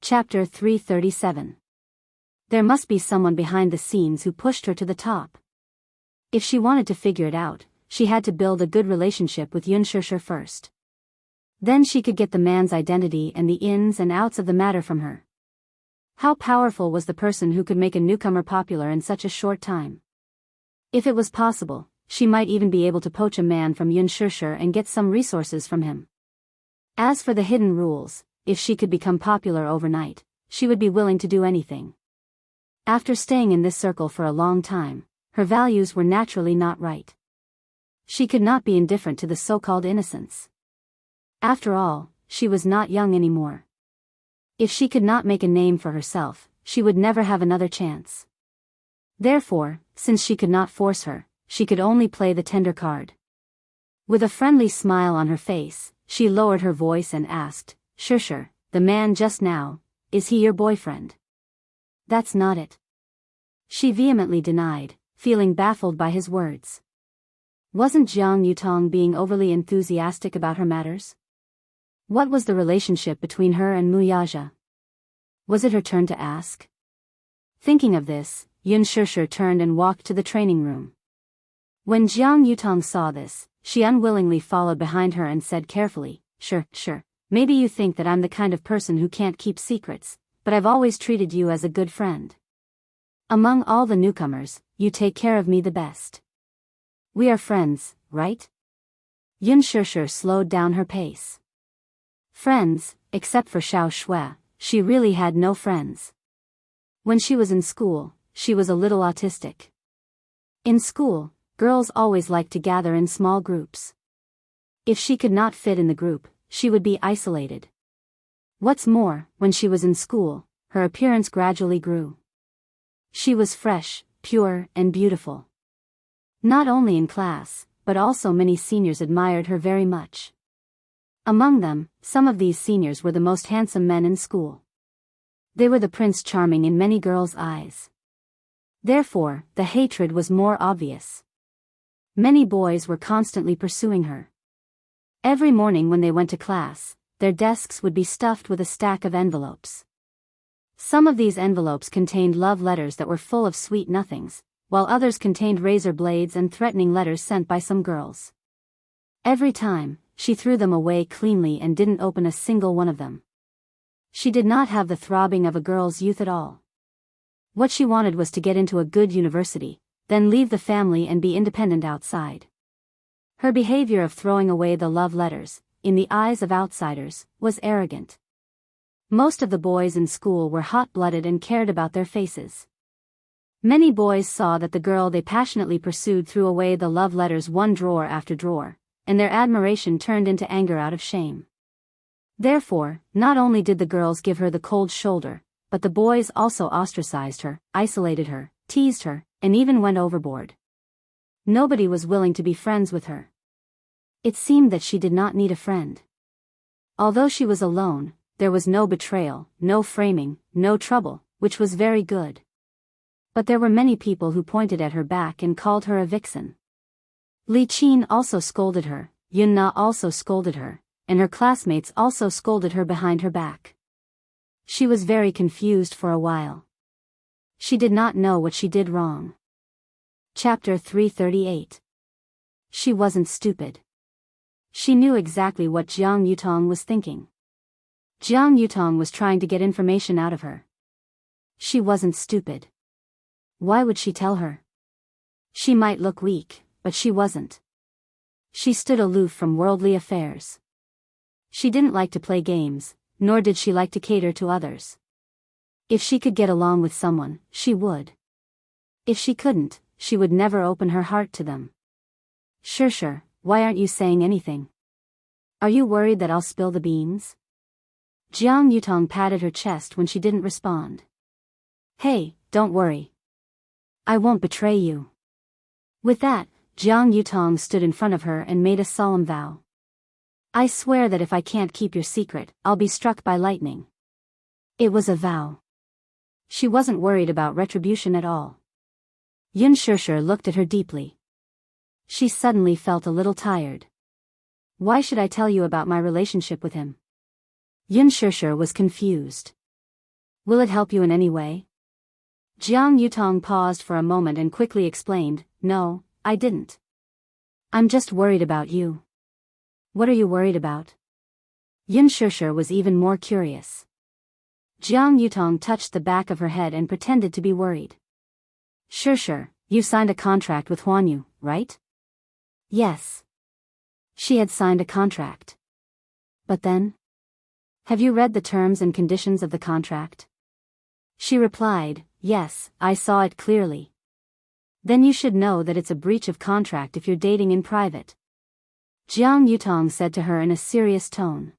Chapter 337. There must be someone behind the scenes who pushed her to the top. If she wanted to figure it out, she had to build a good relationship with Xianxia first. Then she could get the man's identity and the ins and outs of the matter from her. How powerful was the person who could make a newcomer popular in such a short time? If it was possible, she might even be able to poach a man from Xianxia and get some resources from him. As for the hidden rules, if she could become popular overnight, she would be willing to do anything. After staying in this circle for a long time, her values were naturally not right. She could not be indifferent to the so-called innocence. After all, she was not young anymore. If she could not make a name for herself, she would never have another chance. Therefore, since she could not force her, she could only play the tender card. With a friendly smile on her face, she lowered her voice and asked, "Xianxia, the man just now, is he your boyfriend?" "That's not it," she vehemently denied, feeling baffled by his words. Wasn't Jianghu being overly enthusiastic about her matters? What was the relationship between her and Wuxia? Was it her turn to ask? Thinking of this, Xianxia turned and walked to the training room. When Jianghu saw this, she unwillingly followed behind her and said carefully, Sure, maybe you think that I'm the kind of person who can't keep secrets, but I've always treated you as a good friend. Among all the newcomers, you take care of me the best. We are friends, right?" Xianxia slowed down her pace. Friends, except for Xiao Shui, she really had no friends. When she was in school, she was a little autistic. In school, girls always liked to gather in small groups. If she could not fit in the group, she would be isolated. What's more, when she was in school, her appearance gradually grew. She was fresh, pure, and beautiful. Not only in class, but also many seniors admired her very much. Among them, some of these seniors were the most handsome men in school. They were the Prince Charming in many girls' eyes. Therefore, the hatred was more obvious. Many boys were constantly pursuing her. Every morning when they went to class, their desks would be stuffed with a stack of envelopes. Some of these envelopes contained love letters that were full of sweet nothings, while others contained razor blades and threatening letters sent by some girls. Every time, she threw them away cleanly and didn't open a single one of them. She did not have the throbbing of a girl's youth at all. What she wanted was to get into a good university, then leave the family and be independent outside. Her behavior of throwing away the love letters, in the eyes of outsiders, was arrogant. Most of the boys in school were hot-blooded and cared about their faces. Many boys saw that the girl they passionately pursued threw away the love letters one drawer after drawer, and their admiration turned into anger out of shame. Therefore, not only did the girls give her the cold shoulder, but the boys also ostracized her, isolated her, teased her, and even went overboard. Nobody was willing to be friends with her. It seemed that she did not need a friend. Although she was alone, there was no betrayal, no framing, no trouble, which was very good. But there were many people who pointed at her back and called her a vixen. Li Qin also scolded her, Yun Na also scolded her, and her classmates also scolded her behind her back. She was very confused for a while. She did not know what she did wrong. Chapter 338. She wasn't stupid. She knew exactly what Jianghu was thinking. Jianghu was trying to get information out of her. She wasn't stupid. Why would she tell her? She might look weak, but she wasn't. She stood aloof from worldly affairs. She didn't like to play games, nor did she like to cater to others. If she could get along with someone, she would. If she couldn't, she would never open her heart to them. Sure, why aren't you saying anything? Are you worried that I'll spill the beans? Jianghu patted her chest when she didn't respond. Hey, don't worry. I won't betray you. With that, Jianghu stood in front of her and made a solemn vow. I swear that if I can't keep your secret, I'll be struck by lightning. It was a vow. She wasn't worried about retribution at all. Xianxia looked at her deeply. She suddenly felt a little tired. Why should I tell you about my relationship with him? Xianxia was confused. Will it help you in any way? Jiang Yutong paused for a moment and quickly explained, No, I didn't. I'm just worried about you. What are you worried about? Yun Shishir was even more curious. Jiang Yutong touched the back of her head and pretended to be worried. Shishir, you signed a contract with Huanyu, right? Yes. She had signed a contract. But then? Have you read the terms and conditions of the contract? She replied, Yes, I saw it clearly. Then you should know that it's a breach of contract if you're dating in private. Jiang Yutong said to her in a serious tone.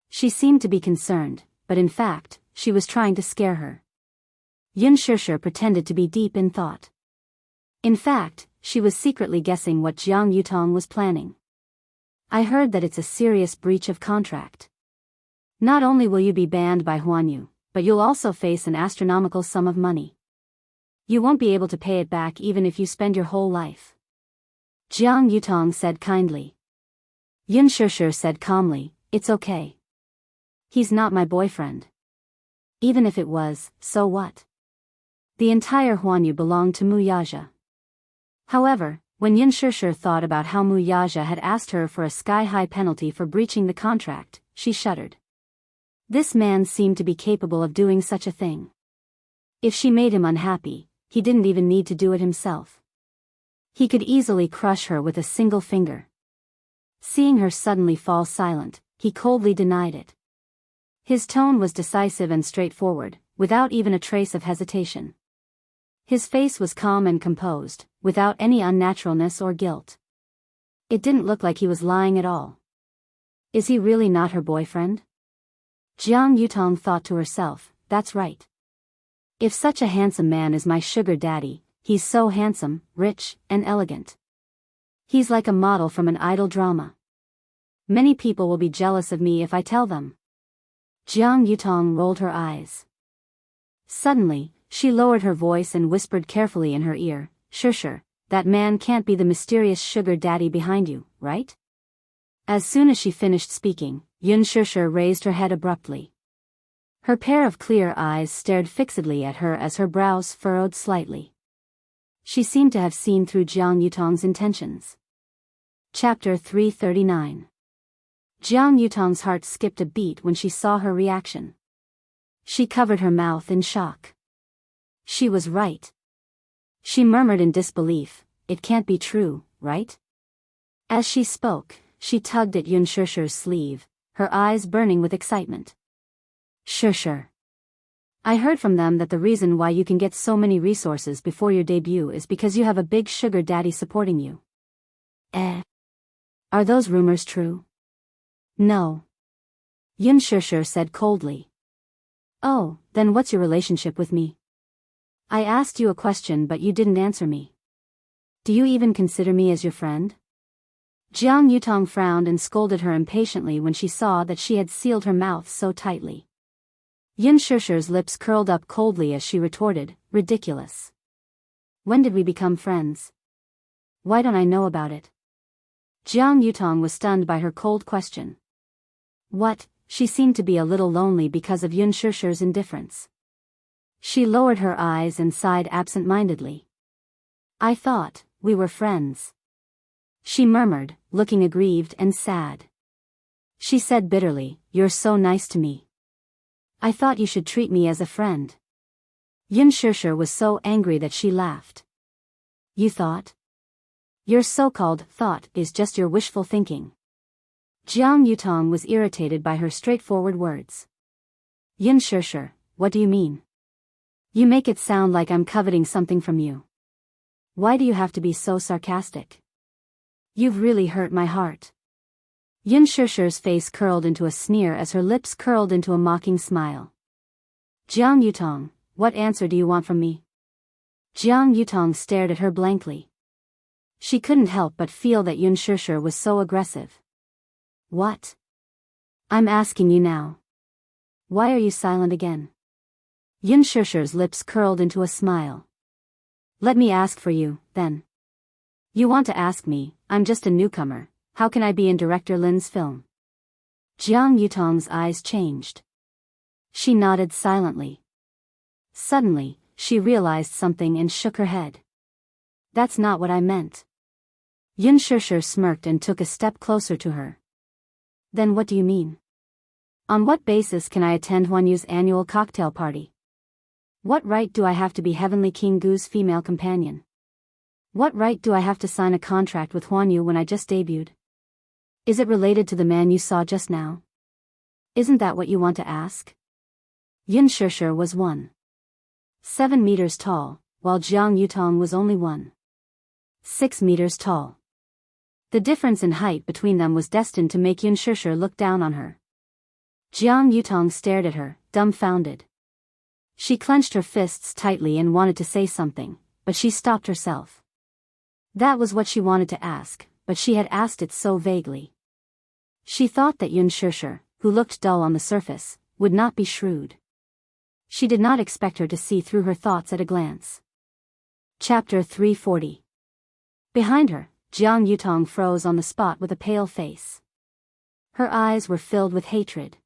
She seemed to be concerned, but in fact, she was trying to scare her. Yun Shishir pretended to be deep in thought. In fact, she was secretly guessing what Jiang Yutong was planning. I heard that it's a serious breach of contract. Not only will you be banned by Huanyu, but you'll also face an astronomical sum of money. You won't be able to pay it back even if you spend your whole life. Jiang Yutong said kindly. Yun Shishir said calmly, It's okay. He's not my boyfriend. Even if it was, so what? The entire Huanyu belonged to Muyaja. However, when Yun Shishir thought about how Muyaja had asked her for a sky-high penalty for breaching the contract, she shuddered. This man seemed to be capable of doing such a thing. If she made him unhappy, he didn't even need to do it himself. He could easily crush her with a single finger. Seeing her suddenly fall silent, he coldly denied it. His tone was decisive and straightforward, without even a trace of hesitation. His face was calm and composed, without any unnaturalness or guilt. It didn't look like he was lying at all. Is he really not her boyfriend? Jiang Yutong thought to herself, That's right. If such a handsome man is my sugar daddy, he's so handsome, rich, and elegant. He's like a model from an idol drama. Many people will be jealous of me if I tell them. Jiang Yutong rolled her eyes. Suddenly, she lowered her voice and whispered carefully in her ear, Shishir, that man can't be the mysterious sugar daddy behind you, right? As soon as she finished speaking, Yun Shishir raised her head abruptly. Her pair of clear eyes stared fixedly at her as her brows furrowed slightly. She seemed to have seen through Jiang Yutong's intentions. Chapter 339. Jiang Yutong's heart skipped a beat when she saw her reaction. She covered her mouth in shock. She was right. She murmured in disbelief, It can't be true, right? As she spoke, she tugged at Yun Shishir's sleeve, her eyes burning with excitement. Shishir. I heard from them that the reason why you can get so many resources before your debut is because you have a big sugar daddy supporting you. Are those rumors true? No. Yun Shishir said coldly. Oh, then what's your relationship with me? I asked you a question but you didn't answer me. Do you even consider me as your friend? Jiang Yutong frowned and scolded her impatiently when she saw that she had sealed her mouth so tightly. Yun Shishir's lips curled up coldly as she retorted, Ridiculous. When did we become friends? Why don't I know about it? Jiang Yutong was stunned by her cold question. What? She seemed to be a little lonely because of Yun Shishir's indifference. She lowered her eyes and sighed absent-mindedly. I thought we were friends. She murmured, looking aggrieved and sad. She said bitterly, You're so nice to me. I thought you should treat me as a friend. Yun Shishir was so angry that she laughed. You thought? Your so-called thought is just your wishful thinking. Jiang Yutong was irritated by her straightforward words. Yun Shishir, what do you mean? You make it sound like I'm coveting something from you. Why do you have to be so sarcastic? You've really hurt my heart. Yun Shishir's face curled into a sneer as her lips curled into a mocking smile. Jiang Yutong, what answer do you want from me? Jiang Yutong stared at her blankly. She couldn't help but feel that Yun Shishir was so aggressive. What? I'm asking you now. Why are you silent again? Yun Shishir's lips curled into a smile. Let me ask for you, then. You want to ask me, I'm just a newcomer, how can I be in Director Lin's film? Jiang Yutong's eyes changed. She nodded silently. Suddenly, she realized something and shook her head. That's not what I meant. Xianxia smirked and took a step closer to her. Then what do you mean? On what basis can I attend Huan Yu's annual cocktail party? What right do I have to be Heavenly King Gu's female companion? What right do I have to sign a contract with Huan Yu when I just debuted? Is it related to the man you saw just now? Isn't that what you want to ask? Xianxia was 1.7 meters tall, while Jiang Yutong was only 1.6 meters tall. The difference in height between them was destined to make Xianxia look down on her. Jiang Yutong stared at her, dumbfounded. She clenched her fists tightly and wanted to say something, but she stopped herself. That was what she wanted to ask, but she had asked it so vaguely. She thought that Xianxia, who looked dull on the surface, would not be shrewd. She did not expect her to see through her thoughts at a glance. Chapter 340. Behind her, Jiang Yutong froze on the spot with a pale face. Her eyes were filled with hatred.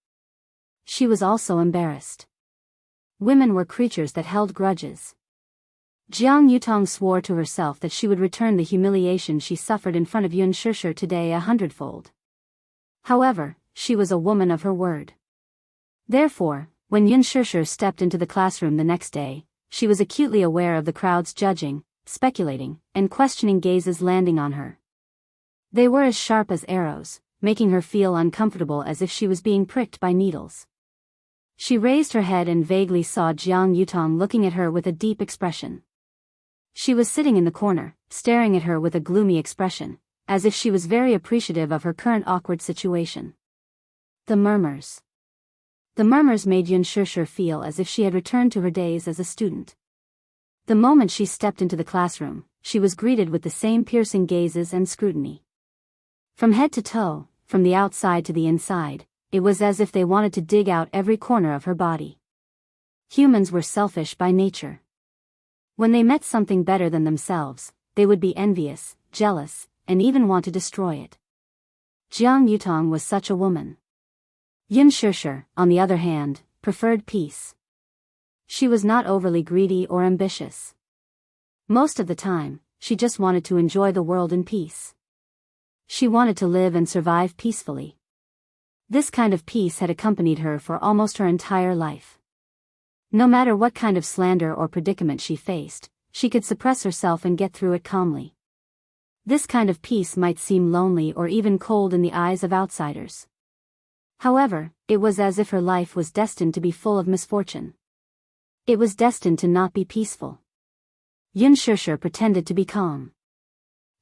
She was also embarrassed. Women were creatures that held grudges. Jiang Yutong swore to herself that she would return the humiliation she suffered in front of Xianxia today 100-fold. However, she was a woman of her word. Therefore, when Xianxia stepped into the classroom the next day, she was acutely aware of the crowd's judging, speculating, and questioning gazes landing on her. They were as sharp as arrows, making her feel uncomfortable as if she was being pricked by needles. She raised her head and vaguely saw Jiang Yutong looking at her with a deep expression. She was sitting in the corner, staring at her with a gloomy expression, as if she was very appreciative of her current awkward situation. The murmurs. The murmurs made Xianxia feel as if she had returned to her days as a student. The moment she stepped into the classroom, she was greeted with the same piercing gazes and scrutiny. From head to toe, from the outside to the inside, it was as if they wanted to dig out every corner of her body. Humans were selfish by nature. When they met something better than themselves, they would be envious, jealous, and even want to destroy it. Jiang Yutong was such a woman. Xianxia, on the other hand, preferred peace. She was not overly greedy or ambitious. Most of the time, she just wanted to enjoy the world in peace. She wanted to live and survive peacefully. This kind of peace had accompanied her for almost her entire life. No matter what kind of slander or predicament she faced, she could suppress herself and get through it calmly. This kind of peace might seem lonely or even cold in the eyes of outsiders. However, it was as if her life was destined to be full of misfortune. It was destined to not be peaceful. Xianxia pretended to be calm.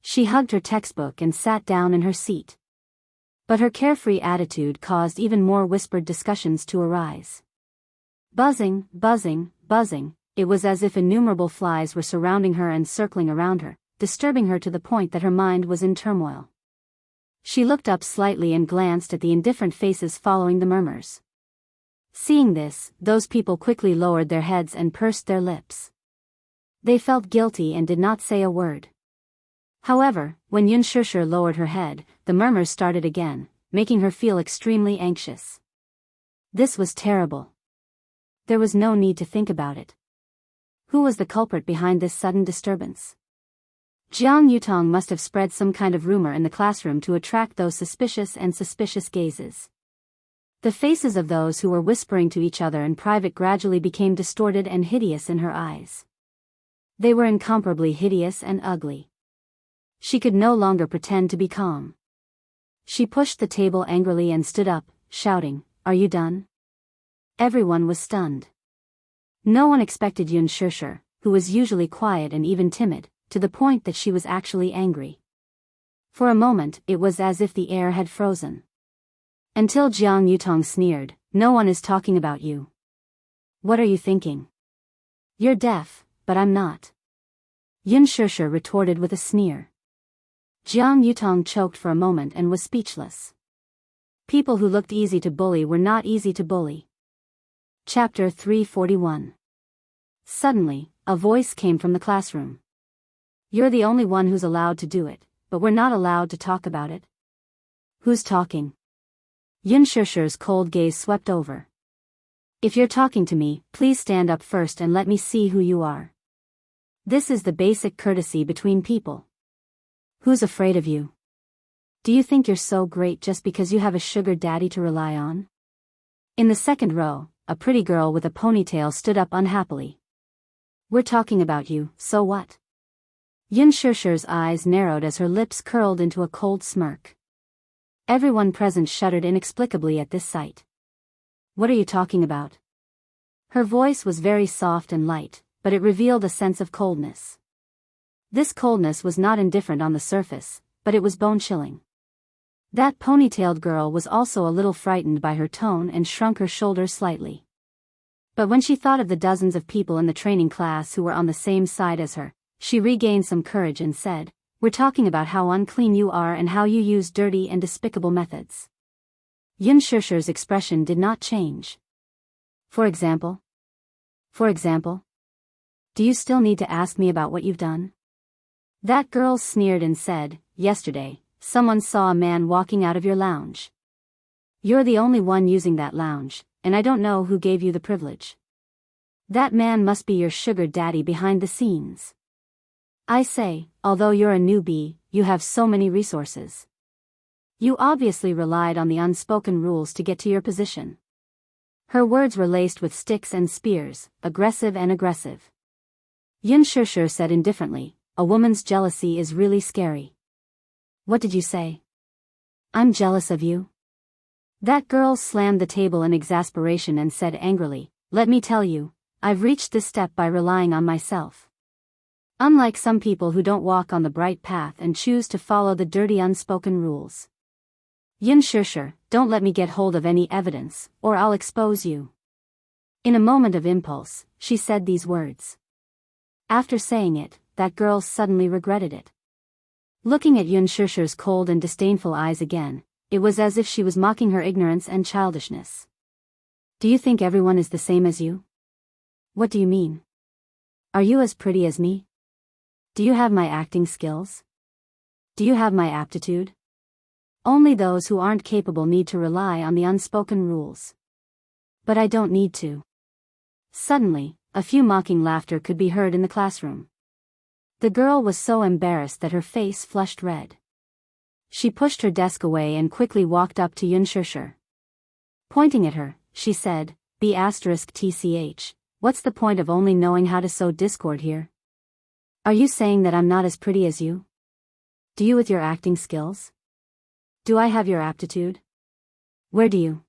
She hugged her textbook and sat down in her seat. But her carefree attitude caused even more whispered discussions to arise. Buzzing, buzzing, buzzing, it was as if innumerable flies were surrounding her and circling around her, disturbing her to the point that her mind was in turmoil. She looked up slightly and glanced at the indifferent faces following the murmurs. Seeing this, those people quickly lowered their heads and pursed their lips. They felt guilty and did not say a word. However, when Xianxia lowered her head, the murmurs started again, making her feel extremely anxious. This was terrible. There was no need to think about it. Who was the culprit behind this sudden disturbance? Jiang Yutong must have spread some kind of rumor in the classroom to attract those suspicious gazes. The faces of those who were whispering to each other in private gradually became distorted and hideous in her eyes. They were incomparably hideous and ugly. She could no longer pretend to be calm. She pushed the table angrily and stood up, shouting, "Are you done?" Everyone was stunned. No one expected Xianxia, who was usually quiet and even timid, to the point that she was actually angry. For a moment, it was as if the air had frozen. Until Jiang Yutong sneered, "No one is talking about you. What are you thinking? You're deaf, but I'm not." Xianxia retorted with a sneer. Jiang Yutong choked for a moment and was speechless. People who looked easy to bully were not easy to bully. Chapter 341. Suddenly, a voice came from the classroom. "You're the only one who's allowed to do it, but we're not allowed to talk about it." "Who's talking?" Xianxia's cold gaze swept over. If you're talking to me, please stand up first and let me see who you are. This is the basic courtesy between people. Who's afraid of you? Do you think you're so great just because you have a sugar daddy to rely on? In the second row, a pretty girl with a ponytail stood up unhappily. We're talking about you, so what? Xianxia's eyes narrowed as her lips curled into a cold smirk. Everyone present shuddered inexplicably at this sight. What are you talking about? Her voice was very soft and light, but it revealed a sense of coldness. This coldness was not indifferent on the surface, but it was bone-chilling. That ponytailed girl was also a little frightened by her tone and shrunk her shoulders slightly. But when she thought of the dozens of people in the training class who were on the same side as her, she regained some courage and said, "We're talking about how unclean you are and how you use dirty and despicable methods." Xianxia's expression did not change. For example? Do you still need to ask me about what you've done? That girl sneered and said, "Yesterday, someone saw a man walking out of your lounge. You're the only one using that lounge, and I don't know who gave you the privilege. That man must be your sugar daddy behind the scenes. I say, although you're a newbie, you have so many resources. You obviously relied on the unspoken rules to get to your position." Her words were laced with sticks and spears, aggressive and aggressive. Xianxia said indifferently, "A woman's jealousy is really scary." What did you say? I'm jealous of you? That girl slammed the table in exasperation and said angrily, "Let me tell you, I've reached this step by relying on myself. Unlike some people who don't walk on the bright path and choose to follow the dirty unspoken rules. Xianxia, don't let me get hold of any evidence, or I'll expose you." In a moment of impulse, she said these words. After saying it, that girl suddenly regretted it. Looking at Xianxia's cold and disdainful eyes again, it was as if she was mocking her ignorance and childishness. "Do you think everyone is the same as you? What do you mean? Are you as pretty as me? Do you have my acting skills? Do you have my aptitude? Only those who aren't capable need to rely on the unspoken rules. But I don't need to." Suddenly, a few mocking laughter could be heard in the classroom. The girl was so embarrassed that her face flushed red. She pushed her desk away and quickly walked up to Xianxia. Pointing at her, she said, "B*TCH, what's the point of only knowing how to sow discord here? Are you saying that I'm not as pretty as you? Do you with your acting skills? Do I have your aptitude? Where do you?"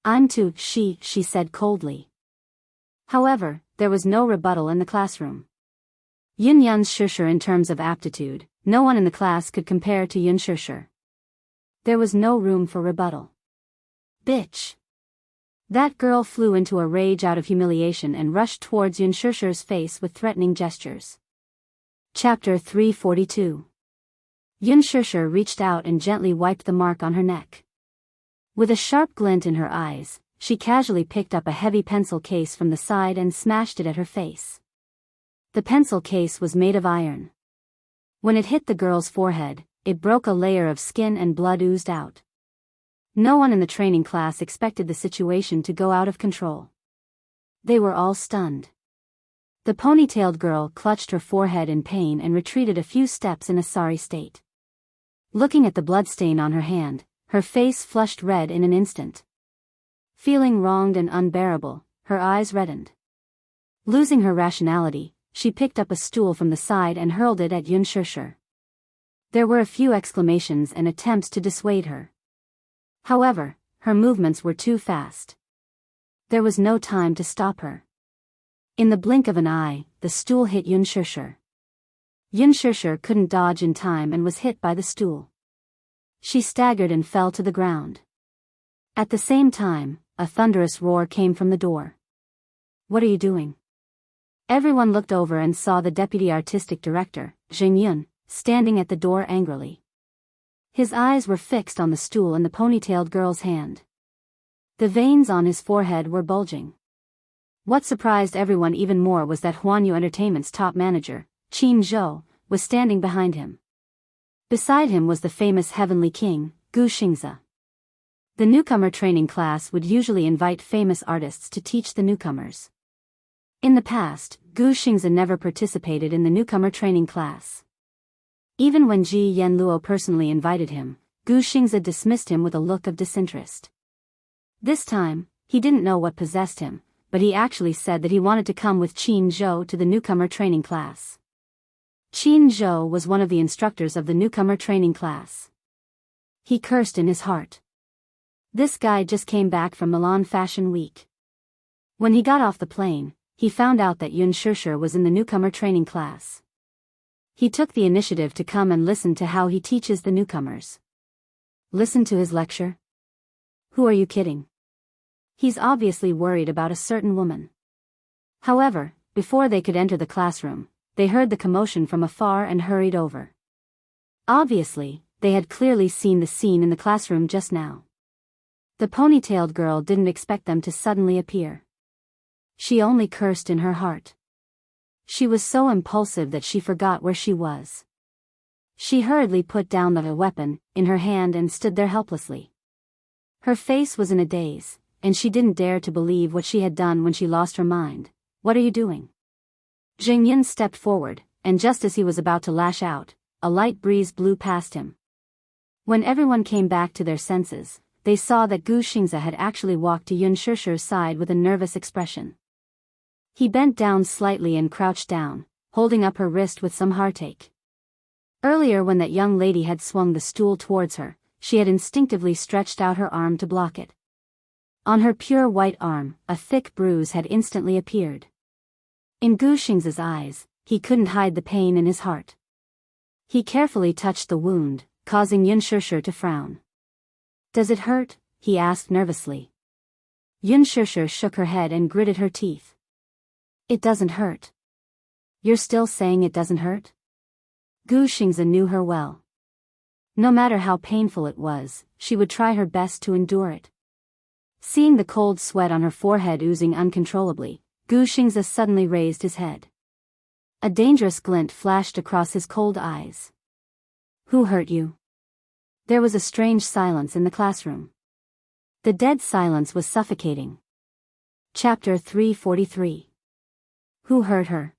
"I'm too, she said coldly. However, there was no rebuttal in the classroom. Xianxia in terms of aptitude, no one in the class could compare to Xianxia. There was no room for rebuttal. "Bitch!" That girl flew into a rage out of humiliation and rushed towards Xianxia's face with threatening gestures. Chapter 342. Xianxia reached out and gently wiped the mark on her neck. With a sharp glint in her eyes, she casually picked up a heavy pencil case from the side and smashed it at her face. The pencil case was made of iron. When it hit the girl's forehead, it broke a layer of skin and blood oozed out. No one in the training class expected the situation to go out of control. They were all stunned. The ponytailed girl clutched her forehead in pain and retreated a few steps in a sorry state. Looking at the bloodstain on her hand, her face flushed red in an instant. Feeling wronged and unbearable, her eyes reddened. Losing her rationality, she picked up a stool from the side and hurled it at Xianxia. There were a few exclamations and attempts to dissuade her. However, her movements were too fast. There was no time to stop her. In the blink of an eye, the stool hit Xianxia. Xianxia couldn't dodge in time and was hit by the stool. She staggered and fell to the ground. At the same time, a thunderous roar came from the door. "What are you doing?" Everyone looked over and saw the deputy artistic director, Zheng Yun, standing at the door angrily. His eyes were fixed on the stool in the ponytailed girl's hand. The veins on his forehead were bulging. What surprised everyone even more was that Huanyu Entertainment's top manager, Qin Zhou, was standing behind him. Beside him was the famous Heavenly King, Gu Xingzi. The newcomer training class would usually invite famous artists to teach the newcomers. In the past, Gu Xingzi never participated in the newcomer training class. Even when Ji Yanluo personally invited him, Gu Xingzi dismissed him with a look of disinterest. This time, he didn't know what possessed him, but he actually said that he wanted to come with Qin Zhou to the newcomer training class. Qin Zhou was one of the instructors of the newcomer training class. He cursed in his heart. This guy just came back from Milan Fashion Week. When he got off the plane, he found out that Yun Shishir was in the newcomer training class. He took the initiative to come and listen to how he teaches the newcomers. Listen to his lecture? Who are you kidding? He's obviously worried about a certain woman. However, before they could enter the classroom, they heard the commotion from afar and hurried over. Obviously, they had clearly seen the scene in the classroom just now. The ponytailed girl didn't expect them to suddenly appear. She only cursed in her heart. She was so impulsive that she forgot where she was. She hurriedly put down the weapon in her hand and stood there helplessly. Her face was in a daze, and she didn't dare to believe what she had done when she lost her mind. What are you doing? Jing Yin stepped forward, and just as he was about to lash out, a light breeze blew past him. When everyone came back to their senses, they saw that Gu Xingzi had actually walked to Yun Shishir's side with a nervous expression. He bent down slightly and crouched down, holding up her wrist with some heartache. Earlier when that young lady had swung the stool towards her, she had instinctively stretched out her arm to block it. On her pure white arm, a thick bruise had instantly appeared. In Gu Xingzi's eyes, he couldn't hide the pain in his heart. He carefully touched the wound, causing Yun Shishir to frown. Does it hurt? He asked nervously. Yun Shishir shook her head and gritted her teeth. It doesn't hurt. You're still saying it doesn't hurt? Gu Xingzi knew her well. No matter how painful it was, she would try her best to endure it. Seeing the cold sweat on her forehead oozing uncontrollably, Gu Xingzi suddenly raised his head. A dangerous glint flashed across his cold eyes. Who hurt you? There was a strange silence in the classroom. The dead silence was suffocating. Chapter 343. Who hurt her?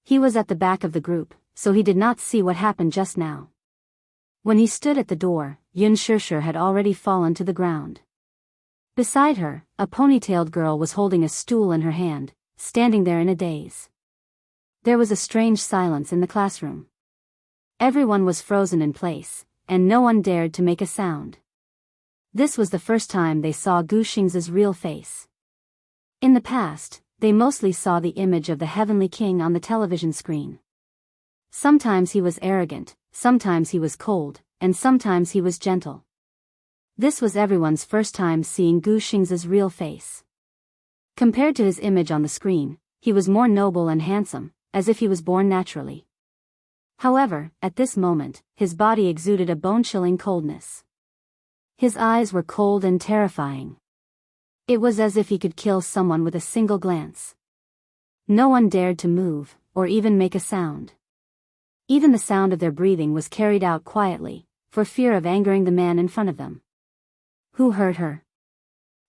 He was at the back of the group, so he did not see what happened just now. When he stood at the door, Yun Shishir had already fallen to the ground. Beside her, a ponytailed girl was holding a stool in her hand, standing there in a daze. There was a strange silence in the classroom. Everyone was frozen in place, and no one dared to make a sound. This was the first time they saw Gu Xingzi's real face. In the past, they mostly saw the image of the Heavenly King on the television screen. Sometimes he was arrogant, sometimes he was cold, and sometimes he was gentle. This was everyone's first time seeing Gu Xingzi's real face. Compared to his image on the screen, he was more noble and handsome, as if he was born naturally. However, at this moment, his body exuded a bone-chilling coldness. His eyes were cold and terrifying. It was as if he could kill someone with a single glance. No one dared to move, or even make a sound. Even the sound of their breathing was carried out quietly, for fear of angering the man in front of them. Who hurt her?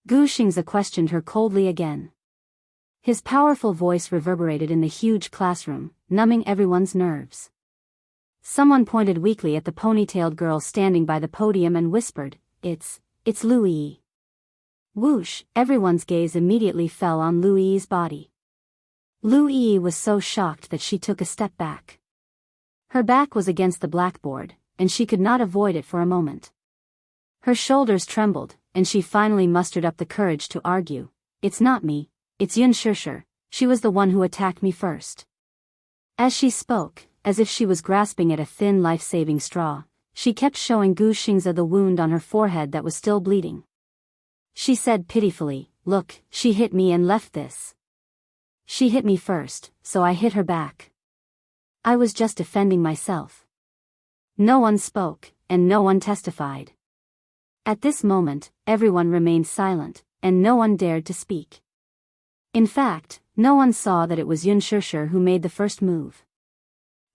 Gu Xingzi questioned her coldly again. His powerful voice reverberated in the huge classroom, numbing everyone's nerves. Someone pointed weakly at the ponytailed girl standing by the podium and whispered, It's Lu Yi. Whoosh, everyone's gaze immediately fell on Lu Yi's body. Lu Yi was so shocked that she took a step back. Her back was against the blackboard, and she could not avoid it for a moment. Her shoulders trembled, and she finally mustered up the courage to argue, It's not me, it's Yun Shishir, she was the one who attacked me first. As she spoke, as if she was grasping at a thin life-saving straw, she kept showing Gu Xingzi the wound on her forehead that was still bleeding. She said pitifully, Look, she hit me and left this. She hit me first, so I hit her back. I was just defending myself. No one spoke, and no one testified. At this moment, everyone remained silent, and no one dared to speak. In fact, no one saw that it was Yun Shishir who made the first move.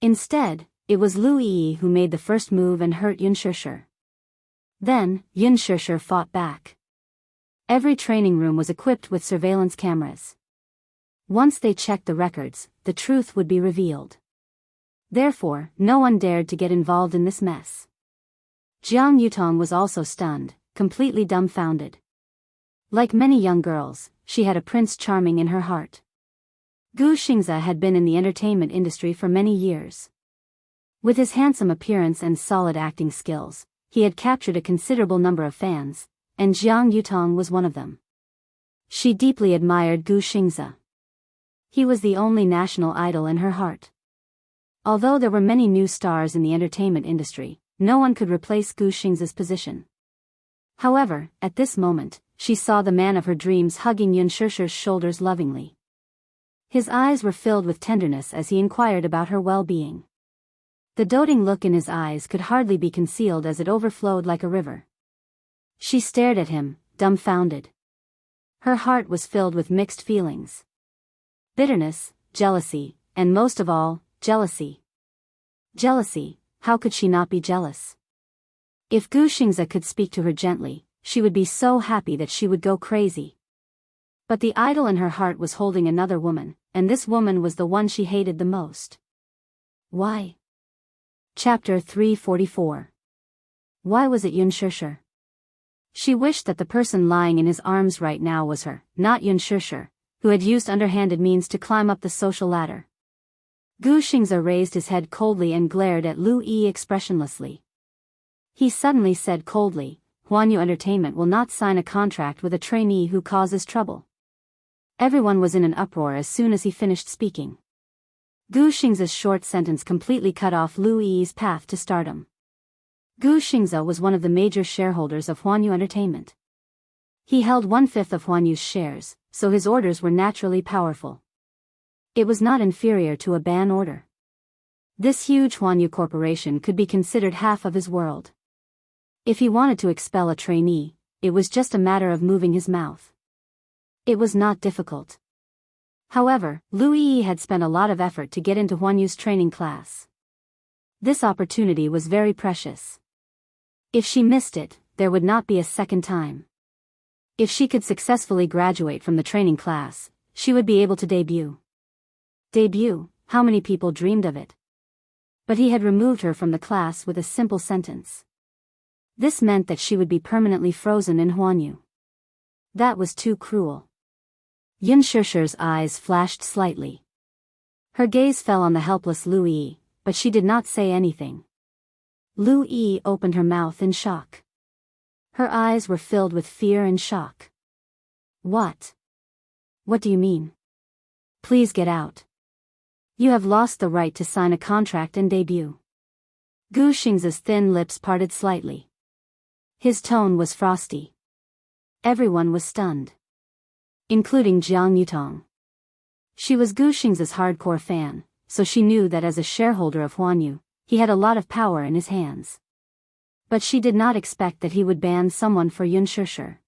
Instead, it was Lu Yi who made the first move and hurt Yun Shishir. Then, Yun Shishir fought back. Every training room was equipped with surveillance cameras. Once they checked the records, the truth would be revealed. Therefore, no one dared to get involved in this mess. Jiang Yutong was also stunned, completely dumbfounded. Like many young girls, she had a Prince Charming in her heart. Gu Xingze had been in the entertainment industry for many years. With his handsome appearance and solid acting skills, he had captured a considerable number of fans, and Jiang Yutong was one of them. She deeply admired Gu Xingze. He was the only national idol in her heart. Although there were many new stars in the entertainment industry, no one could replace Gu Xingze's position. However, at this moment, she saw the man of her dreams hugging Yun Shishir's shoulders lovingly. His eyes were filled with tenderness as he inquired about her well-being. The doting look in his eyes could hardly be concealed as it overflowed like a river. She stared at him, dumbfounded. Her heart was filled with mixed feelings. Bitterness, jealousy, and most of all, jealousy. Jealousy, how could she not be jealous? If Gu Xingze could speak to her gently, she would be so happy that she would go crazy. But the idol in her heart was holding another woman, and this woman was the one she hated the most. Why? Chapter 344. Why was it Yun Shishir? She wished that the person lying in his arms right now was her, not Yun Shishir, who had used underhanded means to climb up the social ladder. Gu Xingze raised his head coldly and glared at Lu Yi expressionlessly. He suddenly said coldly, Huanyu Entertainment will not sign a contract with a trainee who causes trouble. Everyone was in an uproar as soon as he finished speaking. Gu Xingze's short sentence completely cut off Lu Yi's path to stardom. Gu Xingze was one of the major shareholders of Huanyu Entertainment. He held 1/5 of Huanyu's shares, so his orders were naturally powerful. It was not inferior to a ban order. This huge Huanyu corporation could be considered half of his world. If he wanted to expel a trainee, it was just a matter of moving his mouth. It was not difficult. However, Lu Yi had spent a lot of effort to get into Huanyu's training class. This opportunity was very precious. If she missed it, there would not be a second time. If she could successfully graduate from the training class, she would be able to debut. Debut, how many people dreamed of it? But he had removed her from the class with a simple sentence. This meant that she would be permanently frozen in Huanyu. That was too cruel. Yun Shishir's eyes flashed slightly. Her gaze fell on the helpless Lu Yi, but she did not say anything. Lu Yi opened her mouth in shock. Her eyes were filled with fear and shock. What? What do you mean? Please get out. You have lost the right to sign a contract and debut. Gu Xingze's thin lips parted slightly. His tone was frosty. Everyone was stunned. Including Jiang Yutong. She was Gu Xingze's hardcore fan, so she knew that as a shareholder of Huanyu, he had a lot of power in his hands. But she did not expect that he would ban someone for Yun Shishir.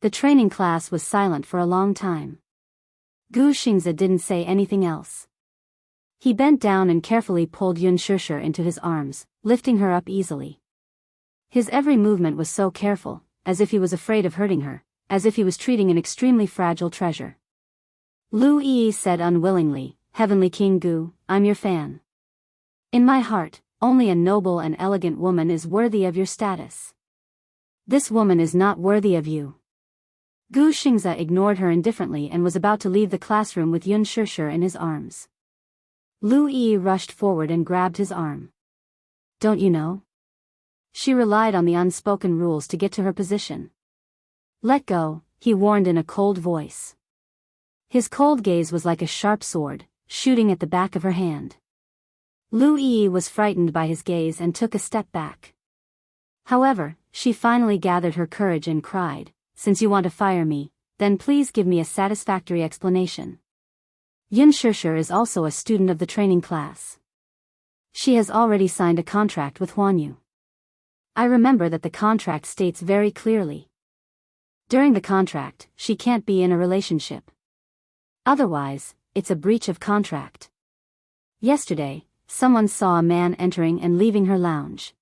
The training class was silent for a long time. Gu Xingze didn't say anything else. He bent down and carefully pulled Yun Shishir into his arms, lifting her up easily. His every movement was so careful, as if he was afraid of hurting her, as if he was treating an extremely fragile treasure. Lu Yi said unwillingly, Heavenly King Gu, I'm your fan. In my heart, only a noble and elegant woman is worthy of your status. This woman is not worthy of you. Gu Xingze ignored her indifferently and was about to leave the classroom with Yun Shishir in his arms. Lu Yi rushed forward and grabbed his arm. Don't you know? She relied on the unspoken rules to get to her position. Let go, he warned in a cold voice. His cold gaze was like a sharp sword, shooting at the back of her hand. Lu Yi was frightened by his gaze and took a step back. However, she finally gathered her courage and cried, Since you want to fire me, then please give me a satisfactory explanation. Yun Shishir is also a student of the training class. She has already signed a contract with Huanyu. I remember that the contract states very clearly. During the contract, she can't be in a relationship. Otherwise, it's a breach of contract. Yesterday, someone saw a man entering and leaving her lounge.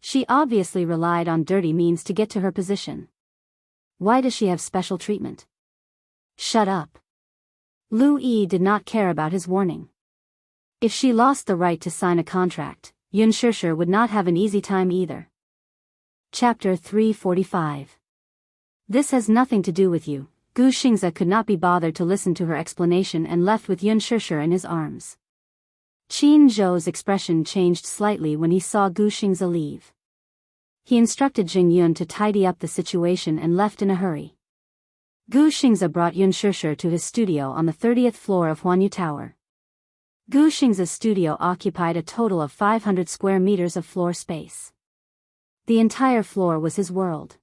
She obviously relied on dirty means to get to her position. Why does she have special treatment? Shut up. Lu Yi did not care about his warning. If she lost the right to sign a contract, Yun Shishir would not have an easy time either. Chapter 345. This has nothing to do with you. Gu Xingze could not be bothered to listen to her explanation and left with Yun Shishir in his arms. Qin Zhou's expression changed slightly when he saw Gu Xingze leave. He instructed Jing Yun to tidy up the situation and left in a hurry. Gu Xingze brought Yun Shishir to his studio on the 30th floor of Huanyu Tower. Gu Xingze's studio occupied a total of 500 square meters of floor space. The entire floor was his world.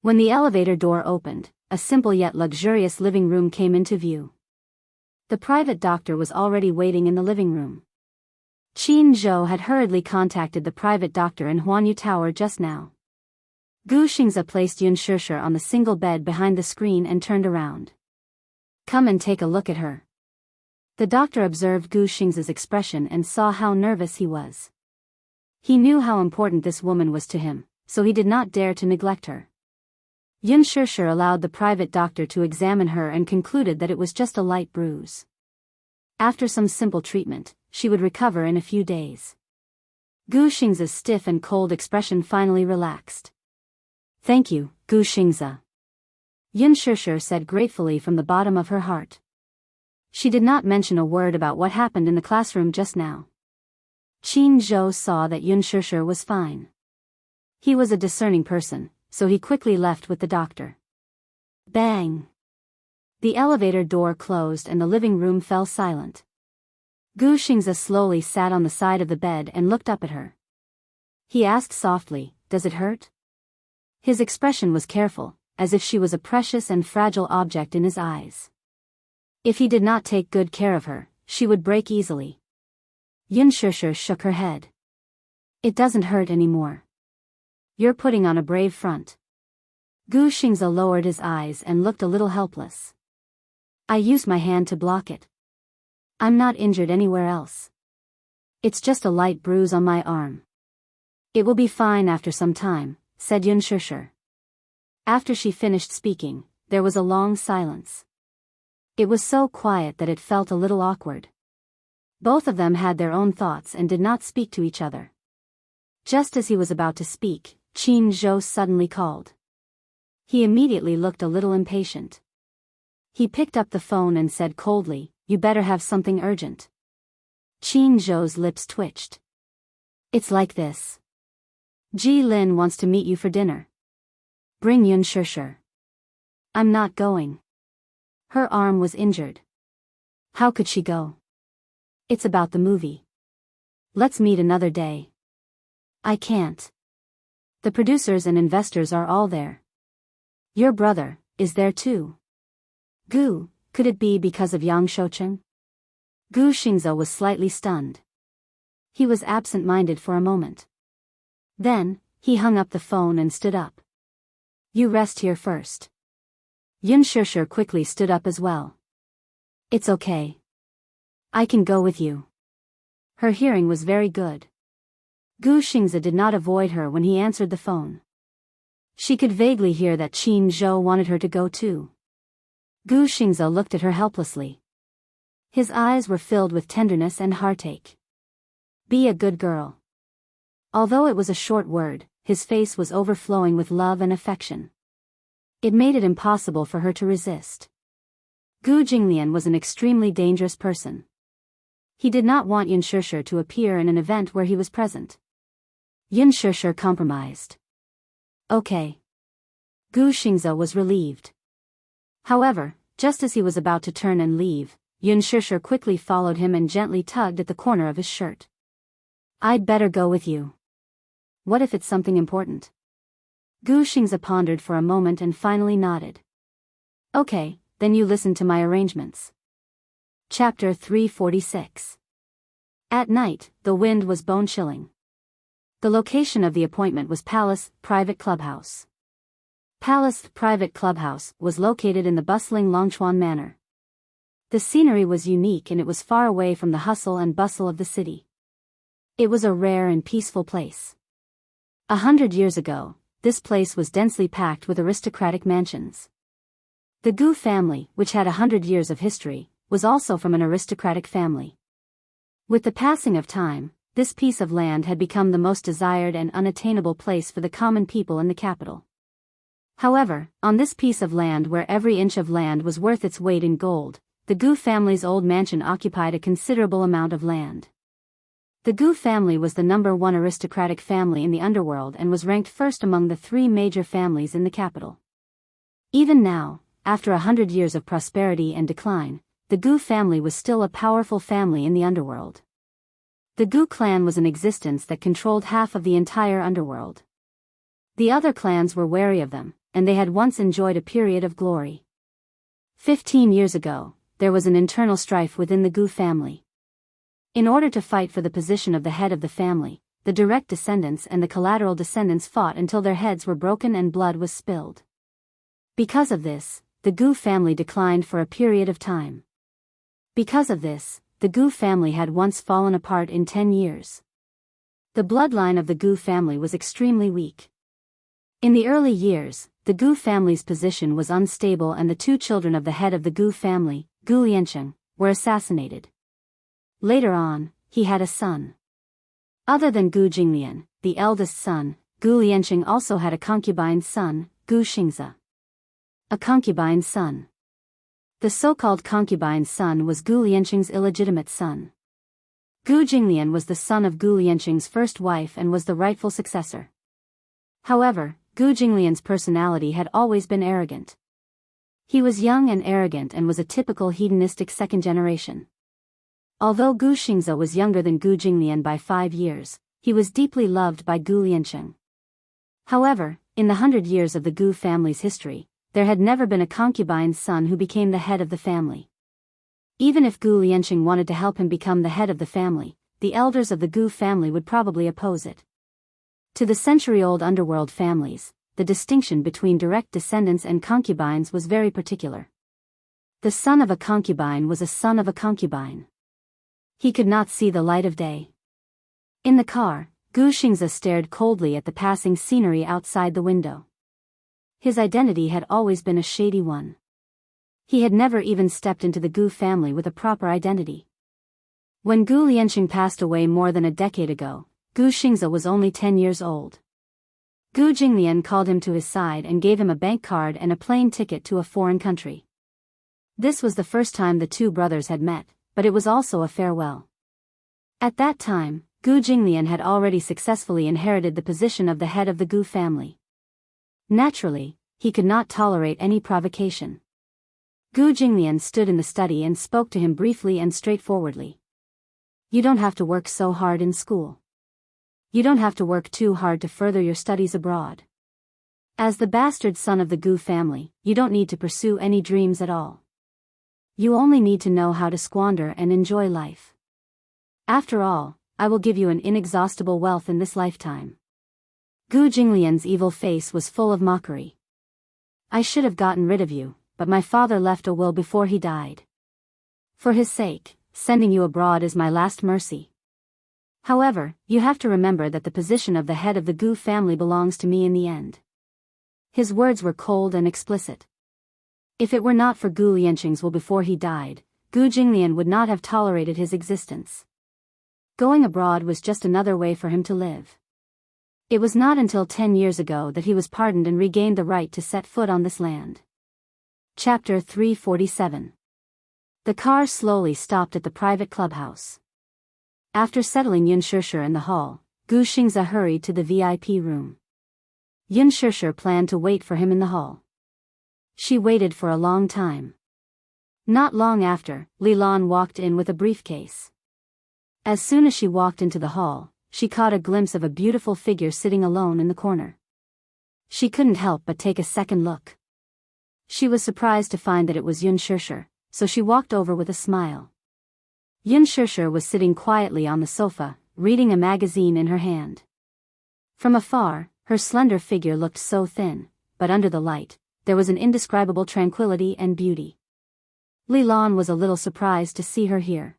When the elevator door opened, a simple yet luxurious living room came into view. The private doctor was already waiting in the living room. Qin Zhou had hurriedly contacted the private doctor in Huanyu Tower just now. Gu Xingze placed Yun Shishir on the single bed behind the screen and turned around. Come and take a look at her. The doctor observed Gu Xingze's expression and saw how nervous he was. He knew how important this woman was to him, so he did not dare to neglect her. Yun Shishir allowed the private doctor to examine her and concluded that it was just a light bruise. After some simple treatment, she would recover in a few days. Gu Xingze's stiff and cold expression finally relaxed. Thank you, Gu Xingze. Yun Shishir said gratefully from the bottom of her heart. She did not mention a word about what happened in the classroom just now. Qin Zhou saw that Yun Shishir was fine. He was a discerning person, so he quickly left with the doctor. Bang! The elevator door closed and the living room fell silent. Gu Xingze slowly sat on the side of the bed and looked up at her. He asked softly, "Does it hurt?" His expression was careful, as if she was a precious and fragile object in his eyes. If he did not take good care of her, she would break easily. Yun Shishir shook her head. It doesn't hurt anymore. You're putting on a brave front. Gu Xingze lowered his eyes and looked a little helpless. I used my hand to block it. I'm not injured anywhere else. It's just a light bruise on my arm. It will be fine after some time, said Yun Shishir. After she finished speaking, there was a long silence. It was so quiet that it felt a little awkward. Both of them had their own thoughts and did not speak to each other. Just as he was about to speak, Qin Zhou suddenly called. He immediately looked a little impatient. He picked up the phone and said coldly, "You better have something urgent." Qin Zhou's lips twitched. It's like this. Ji Lin wants to meet you for dinner. Bring Yun Shishir. I'm not going. Her arm was injured. How could she go? It's about the movie. Let's meet another day. I can't. The producers and investors are all there. Your brother is there too. Gu, could it be because of Yang Shoucheng? Gu Xingze was slightly stunned. He was absent-minded for a moment. Then, he hung up the phone and stood up. You rest here first. Yun Shishir quickly stood up as well. It's okay. I can go with you. Her hearing was very good. Gu Xingze did not avoid her when he answered the phone. She could vaguely hear that Qin Zhou wanted her to go too. Gu Xingze looked at her helplessly. His eyes were filled with tenderness and heartache. Be a good girl. Although it was a short word, his face was overflowing with love and affection. It made it impossible for her to resist. Gu Jinglian was an extremely dangerous person. He did not want Yun Shishir to appear in an event where he was present. Yun Shishir compromised. Okay. Gu Xingze was relieved. However, just as he was about to turn and leave, Yun Shishir quickly followed him and gently tugged at the corner of his shirt. I'd better go with you. What if it's something important? Gu Xingze pondered for a moment and finally nodded. Okay, then you listen to my arrangements. Chapter 346. At night, the wind was bone-chilling. The location of the appointment was Palace Private Clubhouse. Palace Private Clubhouse was located in the bustling Longchuan Manor. The scenery was unique and it was far away from the hustle and bustle of the city. It was a rare and peaceful place. 100 years ago, this place was densely packed with aristocratic mansions. The Gu family, which had 100 years of history, was also from an aristocratic family. With the passing of time, this piece of land had become the most desired and unattainable place for the common people in the capital. However, on this piece of land where every inch of land was worth its weight in gold, the Gu family's old mansion occupied a considerable amount of land. The Gu family was the #1 aristocratic family in the underworld and was ranked first among the 3 major families in the capital. Even now, after 100 years of prosperity and decline, the Gu family was still a powerful family in the underworld. The Gu clan was in existence that controlled half of the entire underworld. The other clans were wary of them, and they had once enjoyed a period of glory. 15 years ago, there was an internal strife within the Gu family. In order to fight for the position of the head of the family, the direct descendants and the collateral descendants fought until their heads were broken and blood was spilled. Because of this, the Gu family declined for a period of time. Because of this, the Gu family had once fallen apart in 10 years. The bloodline of the Gu family was extremely weak. In the early years, the Gu family's position was unstable and the 2 children of the head of the Gu family, Gu Liancheng, were assassinated. Later on, he had a son. Other than Gu Jinglian, the eldest son, Gu Liancheng also had a concubine son, Gu Xingxia. A concubine son. The so-called concubine son was Gu Liancheng's illegitimate son. Gu Jinglian was the son of Gu Liancheng's first wife and was the rightful successor. However, Gu Jinglian's personality had always been arrogant. He was young and arrogant and was a typical hedonistic second generation. Although Gu Xingxia was younger than Gu Jinglian by 5 years, he was deeply loved by Gu Liancheng. However, in the 100 years of the Gu family's history, there had never been a concubine son who became the head of the family. Even if Gu Liancheng wanted to help him become the head of the family, the elders of the Gu family would probably oppose it. To the century-old underworld families, the distinction between direct descendants and concubines was very particular. The son of a concubine was a son of a concubine. He could not see the light of day. In the car, Gu Xingxia stared coldly at the passing scenery outside the window. His identity had always been a shady one. He had never even stepped into the Gu family with a proper identity. When Gu Liancheng passed away more than a decade ago, Gu Xingxia was only 10 years old. Gu Jinglian called him to his side and gave him a bank card and a plane ticket to a foreign country. This was the first time the 2 brothers had met, but it was also a farewell. At that time, Gu Jinglian had already successfully inherited the position of the head of the Gu family. Naturally, he could not tolerate any provocation. Gu Jinglian stood in the study and spoke to him briefly and straightforwardly. You don't have to work so hard in school. You don't have to work too hard to further your studies abroad. As the bastard son of the Gu family, you don't need to pursue any dreams at all. You only need to know how to squander and enjoy life. After all, I will give you an inexhaustible wealth in this lifetime. Gu Jinglian's evil face was full of mockery. I should have gotten rid of you, but my father left a will before he died. For his sake, sending you abroad is my last mercy. However, you have to remember that the position of the head of the Gu family belongs to me in the end. His words were cold and explicit. If it were not for Gu Liancheng's will before he died, Gu Jinglian would not have tolerated his existence. Going abroad was just another way for him to live. It was not until 10 years ago that he was pardoned and regained the right to set foot on this land. Chapter 347. The car slowly stopped at the private clubhouse. After settling Yun Shishir in the hall, Gu Xingxia hurried to the VIP room. Yun Shishir planned to wait for him in the hall. She waited for a long time. Not long after, Li Lan walked in with a briefcase. As soon as she walked into the hall, she caught a glimpse of a beautiful figure sitting alone in the corner. She couldn't help but take a second look. She was surprised to find that it was Yun Shishir, so she walked over with a smile. Yun Shishir was sitting quietly on the sofa, reading a magazine in her hand. From afar, her slender figure looked so thin, but under the light, there was an indescribable tranquility and beauty. Li Lan was a little surprised to see her here.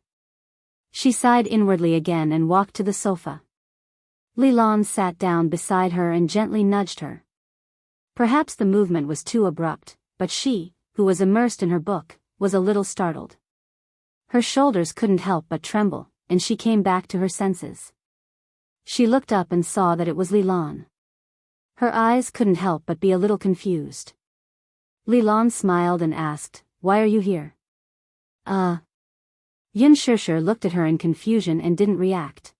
She sighed inwardly again and walked to the sofa. Li Lan sat down beside her and gently nudged her. Perhaps the movement was too abrupt, but she, who was immersed in her book, was a little startled. Her shoulders couldn't help but tremble, and she came back to her senses. She looked up and saw that it was Li Lan. Her eyes couldn't help but be a little confused. Li Lan smiled and asked, "Why are you here?" Yin Shishir looked at her in confusion and didn't react.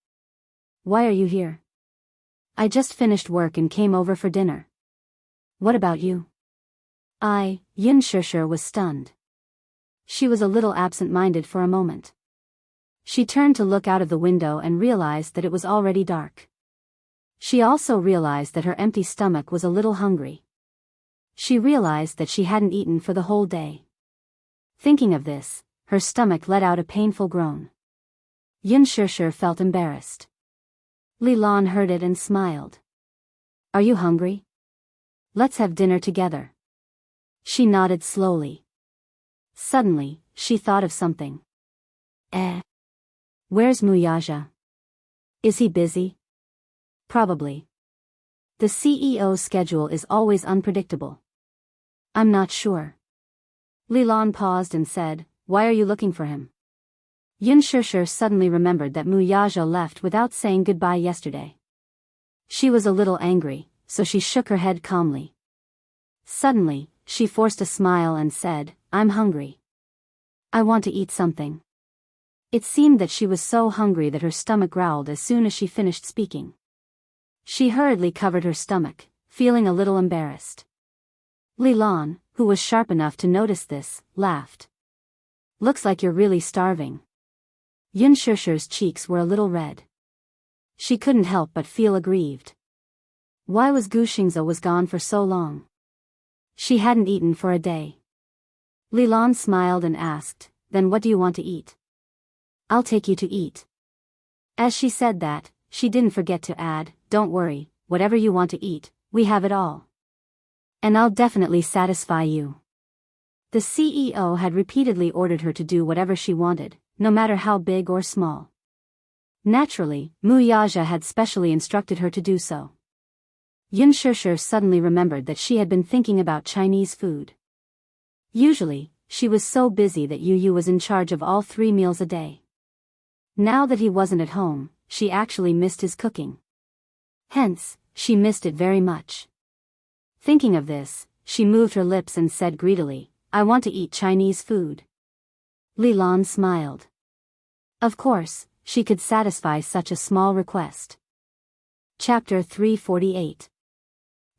"Why are you here?" "I just finished work and came over for dinner." "What about you?" Yin Shishir was stunned. She was a little absent-minded for a moment. She turned to look out of the window and realized that it was already dark. She also realized that her empty stomach was a little hungry. She realized that she hadn't eaten for the whole day. Thinking of this, her stomach let out a painful groan. Yin Shishir felt embarrassed. Li Lan heard it and smiled. "Are you hungry? Let's have dinner together." She nodded slowly. Suddenly, she thought of something. Where's Wuxia? Is he busy? Probably. The CEO's schedule is always unpredictable. I'm not sure. Li Lan paused and said, "Why are you looking for him?" Yin Shishir suddenly remembered that Wuxia left without saying goodbye yesterday. She was a little angry, so she shook her head calmly. Suddenly, she forced a smile and said, "I'm hungry. I want to eat something." It seemed that she was so hungry that her stomach growled as soon as she finished speaking. She hurriedly covered her stomach, feeling a little embarrassed. Li Lan, who was sharp enough to notice this, laughed. "Looks like you're really starving." Yin Shishir's cheeks were a little red. She couldn't help but feel aggrieved. Why was Wuxia Xianxia was gone for so long? She hadn't eaten for a day. Li Lan smiled and asked, "Then what do you want to eat?" "I'll take you to eat." As she said that, she didn't forget to add, "Don't worry, whatever you want to eat, we have it all. And I'll definitely satisfy you." The CEO had repeatedly ordered her to do whatever she wanted, no matter how big or small. Naturally, Wuxia had specially instructed her to do so. Yin Shishir suddenly remembered that she had been thinking about Chinese food. Usually, she was so busy that Yu was in charge of all 3 meals a day. Now that he wasn't at home, she actually missed his cooking. Hence, she missed it very much. Thinking of this, she moved her lips and said greedily, "I want to eat Chinese food." Li Lan smiled. Of course, she could satisfy such a small request. Chapter 348.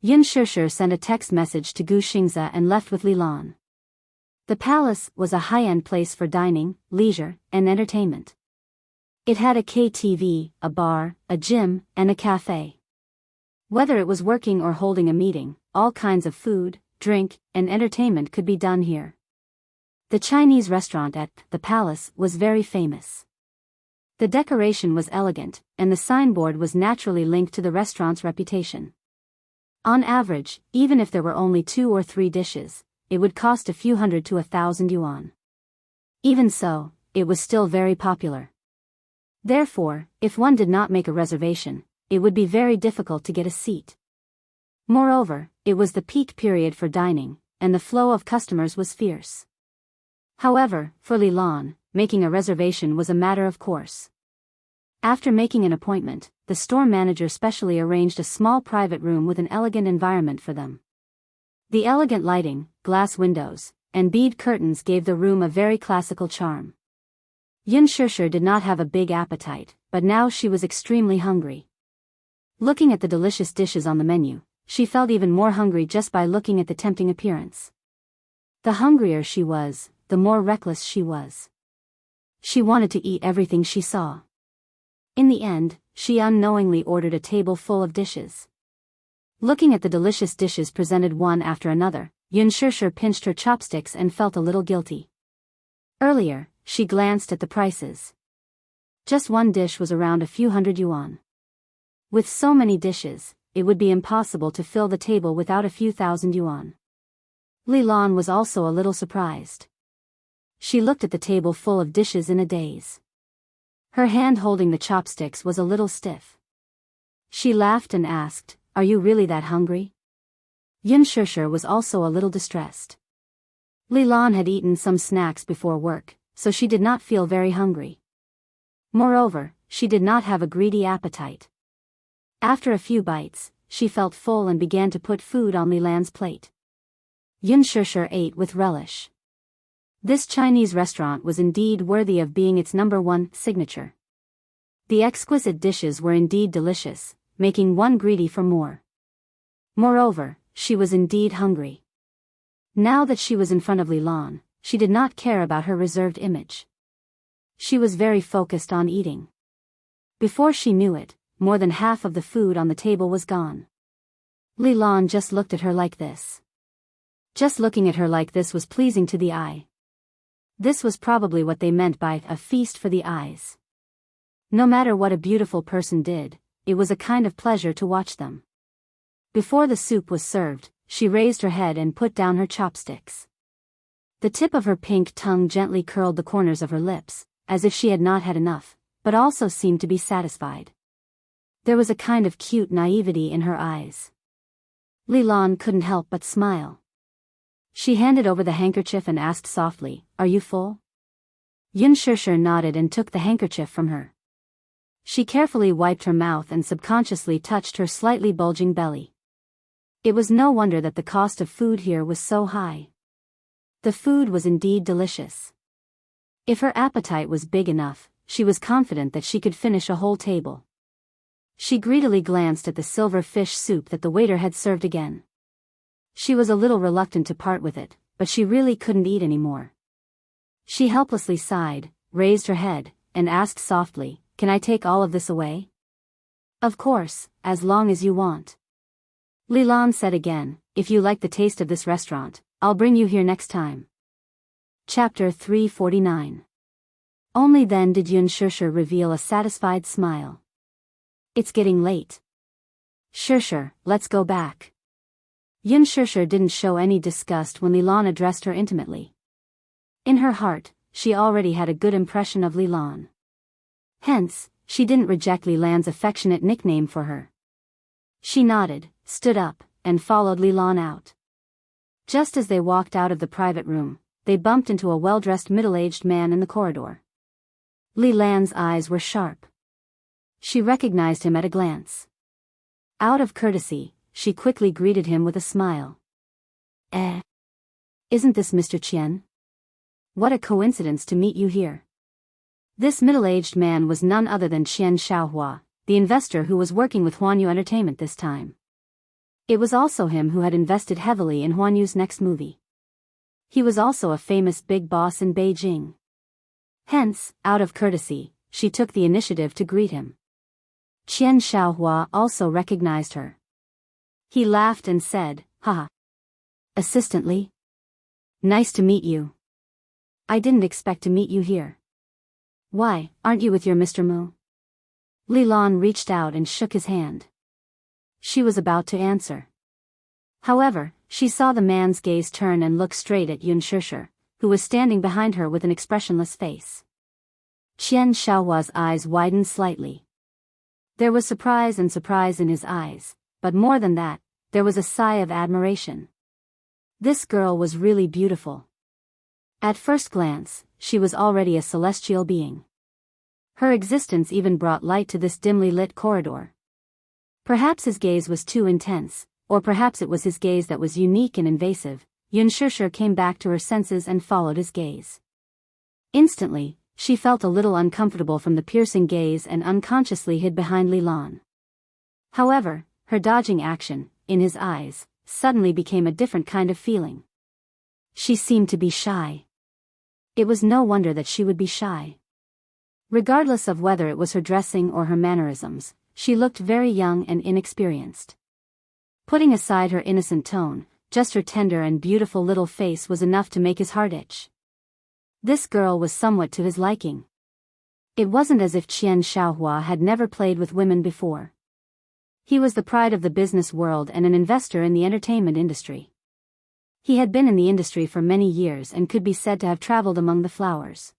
Yin Shishir sent a text message to Wuxia Xianxia and left with Li Lan. The palace was a high-end place for dining, leisure, and entertainment. It had a KTV, a bar, a gym, and a cafe. Whether it was working or holding a meeting, all kinds of food, drink, and entertainment could be done here. The Chinese restaurant at the palace was very famous. The decoration was elegant, and the signboard was naturally linked to the restaurant's reputation. On average, even if there were only 2 or 3 dishes, it would cost a few hundred to 1,000 yuan. Even so, it was still very popular. Therefore, if one did not make a reservation, it would be very difficult to get a seat. Moreover, it was the peak period for dining, and the flow of customers was fierce. However, for Li Lan, making a reservation was a matter of course. After making an appointment, the store manager specially arranged a small private room with an elegant environment for them. The elegant lighting, glass windows, and bead curtains gave the room a very classical charm. Yin Shishir did not have a big appetite, but now she was extremely hungry. Looking at the delicious dishes on the menu, she felt even more hungry just by looking at the tempting appearance. The hungrier she was, the more reckless she was. She wanted to eat everything she saw. In the end, she unknowingly ordered a table full of dishes. Looking at the delicious dishes presented one after another, Yin Shishir pinched her chopsticks and felt a little guilty. Earlier, she glanced at the prices. Just one dish was around a few hundred yuan. With so many dishes, it would be impossible to fill the table without a few thousand yuan. Li Lan was also a little surprised. She looked at the table full of dishes in a daze. Her hand holding the chopsticks was a little stiff. She laughed and asked, "Are you really that hungry?" Xianxia was also a little distressed. Li Lan had eaten some snacks before work, so she did not feel very hungry. Moreover, she did not have a greedy appetite. After a few bites, she felt full and began to put food on Li Lan's plate. Xianxia ate with relish. This Chinese restaurant was indeed worthy of being its #1 signature. The exquisite dishes were indeed delicious, making one greedy for more. Moreover, she was indeed hungry. Now that she was in front of Li Lan, she did not care about her reserved image. She was very focused on eating. Before she knew it, more than half of the food on the table was gone. Li Lan just looked at her like this. Just looking at her like this was pleasing to the eye. This was probably what they meant by a feast for the eyes. No matter what a beautiful person did, it was a kind of pleasure to watch them. Before the soup was served, she raised her head and put down her chopsticks. The tip of her pink tongue gently curled the corners of her lips, as if she had not had enough, but also seemed to be satisfied. There was a kind of cute naivety in her eyes. Li Lan couldn't help but smile. She handed over the handkerchief and asked softly, "Are you full?" Xianxia nodded and took the handkerchief from her. She carefully wiped her mouth and subconsciously touched her slightly bulging belly. It was no wonder that the cost of food here was so high. The food was indeed delicious. If her appetite was big enough, she was confident that she could finish a whole table. She greedily glanced at the silver fish soup that the waiter had served again. She was a little reluctant to part with it, but she really couldn't eat any more. She helplessly sighed, raised her head, and asked softly, "Can I take all of this away?" "Of course, as long as you want." Li Lan said again, "If you like the taste of this restaurant, I'll bring you here next time." Chapter 349. Only then did Xianxia reveal a satisfied smile. "It's getting late. Xia, let's go back." Xianxia didn't show any disgust when Li Lan addressed her intimately. In her heart, she already had a good impression of Li Lan. Hence, she didn't reject Li Lan's affectionate nickname for her. She nodded, stood up, and followed Li Lan out. Just as they walked out of the private room, they bumped into a well-dressed middle-aged man in the corridor. Li Lan's eyes were sharp. She recognized him at a glance. Out of courtesy, she quickly greeted him with a smile. Isn't this Mr. Qian? What a coincidence to meet you here." This middle-aged man was none other than Qian Shaohua, the investor who was working with Huanyu Entertainment this time. It was also him who had invested heavily in Huanyu's next movie. He was also a famous big boss in Beijing. Hence, out of courtesy, she took the initiative to greet him. Qian Shaohua also recognized her. He laughed and said, "Haha. Assistant Li? Nice to meet you. I didn't expect to meet you here. Why, aren't you with your Mr. Mu?" Li Lan reached out and shook his hand. She was about to answer. However, she saw the man's gaze turn and look straight at Xianxia, who was standing behind her with an expressionless face. Qian Shaohua's eyes widened slightly. There was surprise in his eyes, but more than that, there was a sigh of admiration. This girl was really beautiful. At first glance, she was already a celestial being. Her existence even brought light to this dimly lit corridor. Perhaps his gaze was too intense, or perhaps it was his gaze that was unique and invasive. Xianxia came back to her senses and followed his gaze. Instantly, she felt a little uncomfortable from the piercing gaze and unconsciously hid behind Li Lan. However, her dodging action, in his eyes, suddenly became a different kind of feeling. She seemed to be shy. It was no wonder that she would be shy. Regardless of whether it was her dressing or her mannerisms, she looked very young and inexperienced. Putting aside her innocent tone, just her tender and beautiful little face was enough to make his heart itch. This girl was somewhat to his liking. It wasn't as if Qian Shaohua had never played with women before. He was the pride of the business world and an investor in the entertainment industry. He had been in the industry for many years and could be said to have traveled among the flowers.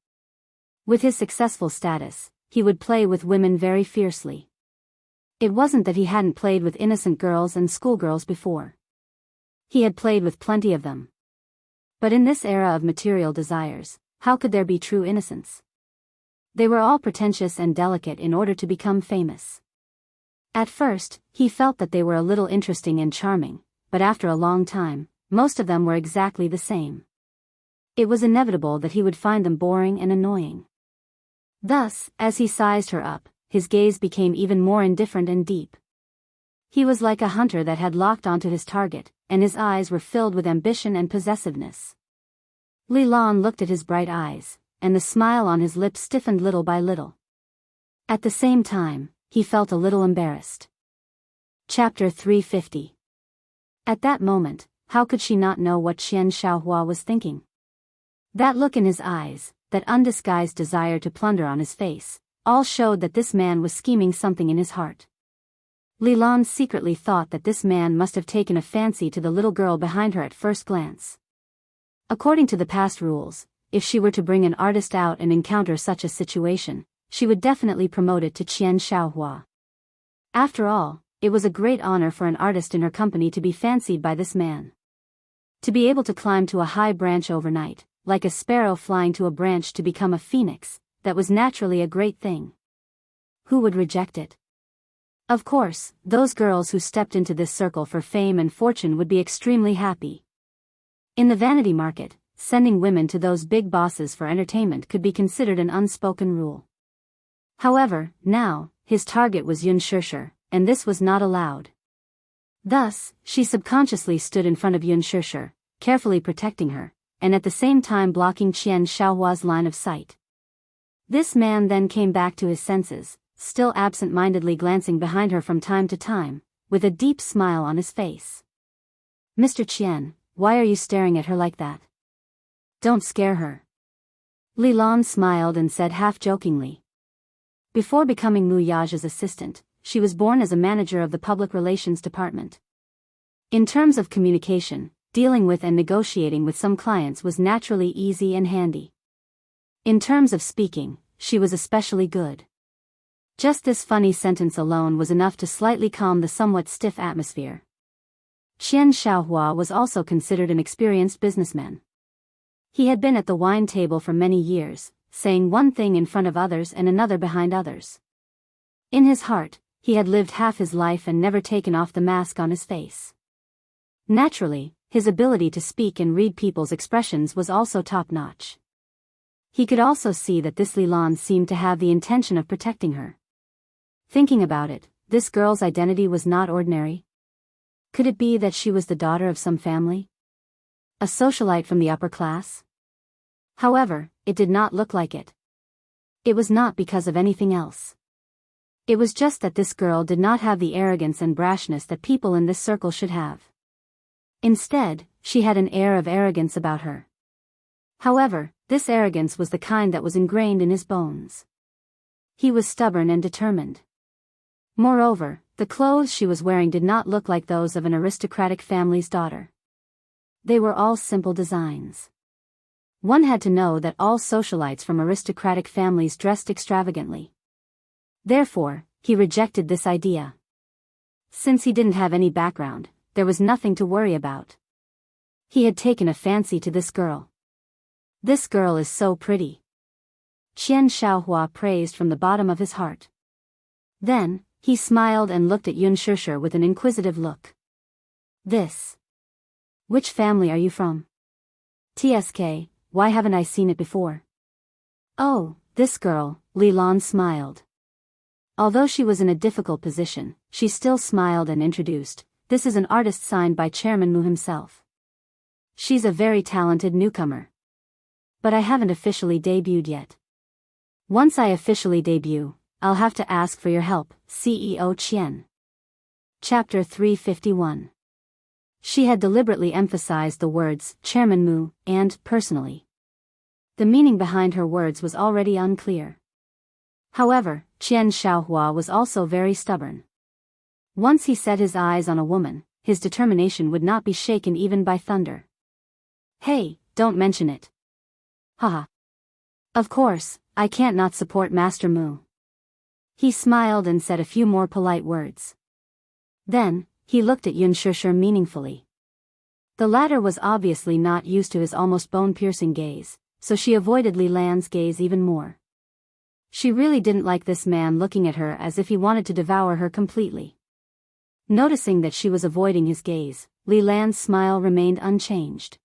With his successful status, he would play with women very fiercely. It wasn't that he hadn't played with innocent girls and schoolgirls before. He had played with plenty of them. But in this era of material desires, how could there be true innocence? They were all pretentious and delicate in order to become famous. At first, he felt that they were a little interesting and charming, but after a long time, most of them were exactly the same. It was inevitable that he would find them boring and annoying. Thus, as he sized her up, his gaze became even more indifferent and deep. He was like a hunter that had locked onto his target, and his eyes were filled with ambition and possessiveness. Li Lan looked at his bright eyes, and the smile on his lips stiffened little by little. At the same time, he felt a little embarrassed. Chapter 350. At that moment, how could she not know what Qian Xiaohua was thinking? That look in his eyes, that undisguised desire to plunder on his face, all showed that this man was scheming something in his heart. Li Lan secretly thought that this man must have taken a fancy to the little girl behind her at first glance. According to the past rules, if she were to bring an artist out and encounter such a situation, she would definitely promote it to Qian Xiaohua. After all, it was a great honor for an artist in her company to be fancied by this man. To be able to climb to a high branch overnight, like a sparrow flying to a branch to become a phoenix, that was naturally a great thing. Who would reject it? Of course, those girls who stepped into this circle for fame and fortune would be extremely happy. In the vanity market, sending women to those big bosses for entertainment could be considered an unspoken rule. However, now, his target was Yun Shishir, and this was not allowed. Thus, she subconsciously stood in front of Yun Shishir, carefully protecting her, and at the same time blocking Qian Xiaohua's line of sight. This man then came back to his senses, still absent-mindedly glancing behind her from time to time, with a deep smile on his face. "Mr. Qian, why are you staring at her like that? Don't scare her." Li Lan smiled and said half-jokingly. Before becoming Mu Yaja's assistant, she was born as a manager of the public relations department. In terms of communication, dealing with and negotiating with some clients was naturally easy and handy. In terms of speaking, she was especially good. Just this funny sentence alone was enough to slightly calm the somewhat stiff atmosphere. Qian Xiaohua was also considered an experienced businessman. He had been at the wine table for many years, saying one thing in front of others and another behind others. In his heart, he had lived half his life and never taken off the mask on his face. Naturally, his ability to speak and read people's expressions was also top-notch. He could also see that this Li Lan seemed to have the intention of protecting her. Thinking about it, this girl's identity was not ordinary. Could it be that she was the daughter of some family? A socialite from the upper class? However, it did not look like it. It was not because of anything else. It was just that this girl did not have the arrogance and brashness that people in this circle should have. Instead, she had an air of arrogance about her. However, this arrogance was the kind that was ingrained in his bones. He was stubborn and determined. Moreover, the clothes she was wearing did not look like those of an aristocratic family's daughter. They were all simple designs. One had to know that all socialites from aristocratic families dressed extravagantly. Therefore, he rejected this idea. Since he didn't have any background, there was nothing to worry about. He had taken a fancy to this girl. "This girl is so pretty," Qian Xiaohua praised from the bottom of his heart. Then, he smiled and looked at Yun Shishir with an inquisitive look. Which family are you from? TSK, why haven't I seen it before?" "Oh, this girl," Li Lan smiled. Although she was in a difficult position, she still smiled and introduced, "This is an artist signed by Chairman Mu himself. She's a very talented newcomer. But I haven't officially debuted yet. Once I officially debut, I'll have to ask for your help, CEO Qian." Chapter 351. She had deliberately emphasized the words, Chairman Mu, and, personally. The meaning behind her words was already unclear. However, Qian Xiaohua was also very stubborn. Once he set his eyes on a woman, his determination would not be shaken even by thunder. "Hey, don't mention it." "Haha. Of course, I can't not support Master Mu." He smiled and said a few more polite words. Then, he looked at Xianxia meaningfully. The latter was obviously not used to his almost bone-piercing gaze, so she avoided Li Lan's gaze even more. She really didn't like this man looking at her as if he wanted to devour her completely. Noticing that she was avoiding his gaze, Li Lan's smile remained unchanged.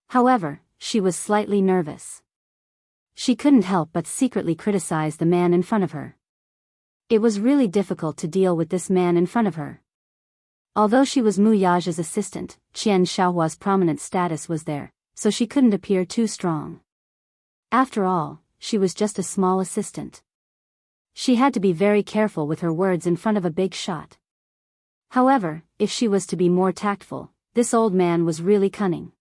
However, she was slightly nervous. She couldn't help but secretly criticize the man in front of her. It was really difficult to deal with this man in front of her. Although she was Mu Yaja's assistant, Qian Xiaohua's prominent status was there, so she couldn't appear too strong. After all, she was just a small assistant. She had to be very careful with her words in front of a big shot. However, if she was to be more tactful, this old man was really cunning.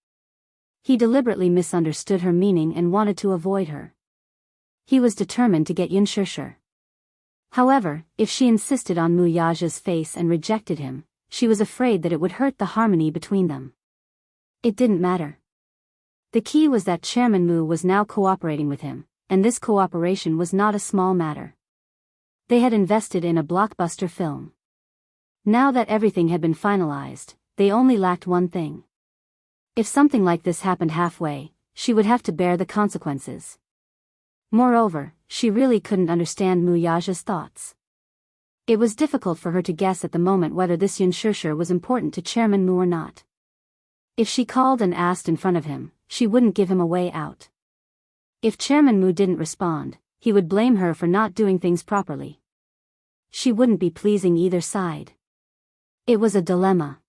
He deliberately misunderstood her meaning and wanted to avoid her. He was determined to get Xianxia. However, if she insisted on Mu Yaja's face and rejected him, she was afraid that it would hurt the harmony between them. It didn't matter. The key was that Chairman Mu was now cooperating with him, and this cooperation was not a small matter. They had invested in a blockbuster film. Now that everything had been finalized, they only lacked one thing. If something like this happened halfway, she would have to bear the consequences. Moreover, she really couldn't understand Mu Yaja's thoughts. It was difficult for her to guess at the moment whether this Xianxia was important to Chairman Mu or not. If she called and asked in front of him, she wouldn't give him a way out. If Chairman Mu didn't respond, he would blame her for not doing things properly. She wouldn't be pleasing either side. It was a dilemma.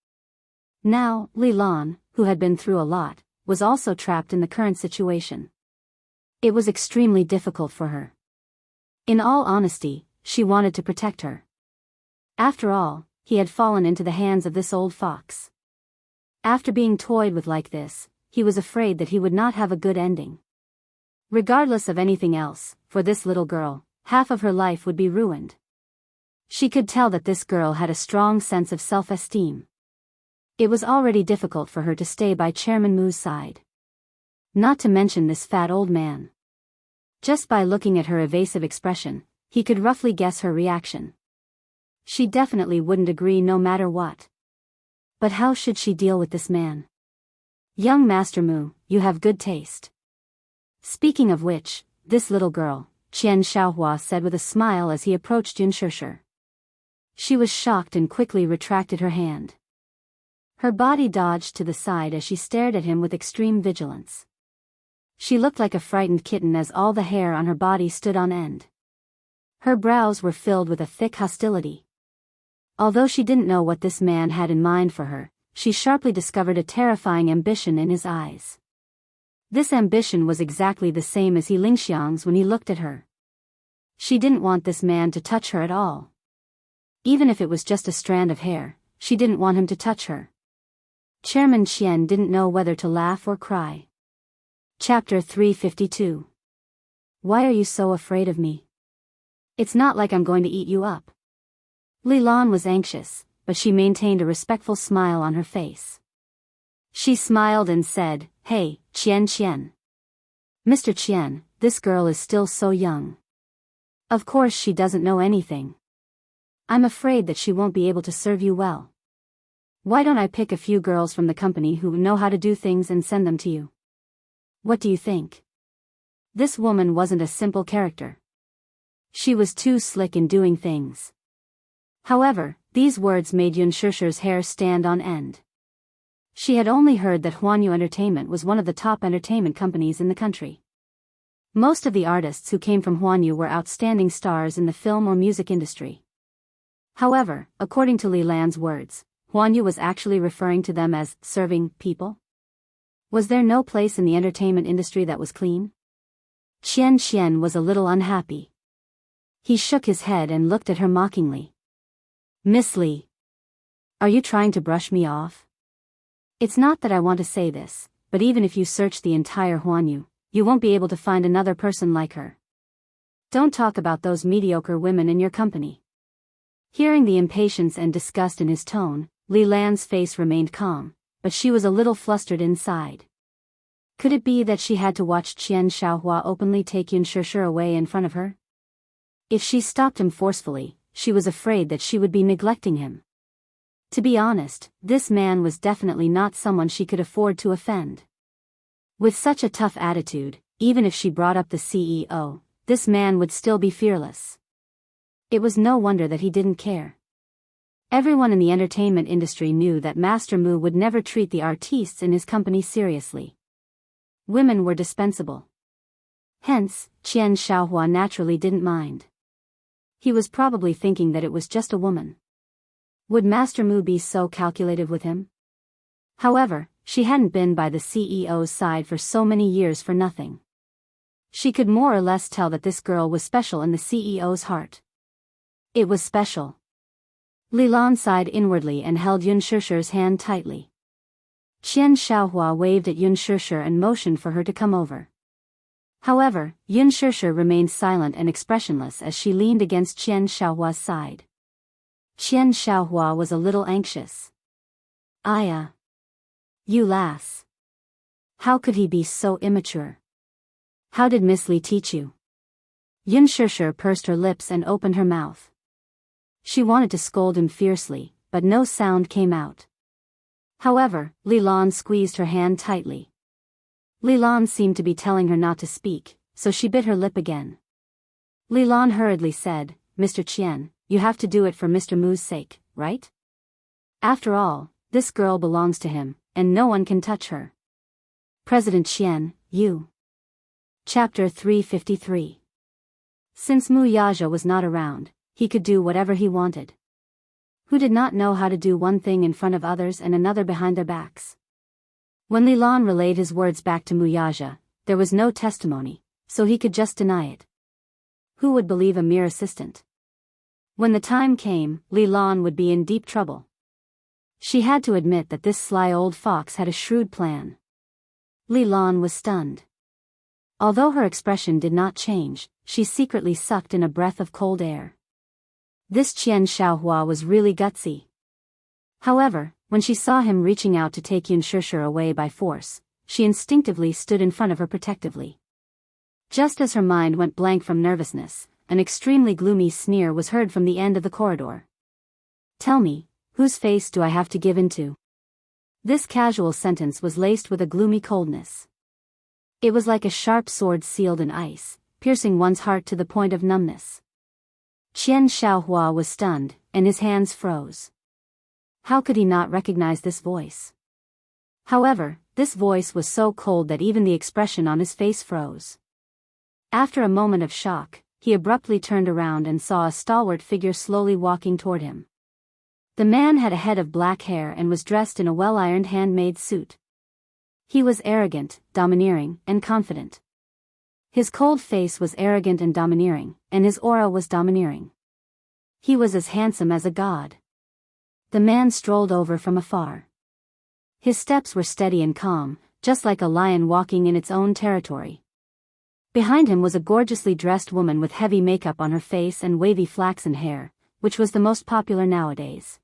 Now, Li Lan, who had been through a lot, was also trapped in the current situation. It was extremely difficult for her. In all honesty, she wanted to protect her. After all, he had fallen into the hands of this old fox. After being toyed with like this, he was afraid that he would not have a good ending. Regardless of anything else, for this little girl, half of her life would be ruined. She could tell that this girl had a strong sense of self-esteem. It was already difficult for her to stay by Chairman Mu's side. Not to mention this fat old man. Just by looking at her evasive expression, he could roughly guess her reaction. She definitely wouldn't agree no matter what. But how should she deal with this man? Young Master Mu, you have good taste. Speaking of which, this little girl, Qian Xiaohua said with a smile as he approached Xianxia. She was shocked and quickly retracted her hand. Her body dodged to the side as she stared at him with extreme vigilance. She looked like a frightened kitten as all the hair on her body stood on end. Her brows were filled with a thick hostility. Although she didn't know what this man had in mind for her, she sharply discovered a terrifying ambition in his eyes. This ambition was exactly the same as He Lingxiang's when he looked at her. She didn't want this man to touch her at all. Even if it was just a strand of hair, she didn't want him to touch her. Chairman Qian didn't know whether to laugh or cry. Chapter 352. Why are you so afraid of me? It's not like I'm going to eat you up. Li Lan was anxious, but she maintained a respectful smile on her face. She smiled and said, "Hey, Qian. Mr. Qian, this girl is still so young. Of course she doesn't know anything. I'm afraid that she won't be able to serve you well. Why don't I pick a few girls from the company who know how to do things and send them to you? What do you think?" This woman wasn't a simple character. She was too slick in doing things. However, these words made Xianxia's hair stand on end. She had only heard that Huanyu Entertainment was one of the top entertainment companies in the country. Most of the artists who came from Huanyu were outstanding stars in the film or music industry. However, according to Li Lan's words, Huanyu was actually referring to them as serving people. Was there no place in the entertainment industry that was clean? Qian was a little unhappy. He shook his head and looked at her mockingly. "Miss Li, are you trying to brush me off? It's not that I want to say this, but even if you search the entire Huanyu, you won't be able to find another person like her. Don't talk about those mediocre women in your company." Hearing the impatience and disgust in his tone, Li Lan's face remained calm, but she was a little flustered inside. Could it be that she had to watch Qian Xiaohua openly take Xianxia away in front of her? If she stopped him forcefully, she was afraid that she would be neglecting him. To be honest, this man was definitely not someone she could afford to offend. With such a tough attitude, even if she brought up the CEO, this man would still be fearless. It was no wonder that he didn't care. Everyone in the entertainment industry knew that Master Mu would never treat the artistes in his company seriously. Women were dispensable. Hence, Qian Xiaohua naturally didn't mind. He was probably thinking that it was just a woman. Would Master Mu be so calculative with him? However, she hadn't been by the CEO's side for so many years for nothing. She could more or less tell that this girl was special in the CEO's heart. It was special. Li Lan sighed inwardly and held Yun Shishir's hand tightly. Qian Xiaohua waved at Yun Shishir and motioned for her to come over. However, Yun Shishir remained silent and expressionless as she leaned against Qian Xiaohua's side. Qian Xiaohua was a little anxious. You lass. How could he be so immature? How did Miss Li teach you? Yun Shishir pursed her lips and opened her mouth. She wanted to scold him fiercely, but no sound came out. However, Li Lan squeezed her hand tightly. Li Lan seemed to be telling her not to speak, so she bit her lip again. Li Lan hurriedly said, "Mr. Qian, you have to do it for Mr. Mu's sake, right? After all, this girl belongs to him, and no one can touch her." President Qian, you. Chapter 353. Since Mu Yaja was not around, he could do whatever he wanted. Who did not know how to do one thing in front of others and another behind their backs? When Li Lan relayed his words back to Mu Yaja, there was no testimony, so he could just deny it. Who would believe a mere assistant? When the time came, Li Lan would be in deep trouble. She had to admit that this sly old fox had a shrewd plan. Li Lan was stunned. Although her expression did not change, she secretly sucked in a breath of cold air. This Qian Xiaohua was really gutsy. However, when she saw him reaching out to take Yun Shishir away by force, she instinctively stood in front of her protectively. Just as her mind went blank from nervousness, an extremely gloomy sneer was heard from the end of the corridor. "Tell me, whose face do I have to give into?" This casual sentence was laced with a gloomy coldness. It was like a sharp sword sealed in ice, piercing one's heart to the point of numbness. Qian Xiaohua was stunned, and his hands froze. How could he not recognize this voice? However, this voice was so cold that even the expression on his face froze. After a moment of shock, he abruptly turned around and saw a stalwart figure slowly walking toward him. The man had a head of black hair and was dressed in a well-ironed handmade suit. He was arrogant, domineering, and confident. His cold face was arrogant and domineering, and his aura was domineering. He was as handsome as a god. The man strolled over from afar. His steps were steady and calm, just like a lion walking in its own territory. Behind him was a gorgeously dressed woman with heavy makeup on her face and wavy flaxen hair, which was the most popular nowadays.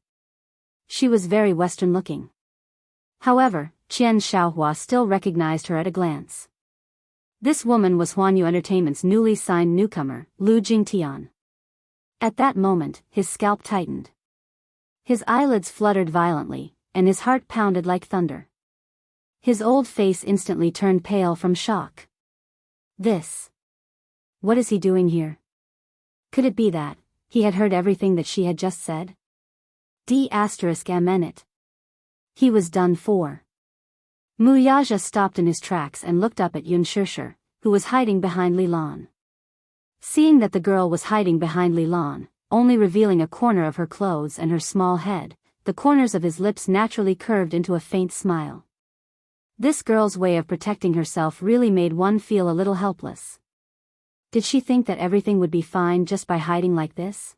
She was very Western-looking. However, Qian Xiaohua still recognized her at a glance. This woman was Huanyu Entertainment's newly signed newcomer, Lu Jingtian. At that moment, his scalp tightened. His eyelids fluttered violently, and his heart pounded like thunder. His old face instantly turned pale from shock. What is he doing here? Could it be that he had heard everything that she had just said? D***it. He was done for. Mu Yaja stopped in his tracks and looked up at Yun Shishir, who was hiding behind Li Lan. Seeing that the girl was hiding behind Li Lan, only revealing a corner of her clothes and her small head, the corners of his lips naturally curved into a faint smile. This girl's way of protecting herself really made one feel a little helpless. Did she think that everything would be fine just by hiding like this?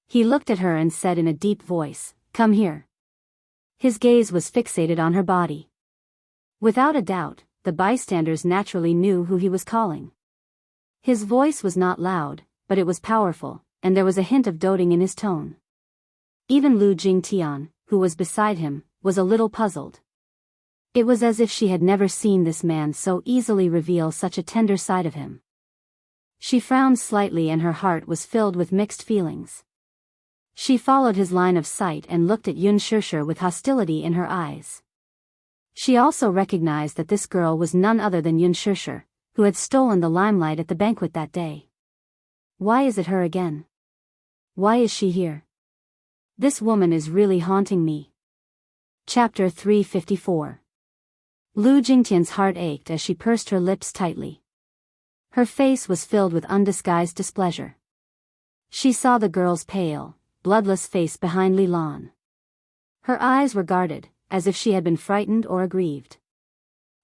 He looked at her and said in a deep voice, "Come here." His gaze was fixated on her body. Without a doubt, the bystanders naturally knew who he was calling. His voice was not loud, but it was powerful, and there was a hint of doting in his tone. Even Lu Jingtian, who was beside him, was a little puzzled. It was as if she had never seen this man so easily reveal such a tender side of him. She frowned slightly and her heart was filled with mixed feelings. She followed his line of sight and looked at Xianxia with hostility in her eyes. She also recognized that this girl was none other than Xianxia, who had stolen the limelight at the banquet that day. Why is it her again? Why is she here? This woman is really haunting me. Chapter 354. Lu Jingtian's heart ached as she pursed her lips tightly. Her face was filled with undisguised displeasure. She saw the girl's pale, bloodless face behind Li Lan. Her eyes were guarded, as if she had been frightened or aggrieved.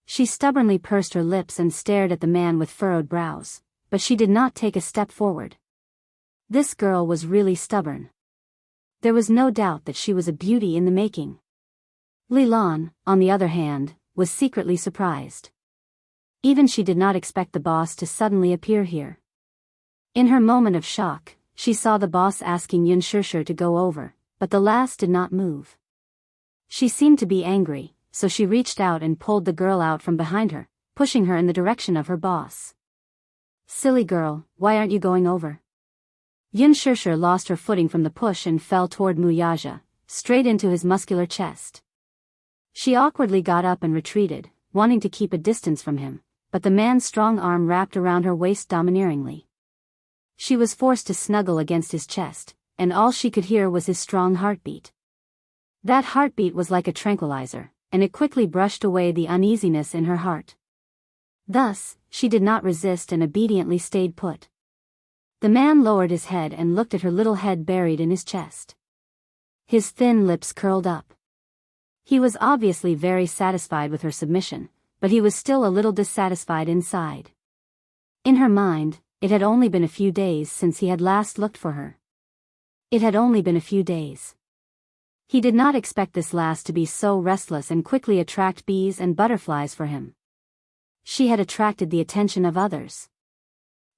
She stubbornly pursed her lips and stared at the man with furrowed brows, but she did not take a step forward. This girl was really stubborn. There was no doubt that she was a beauty in the making. Li Lan, on the other hand, was secretly surprised. Even she did not expect the boss to suddenly appear here. In her moment of shock, she saw the boss asking Xianxia to go over, but the lass did not move. She seemed to be angry, so she reached out and pulled the girl out from behind her, pushing her in the direction of her boss. Silly girl, why aren't you going over? Xianxia lost her footing from the push and fell toward Wuxia, straight into his muscular chest. She awkwardly got up and retreated, wanting to keep a distance from him, but the man's strong arm wrapped around her waist domineeringly. She was forced to snuggle against his chest, and all she could hear was his strong heartbeat. That heartbeat was like a tranquilizer, and it quickly brushed away the uneasiness in her heart. Thus, she did not resist and obediently stayed put. The man lowered his head and looked at her little head buried in his chest. His thin lips curled up. He was obviously very satisfied with her submission, but he was still a little dissatisfied inside. In her mind, it had only been a few days since he had last looked for her. It had only been a few days. He did not expect this lass to be so restless and quickly attract bees and butterflies for him. She had attracted the attention of others.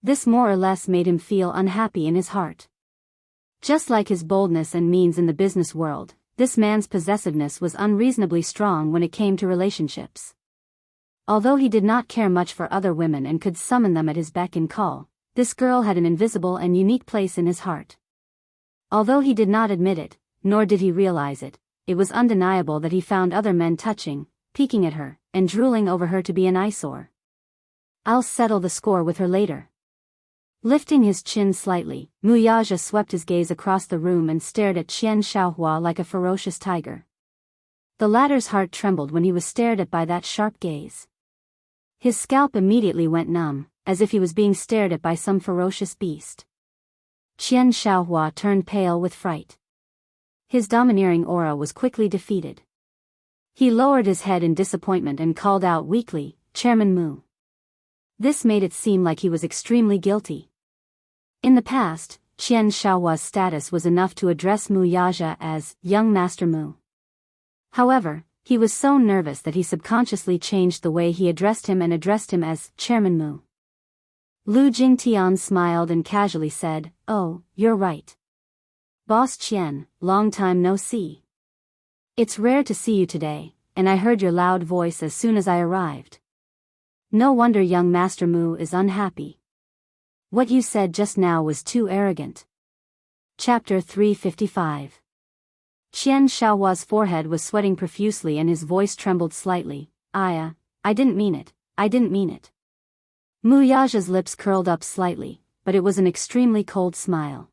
This more or less made him feel unhappy in his heart. Just like his boldness and means in the business world, this man's possessiveness was unreasonably strong when it came to relationships. Although he did not care much for other women and could summon them at his beck and call, this girl had an invisible and unique place in his heart. Although he did not admit it, nor did he realize it, it was undeniable that he found other men touching, peeking at her, and drooling over her to be an eyesore. I'll settle the score with her later. Lifting his chin slightly, Wuxia swept his gaze across the room and stared at Xianxia like a ferocious tiger. The latter's heart trembled when he was stared at by that sharp gaze. His scalp immediately went numb, as if he was being stared at by some ferocious beast. Xianxia turned pale with fright. His domineering aura was quickly defeated. He lowered his head in disappointment and called out weakly, "Chairman Mu." This made it seem like he was extremely guilty. In the past, Xianxia's status was enough to address Wuxia as "Young Master Mu." However, he was so nervous that he subconsciously changed the way he addressed him and addressed him as "Chairman Mu." Lu Jingtian smiled and casually said, "Oh, you're right. Boss Qian, long time no see. It's rare to see you today, and I heard your loud voice as soon as I arrived. No wonder young Master Mu is unhappy. What you said just now was too arrogant." Chapter 355. Xianxia's forehead was sweating profusely and his voice trembled slightly. I didn't mean it, I didn't mean it." Wuxia's lips curled up slightly, but it was an extremely cold smile.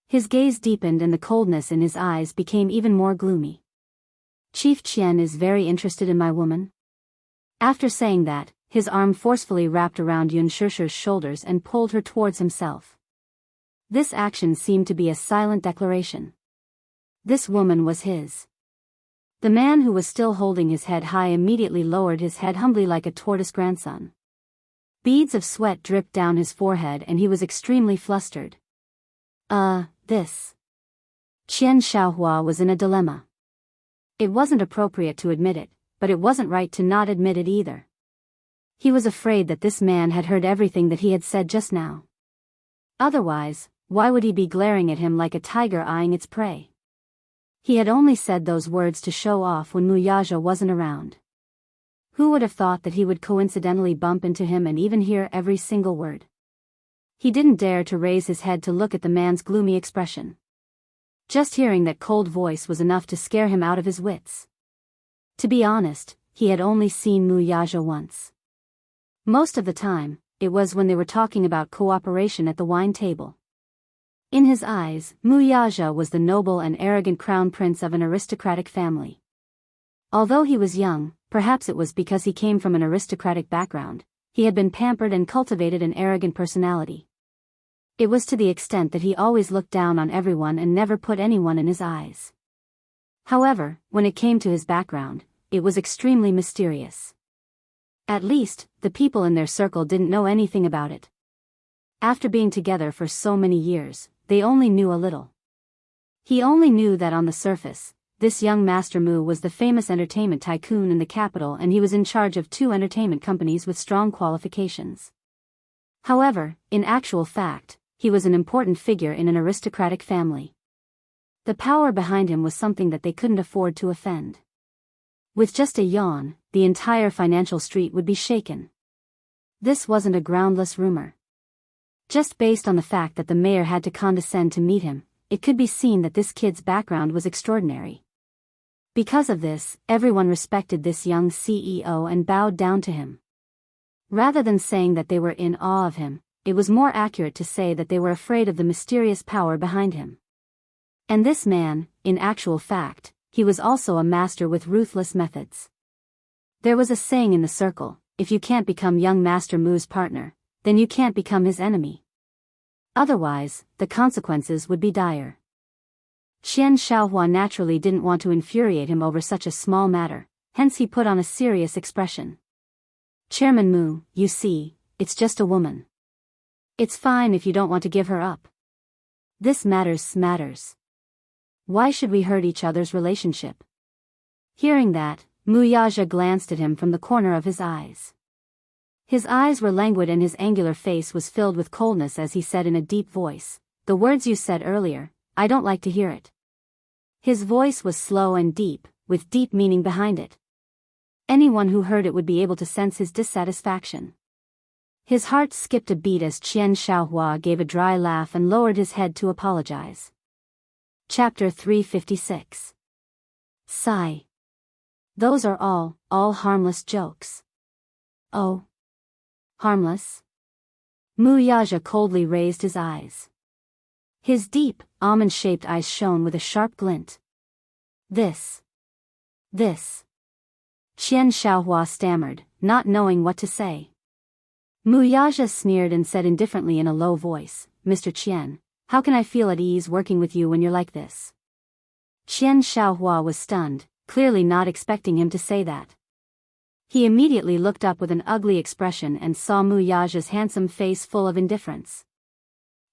His gaze deepened and the coldness in his eyes became even more gloomy. "Chief Qian is very interested in my woman?" After saying that, his arm forcefully wrapped around Xianxia's shoulders and pulled her towards himself. This action seemed to be a silent declaration. This woman was his. The man who was still holding his head high immediately lowered his head humbly like a tortoise grandson. Beads of sweat dripped down his forehead and he was extremely flustered. This. Xianxia was in a dilemma. It wasn't appropriate to admit it, but it wasn't right to not admit it either. He was afraid that this man had heard everything that he had said just now. Otherwise, why would he be glaring at him like a tiger eyeing its prey? He had only said those words to show off when Wuxia wasn't around. Who would have thought that he would coincidentally bump into him and even hear every single word? He didn't dare to raise his head to look at the man's gloomy expression. Just hearing that cold voice was enough to scare him out of his wits. To be honest, he had only seen Wuxia once. Most of the time, it was when they were talking about cooperation at the wine table. In his eyes, Wuxia was the noble and arrogant crown prince of an aristocratic family. Although he was young, perhaps it was because he came from an aristocratic background, he had been pampered and cultivated an arrogant personality. It was to the extent that he always looked down on everyone and never put anyone in his eyes. However, when it came to his background, it was extremely mysterious. At least, the people in their circle didn't know anything about it. After being together for so many years, they only knew a little. He only knew that on the surface, this young Master Mu was the famous entertainment tycoon in the capital and he was in charge of 2 entertainment companies with strong qualifications. However, in actual fact, he was an important figure in an aristocratic family. The power behind him was something that they couldn't afford to offend. With just a yawn, the entire financial street would be shaken. This wasn't a groundless rumor. Just based on the fact that the mayor had to condescend to meet him, it could be seen that this kid's background was extraordinary. Because of this, everyone respected this young CEO and bowed down to him. Rather than saying that they were in awe of him, it was more accurate to say that they were afraid of the mysterious power behind him. And this man, in actual fact, he was also a master with ruthless methods. There was a saying in the circle, if you can't become young Master Mu's partner, then you can't become his enemy. Otherwise, the consequences would be dire. Xianxia naturally didn't want to infuriate him over such a small matter, hence he put on a serious expression. Chairman Mu, you see, it's just a woman. It's fine if you don't want to give her up. This matters. Why should we hurt each other's relationship? Hearing that, Wuxia glanced at him from the corner of his eyes. His eyes were languid and his angular face was filled with coldness as he said in a deep voice, "The words you said earlier, I don't like to hear it." His voice was slow and deep, with deep meaning behind it. Anyone who heard it would be able to sense his dissatisfaction. His heart skipped a beat as Xianxia gave a dry laugh and lowered his head to apologize. Chapter 356. Sigh. Those are all harmless jokes. Oh. Harmless? Wuxia coldly raised his eyes. His deep, almond-shaped eyes shone with a sharp glint. This. Xianxia stammered, not knowing what to say. Wuxia sneered and said indifferently in a low voice, "Mr. Qian, how can I feel at ease working with you when you're like this?" Xianxia was stunned, clearly not expecting him to say that. He immediately looked up with an ugly expression and saw Wuxia's handsome face full of indifference.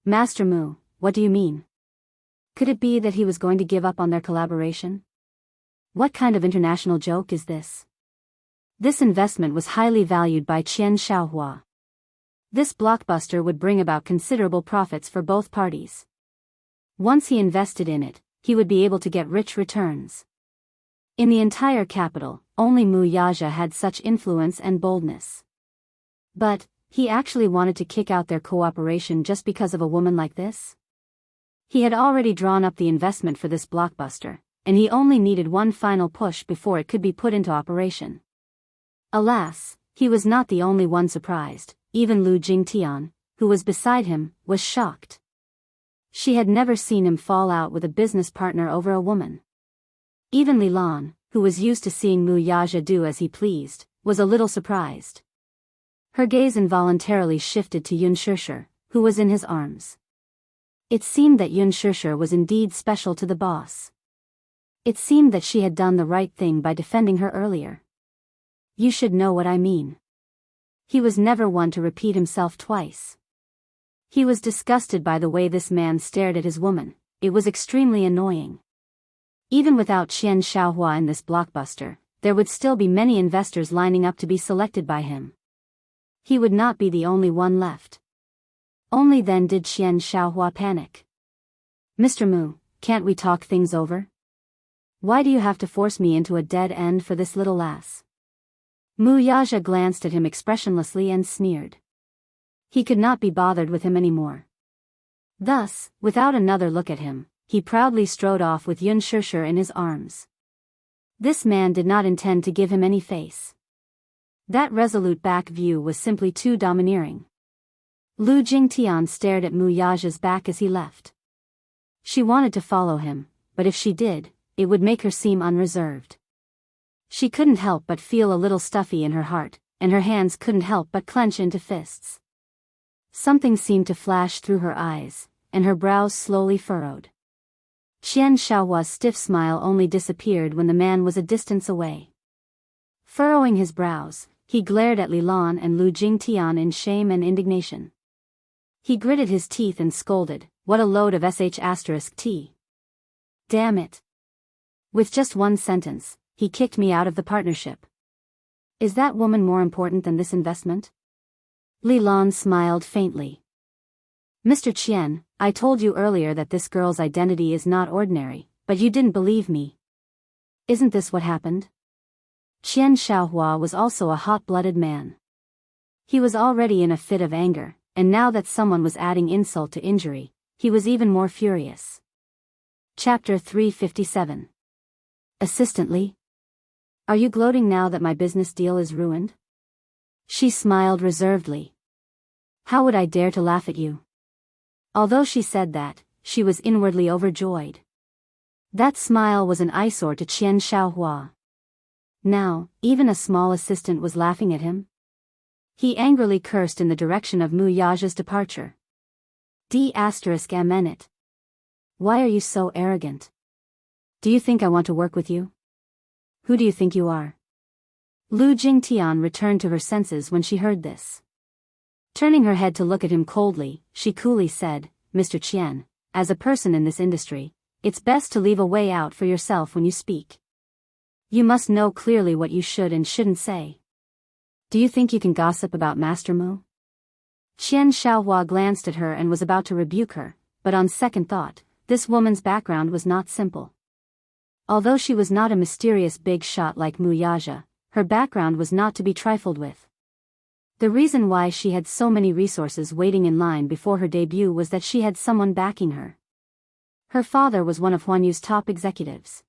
"Master Mu, what do you mean? Could it be that he was going to give up on their collaboration? What kind of international joke is this?" This investment was highly valued by Xianxia. This blockbuster would bring about considerable profits for both parties. Once he invested in it, he would be able to get rich returns. In the entire capital, only Wuxia had such influence and boldness. But, he actually wanted to kick out their cooperation just because of a woman like this? He had already drawn up the investment for this blockbuster, and he only needed one final push before it could be put into operation. Alas, he was not the only one surprised. Even Lu Jingtian, who was beside him, was shocked. She had never seen him fall out with a business partner over a woman. Even Li Lan, who was used to seeing Wuxia do as he pleased, was a little surprised. Her gaze involuntarily shifted to Yunshisher, who was in his arms. It seemed that Yunshisher was indeed special to the boss. It seemed that she had done the right thing by defending her earlier. You should know what I mean. He was never one to repeat himself twice. He was disgusted by the way this man stared at his woman. It was extremely annoying. Even without Xianxia in this blockbuster, there would still be many investors lining up to be selected by him. He would not be the only one left. Only then did Xianxia panic. "Mr. Mu, can't we talk things over? Why do you have to force me into a dead end for this little lass?" Wuxia glanced at him expressionlessly and sneered. He could not be bothered with him anymore. Thus, without another look at him, he proudly strode off with Xianxia in his arms. This man did not intend to give him any face. That resolute back view was simply too domineering. Lu Jingtian stared at Mu Yaja's back as he left. She wanted to follow him, but if she did, it would make her seem unreserved. She couldn't help but feel a little stuffy in her heart, and her hands couldn't help but clench into fists. Something seemed to flash through her eyes, and her brows slowly furrowed. Qian Xiaohua's stiff smile only disappeared when the man was a distance away. Furrowing his brows, he glared at Li Lan and Lu Jingtian in shame and indignation. He gritted his teeth and scolded, "What a load of sh*t. Damn it. With just one sentence, he kicked me out of the partnership. Is that woman more important than this investment?" Li Lan smiled faintly. "Mr. Qian, I told you earlier that this girl's identity is not ordinary, but you didn't believe me. Isn't this what happened?" Qian Xiaohua was also a hot-blooded man. He was already in a fit of anger, and now that someone was adding insult to injury, he was even more furious. Chapter 357. Assistant Li? Are you gloating now that my business deal is ruined? She smiled reservedly. How would I dare to laugh at you? Although she said that, she was inwardly overjoyed. That smile was an eyesore to Qian Xiaohua. Now, even a small assistant was laughing at him? He angrily cursed in the direction of Mu Yaja's departure. D*****. Why are you so arrogant? Do you think I want to work with you? Who do you think you are? Lu Jingtian returned to her senses when she heard this. Turning her head to look at him coldly, she coolly said, "Mr. Qian, as a person in this industry, it's best to leave a way out for yourself when you speak. You must know clearly what you should and shouldn't say. Do you think you can gossip about Master Mu?" Qian Xiaohua glanced at her and was about to rebuke her, but on second thought, this woman's background was not simple. Although she was not a mysterious big shot like Mu Yaja, her background was not to be trifled with. The reason why she had so many resources waiting in line before her debut was that she had someone backing her. Her father was one of Huanyu's top executives.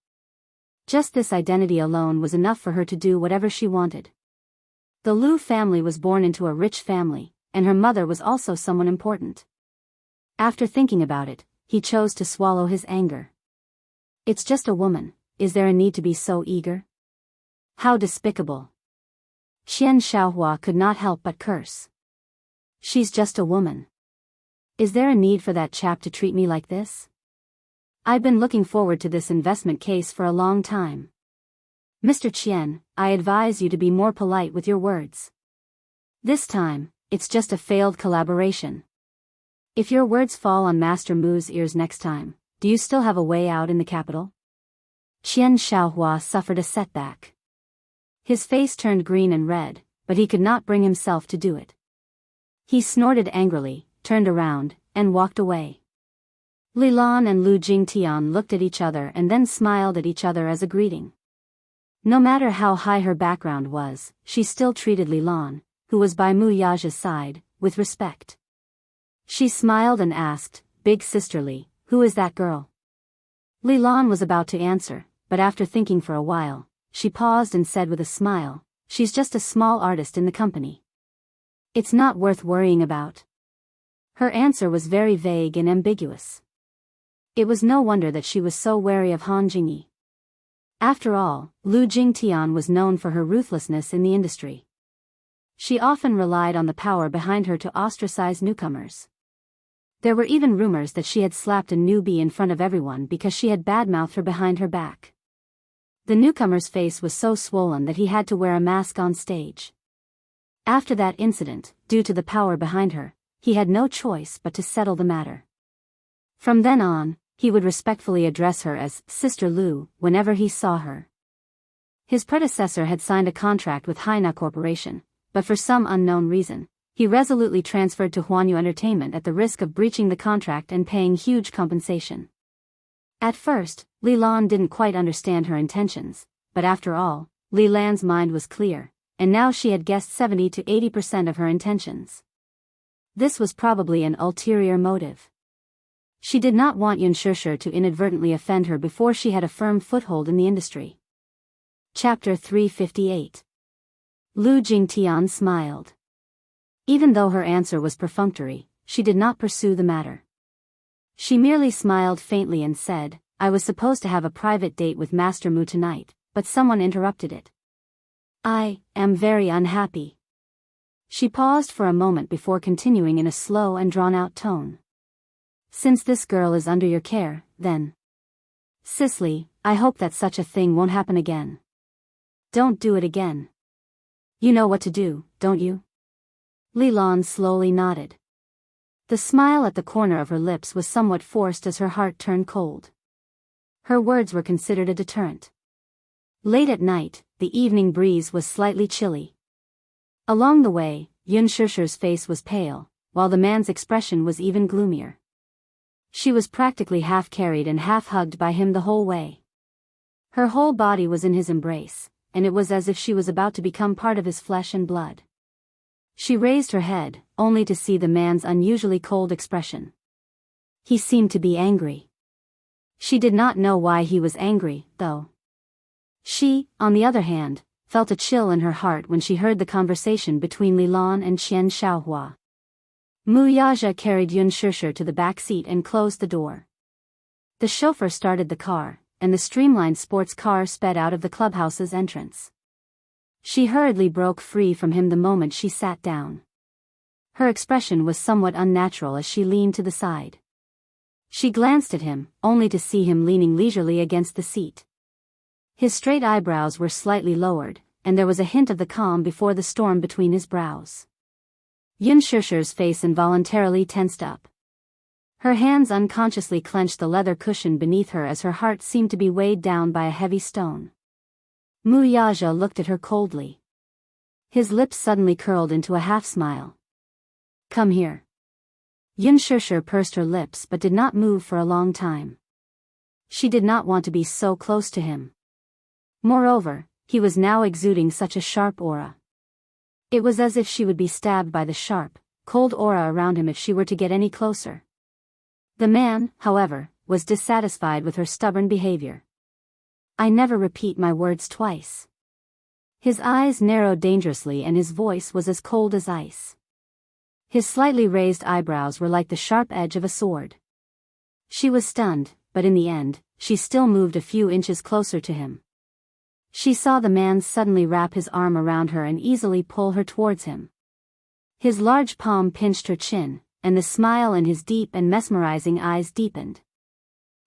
Just this identity alone was enough for her to do whatever she wanted. The Lu family was born into a rich family, and her mother was also someone important. After thinking about it, he chose to swallow his anger. It's just a woman, is there a need to be so eager? How despicable. Qian Xiaohua could not help but curse. She's just a woman. Is there a need for that chap to treat me like this? I've been looking forward to this investment case for a long time. Mr. Qian, I advise you to be more polite with your words. This time, it's just a failed collaboration. If your words fall on Master Mu's ears next time, do you still have a way out in the capital? Qian Xiaohua suffered a setback. His face turned green and red, but he could not bring himself to do it. He snorted angrily, turned around, and walked away. Li Lan and Lu Jingtian looked at each other and then smiled at each other as a greeting. No matter how high her background was, she still treated Li Lan, who was by Mu Yaja's side, with respect. She smiled and asked, "Big sister Li, who is that girl?" Li Lan was about to answer, but after thinking for a while, she paused and said with a smile, "She's just a small artist in the company. It's not worth worrying about." Her answer was very vague and ambiguous. It was no wonder that she was so wary of Han Jingyi. After all, Lu Jingtian was known for her ruthlessness in the industry. She often relied on the power behind her to ostracize newcomers. There were even rumors that she had slapped a newbie in front of everyone because she had badmouthed her behind her back. The newcomer's face was so swollen that he had to wear a mask on stage. After that incident, due to the power behind her, he had no choice but to settle the matter. From then on, he would respectfully address her as Sister Lu whenever he saw her. His predecessor had signed a contract with Haina Corporation, but for some unknown reason, he resolutely transferred to Huanyu Entertainment at the risk of breaching the contract and paying huge compensation. At first, Li Lan didn't quite understand her intentions, but after all, Li Lan's mind was clear, and now she had guessed 70 to 80% of her intentions. This was probably an ulterior motive. She did not want Xianxia to inadvertently offend her before she had a firm foothold in the industry. Chapter 358. Lu Jingtian smiled. Even though her answer was perfunctory, she did not pursue the matter. She merely smiled faintly and said, I was supposed to have a private date with Master Mu tonight, but someone interrupted it. I am very unhappy. She paused for a moment before continuing in a slow and drawn-out tone. Since this girl is under your care, then. Cicely, I hope that such a thing won't happen again. Don't do it again. You know what to do, don't you? Li Lan slowly nodded. The smile at the corner of her lips was somewhat forced as her heart turned cold. Her words were considered a deterrent. Late at night, the evening breeze was slightly chilly. Along the way, Xianxia's face was pale, while the man's expression was even gloomier. She was practically half carried and half hugged by him the whole way. Her whole body was in his embrace, and it was as if she was about to become part of his flesh and blood. She raised her head, only to see the man's unusually cold expression. He seemed to be angry. She did not know why he was angry, though. She, on the other hand, felt a chill in her heart when she heard the conversation between Li Lan and Qian Xiaohua. Mu Yaja carried Xianxia to the back seat and closed the door. The chauffeur started the car, and the streamlined sports car sped out of the clubhouse's entrance. She hurriedly broke free from him the moment she sat down. Her expression was somewhat unnatural as she leaned to the side. She glanced at him, only to see him leaning leisurely against the seat. His straight eyebrows were slightly lowered, and there was a hint of the calm before the storm between his brows. Xianxia's face involuntarily tensed up. Her hands unconsciously clenched the leather cushion beneath her as her heart seemed to be weighed down by a heavy stone. Mu Yaja looked at her coldly. His lips suddenly curled into a half-smile. Come here. Xianxia pursed her lips but did not move for a long time. She did not want to be so close to him. Moreover, he was now exuding such a sharp aura. It was as if she would be stabbed by the sharp, cold aura around him if she were to get any closer. The man, however, was dissatisfied with her stubborn behavior. I never repeat my words twice. His eyes narrowed dangerously and his voice was as cold as ice. His slightly raised eyebrows were like the sharp edge of a sword. She was stunned, but in the end, she still moved a few inches closer to him. She saw the man suddenly wrap his arm around her and easily pull her towards him. His large palm pinched her chin, and the smile in his deep and mesmerizing eyes deepened.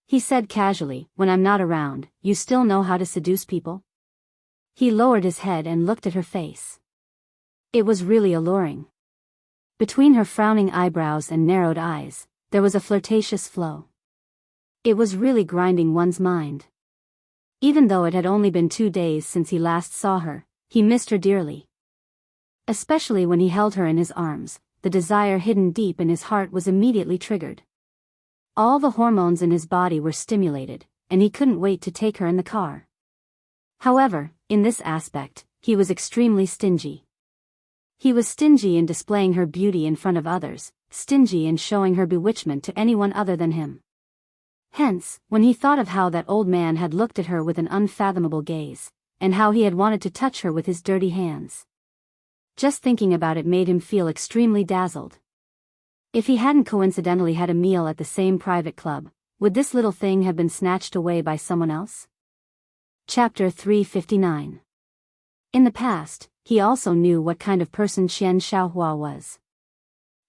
He said casually, when I'm not around, you still know how to seduce people? He lowered his head and looked at her face. It was really alluring. Between her frowning eyebrows and narrowed eyes, there was a flirtatious flow. It was really grinding one's mind. Even though it had only been 2 days since he last saw her, he missed her dearly. Especially when he held her in his arms, the desire hidden deep in his heart was immediately triggered. All the hormones in his body were stimulated, and he couldn't wait to take her in the car. However, in this aspect, he was extremely stingy. He was stingy in displaying her beauty in front of others, stingy in showing her bewitchment to anyone other than him. Hence, when he thought of how that old man had looked at her with an unfathomable gaze, and how he had wanted to touch her with his dirty hands. Just thinking about it made him feel extremely dazzled. If he hadn't coincidentally had a meal at the same private club, would this little thing have been snatched away by someone else? Chapter 359. In the past, he also knew what kind of person Qian Xiaohua was.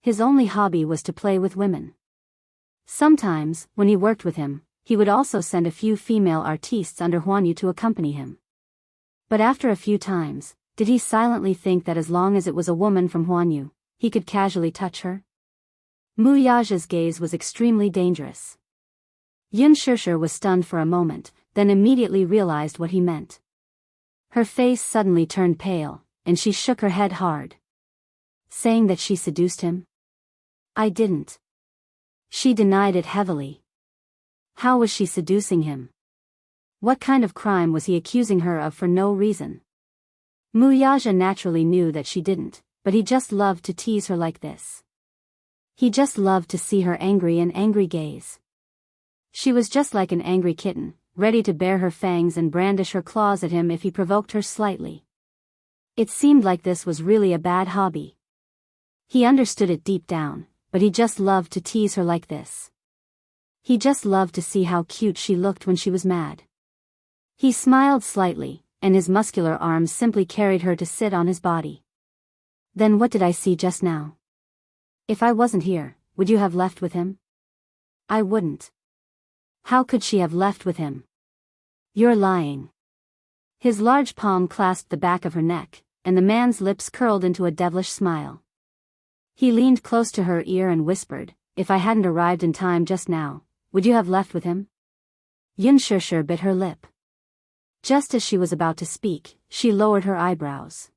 His only hobby was to play with women. Sometimes, when he worked with him, he would also send a few female artistes under Huanyu to accompany him. But after a few times, did he silently think that as long as it was a woman from Huanyu, he could casually touch her? Mu Yaja's gaze was extremely dangerous. Xianxia was stunned for a moment, then immediately realized what he meant. Her face suddenly turned pale, and she shook her head hard. Saying that she seduced him? I didn't. She denied it heavily. How was she seducing him? What kind of crime was he accusing her of for no reason? Mu Yaja naturally knew that she didn't, but he just loved to tease her like this. He just loved to see her angry gaze. She was just like an angry kitten, ready to bare her fangs and brandish her claws at him if he provoked her slightly. It seemed like this was really a bad hobby. He understood it deep down, but he just loved to tease her like this. He just loved to see how cute she looked when she was mad. He smiled slightly, and his muscular arms simply carried her to sit on his body. Then what did I see just now? If I wasn't here, would you have left with him? I wouldn't. How could she have left with him? You're lying. His large palm clasped the back of her neck, and the man's lips curled into a devilish smile. He leaned close to her ear and whispered, if I hadn't arrived in time just now, would you have left with him? Xianxia bit her lip. Just as she was about to speak, she lowered her eyebrows.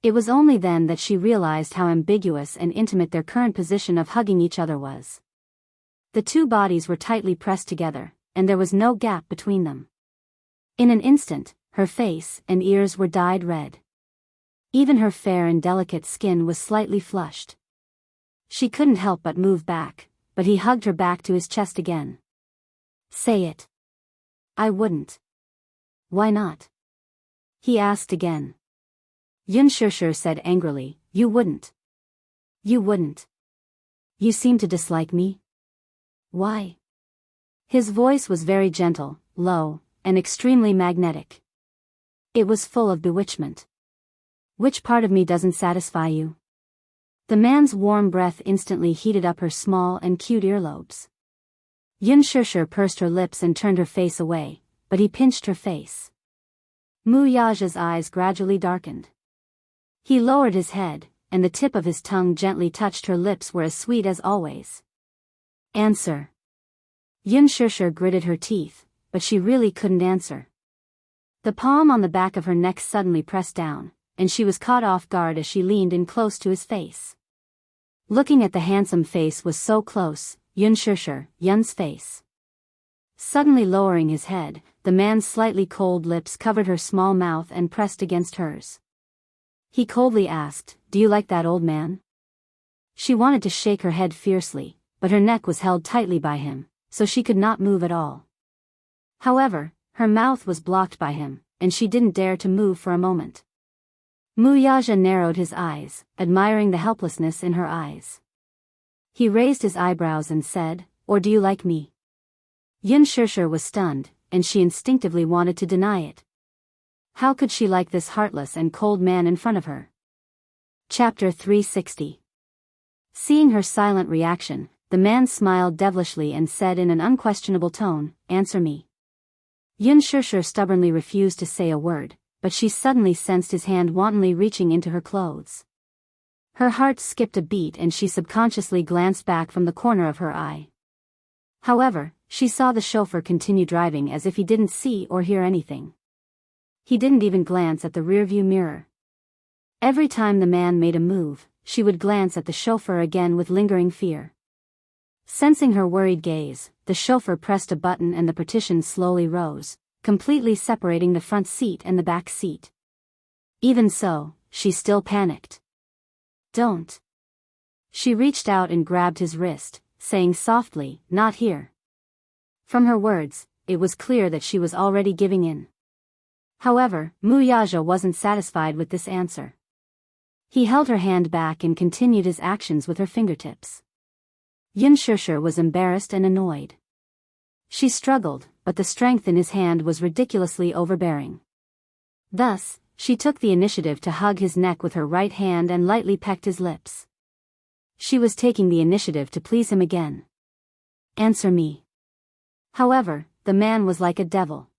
It was only then that she realized how ambiguous and intimate their current position of hugging each other was. The two bodies were tightly pressed together, and there was no gap between them. In an instant, her face and ears were dyed red. Even her fair and delicate skin was slightly flushed. She couldn't help but move back, but he hugged her back to his chest again. Say it. I wouldn't. Why not? He asked again. Xianxia said angrily, You wouldn't. You wouldn't. You seem to dislike me? Why? His voice was very gentle, low, and extremely magnetic. It was full of bewitchment. Which part of me doesn't satisfy you? The man's warm breath instantly heated up her small and cute earlobes. Xianxia pursed her lips and turned her face away, but he pinched her face. Wuxia's eyes gradually darkened. He lowered his head, and the tip of his tongue gently touched her lips were as sweet as always. Answer. Xianxia gritted her teeth, but she really couldn't answer. The palm on the back of her neck suddenly pressed down, and she was caught off guard as she leaned in close to his face. Looking at the handsome face was so close, Yun's face. Suddenly lowering his head, the man's slightly cold lips covered her small mouth and pressed against hers. He coldly asked, Do you like that old man? She wanted to shake her head fiercely, but her neck was held tightly by him, so she could not move at all. However, her mouth was blocked by him, and she didn't dare to move for a moment. Wuxia narrowed his eyes, admiring the helplessness in her eyes. He raised his eyebrows and said, Or do you like me? Xianxia was stunned, and she instinctively wanted to deny it. How could she like this heartless and cold man in front of her? Chapter 360. Seeing her silent reaction, the man smiled devilishly and said in an unquestionable tone, Answer me. Xianxia stubbornly refused to say a word, but she suddenly sensed his hand wantonly reaching into her clothes. Her heart skipped a beat and she subconsciously glanced back from the corner of her eye. However, she saw the chauffeur continue driving as if he didn't see or hear anything. He didn't even glance at the rearview mirror. Every time the man made a move, she would glance at the chauffeur again with lingering fear. Sensing her worried gaze, the chauffeur pressed a button and the partition slowly rose, completely separating the front seat and the back seat. Even so, she still panicked. Don't. She reached out and grabbed his wrist, saying softly, Not here. From her words, it was clear that she was already giving in. However, Wuxia wasn't satisfied with this answer. He held her hand back and continued his actions with her fingertips. Xianxia was embarrassed and annoyed. She struggled, but the strength in his hand was ridiculously overbearing. Thus, she took the initiative to hug his neck with her right hand and lightly pecked his lips. She was taking the initiative to please him again. Answer me. However, the man was like a devil.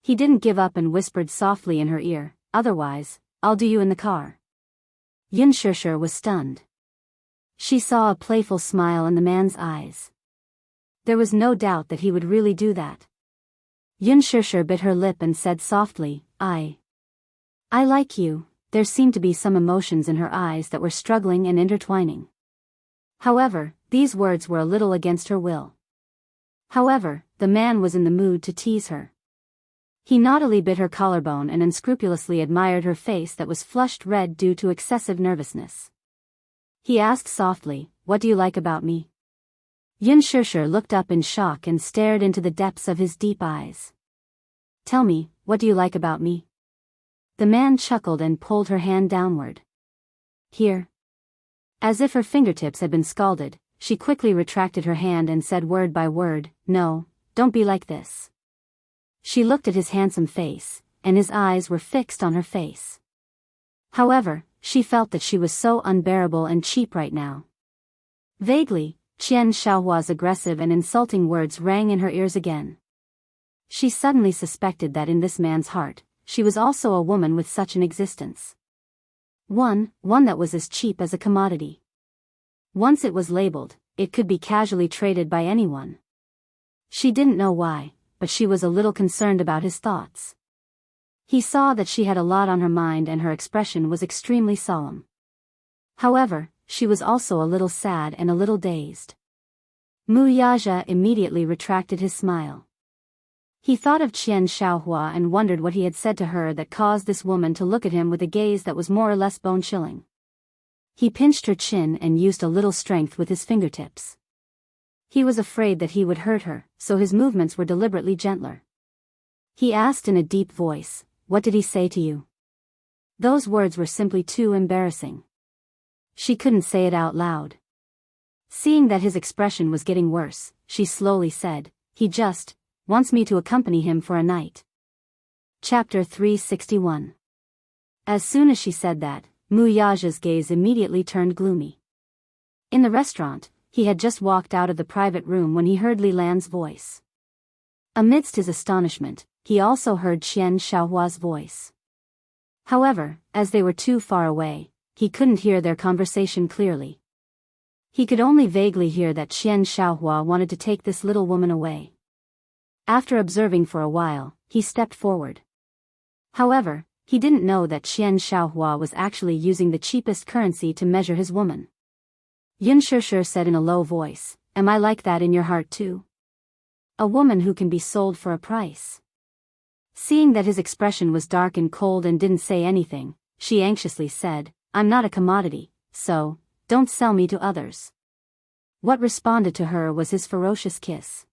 He didn't give up and whispered softly in her ear, Otherwise, I'll do you in the car. Xianxia was stunned. She saw a playful smile in the man's eyes. There was no doubt that he would really do that. Xianxia bit her lip and said softly, I like you. There seemed to be some emotions in her eyes that were struggling and intertwining. However, these words were a little against her will. However, the man was in the mood to tease her. He naughtily bit her collarbone and unscrupulously admired her face that was flushed red due to excessive nervousness. He asked softly, what do you like about me? Xianxia looked up in shock and stared into the depths of his deep eyes. Tell me, what do you like about me? The man chuckled and pulled her hand downward. Here. As if her fingertips had been scalded, she quickly retracted her hand and said word by word, no, don't be like this. She looked at his handsome face, and his eyes were fixed on her face. However, she felt that she was so unbearable and cheap right now. Vaguely, Xianxia's aggressive and insulting words rang in her ears again. She suddenly suspected that in this man's heart, she was also a woman with such an existence. One that was as cheap as a commodity. Once it was labeled, it could be casually traded by anyone. She didn't know why, but she was a little concerned about his thoughts. He saw that she had a lot on her mind and her expression was extremely solemn. However, she was also a little sad and a little dazed. Wuxia immediately retracted his smile. He thought of Xianxia and wondered what he had said to her that caused this woman to look at him with a gaze that was more or less bone-chilling. He pinched her chin and used a little strength with his fingertips. He was afraid that he would hurt her, so his movements were deliberately gentler. He asked in a deep voice, "What did he say to you?" Those words were simply too embarrassing. She couldn't say it out loud. Seeing that his expression was getting worse, she slowly said, "He just wants me to accompany him for a night." Chapter 361. As soon as she said that, Wuxia's gaze immediately turned gloomy. In the restaurant, he had just walked out of the private room when he heard Li Lan's voice. Amidst his astonishment, he also heard Xianxia's voice. However, as they were too far away, he couldn't hear their conversation clearly. He could only vaguely hear that Xianxia wanted to take this little woman away. After observing for a while, he stepped forward. However, he didn't know that Xianxia was actually using the cheapest currency to measure his woman. Xianxia said in a low voice, "Am I like that in your heart too? A woman who can be sold for a price?" Seeing that his expression was dark and cold and didn't say anything, she anxiously said, "I'm not a commodity, so don't sell me to others." What responded to her was his ferocious kiss.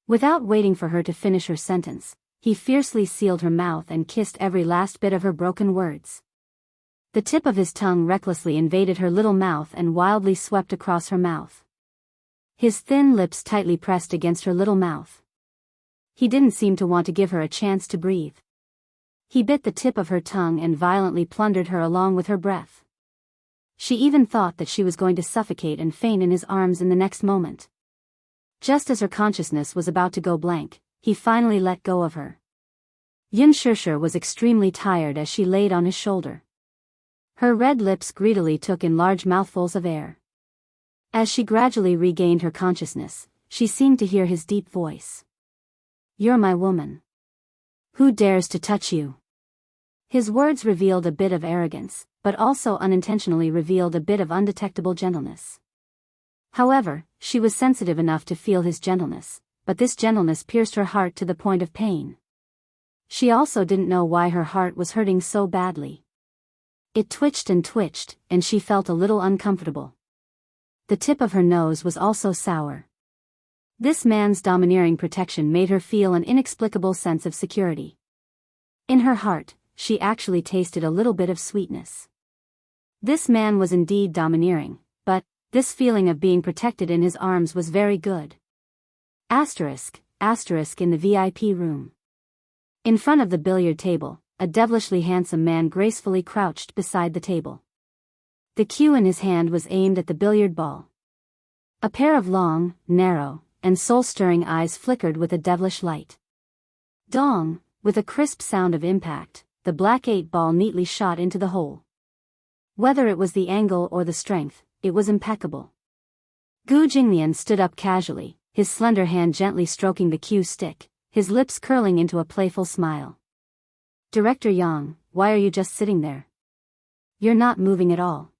Without waiting for her to finish her sentence, he fiercely sealed her mouth and kissed every last bit of her broken words. The tip of his tongue recklessly invaded her little mouth and wildly swept across her mouth. His thin lips tightly pressed against her little mouth. He didn't seem to want to give her a chance to breathe. He bit the tip of her tongue and violently plundered her along with her breath. She even thought that she was going to suffocate and faint in his arms in the next moment. Just as her consciousness was about to go blank, he finally let go of her. Xianxia was extremely tired as she laid on his shoulder. Her red lips greedily took in large mouthfuls of air. As she gradually regained her consciousness, she seemed to hear his deep voice. "You're my woman. Who dares to touch you?" His words revealed a bit of arrogance, but also unintentionally revealed a bit of undetectable gentleness. However, she was sensitive enough to feel his gentleness, but this gentleness pierced her heart to the point of pain. She also didn't know why her heart was hurting so badly. It twitched, and she felt a little uncomfortable. The tip of her nose was also sour. This man's domineering protection made her feel an inexplicable sense of security. In her heart, she actually tasted a little bit of sweetness. This man was indeed domineering, but this feeling of being protected in his arms was very good. Asterisk in the VIP room. In front of the billiard table, a devilishly handsome man gracefully crouched beside the table. The cue in his hand was aimed at the billiard ball. A pair of long, narrow, and soul-stirring eyes flickered with a devilish light. Dong, with a crisp sound of impact, the black 8 ball neatly shot into the hole. Whether it was the angle or the strength, it was impeccable. Gu Jinglian stood up casually, his slender hand gently stroking the cue stick, his lips curling into a playful smile. "Director Yang, why are you just sitting there? You're not moving at all.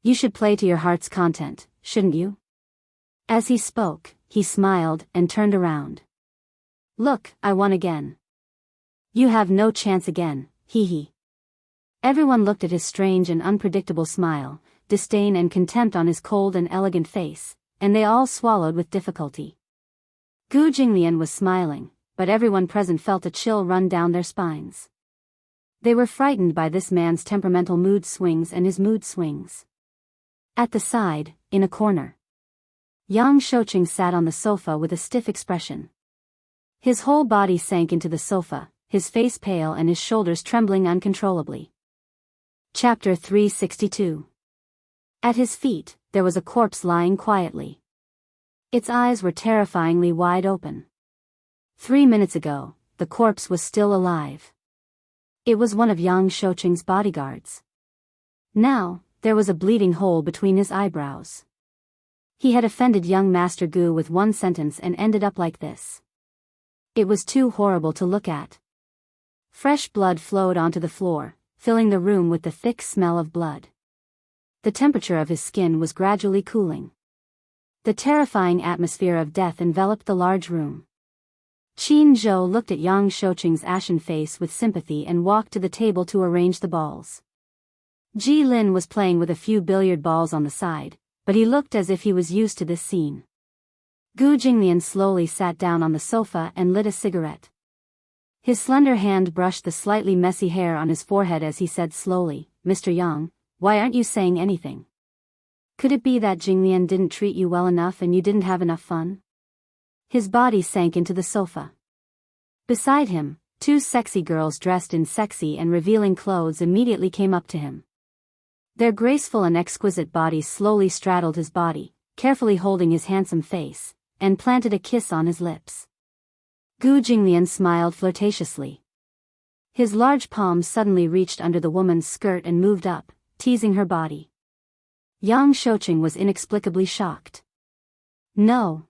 You should play to your heart's content, shouldn't you?" As he spoke, he smiled and turned around. "Look, I won again." "You have no chance again, hee hee." Everyone looked at his strange and unpredictable smile, disdain and contempt on his cold and elegant face, and they all swallowed with difficulty. Gu Jinglian was smiling, but everyone present felt a chill run down their spines. They were frightened by this man's temperamental mood swings and his mood swings. At the side, in a corner, Yang Shouqing sat on the sofa with a stiff expression. His whole body sank into the sofa, his face pale and his shoulders trembling uncontrollably. Chapter 362. At his feet, there was a corpse lying quietly. Its eyes were terrifyingly wide open. 3 minutes ago, the corpse was still alive. It was one of Yang Shouqing's bodyguards. Now, there was a bleeding hole between his eyebrows. He had offended young Master Gu with one sentence and ended up like this. It was too horrible to look at. Fresh blood flowed onto the floor, filling the room with the thick smell of blood. The temperature of his skin was gradually cooling. The terrifying atmosphere of death enveloped the large room. Qin Zhou looked at Yang Shouqing's ashen face with sympathy and walked to the table to arrange the balls. Ji Lin was playing with a few billiard balls on the side, but he looked as if he was used to this scene. Gu Jinglian slowly sat down on the sofa and lit a cigarette. His slender hand brushed the slightly messy hair on his forehead as he said slowly, "Mr. Yang, why aren't you saying anything? Could it be that Jinglian didn't treat you well enough and you didn't have enough fun?" His body sank into the sofa. Beside him, two sexy girls dressed in sexy and revealing clothes immediately came up to him. Their graceful and exquisite bodies slowly straddled his body, carefully holding his handsome face, and planted a kiss on his lips. Gu Jinglian smiled flirtatiously. His large palms suddenly reached under the woman's skirt and moved up, teasing her body. Yang Shouqing was inexplicably shocked. "No.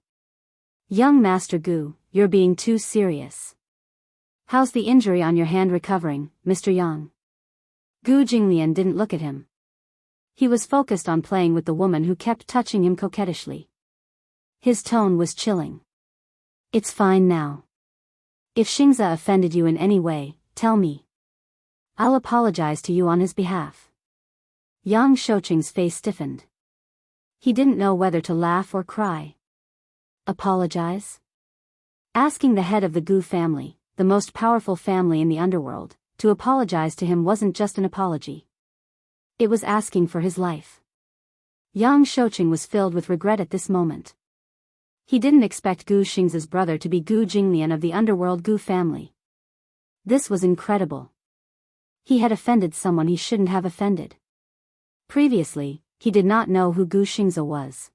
Young Master Gu, you're being too serious. How's the injury on your hand recovering, Mr. Yang?" Gu Jinglian didn't look at him. He was focused on playing with the woman who kept touching him coquettishly. His tone was chilling. "It's fine now. If Xianxia offended you in any way, tell me. I'll apologize to you on his behalf." Yang Shouqing's face stiffened. He didn't know whether to laugh or cry. Apologize? Asking the head of the Gu family, the most powerful family in the underworld, to apologize to him wasn't just an apology. It was asking for his life. Yang Shouqing was filled with regret at this moment. He didn't expect Gu Xing's brother to be Gu Jinglian of the underworld Gu family. This was incredible. He had offended someone he shouldn't have offended. Previously, he did not know who Gu Xingza was.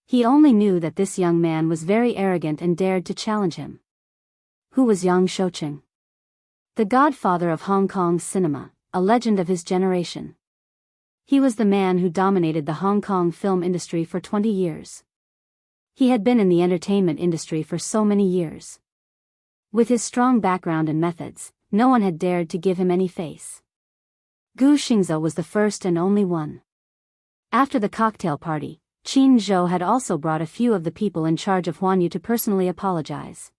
He only knew that this young man was very arrogant and dared to challenge him. Who was Yang Shouqing? The godfather of Hong Kong's cinema, a legend of his generation. He was the man who dominated the Hong Kong film industry for 20 years. He had been in the entertainment industry for so many years. With his strong background and methods, no one had dared to give him any face. Gu Xingza was the first and only one. After the cocktail party, Qin Zhou had also brought a few of the people in charge of Huanyu to personally apologize.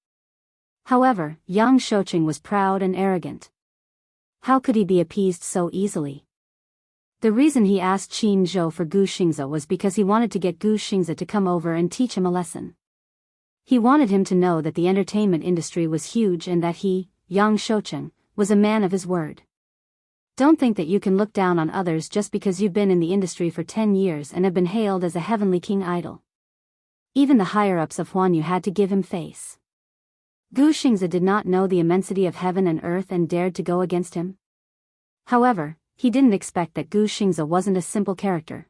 However, Yang Shouqing was proud and arrogant. How could he be appeased so easily? The reason he asked Qin Zhou for Gu Xingza was because he wanted to get Gu Xingza to come over and teach him a lesson. He wanted him to know that the entertainment industry was huge and that he, Yang Shouqing, was a man of his word. Don't think that you can look down on others just because you've been in the industry for 10 years and have been hailed as a heavenly king idol. Even the higher-ups of Huanyu had to give him face. Gu Xingza did not know the immensity of heaven and earth and dared to go against him. However, he didn't expect that Gu Xingza wasn't a simple character.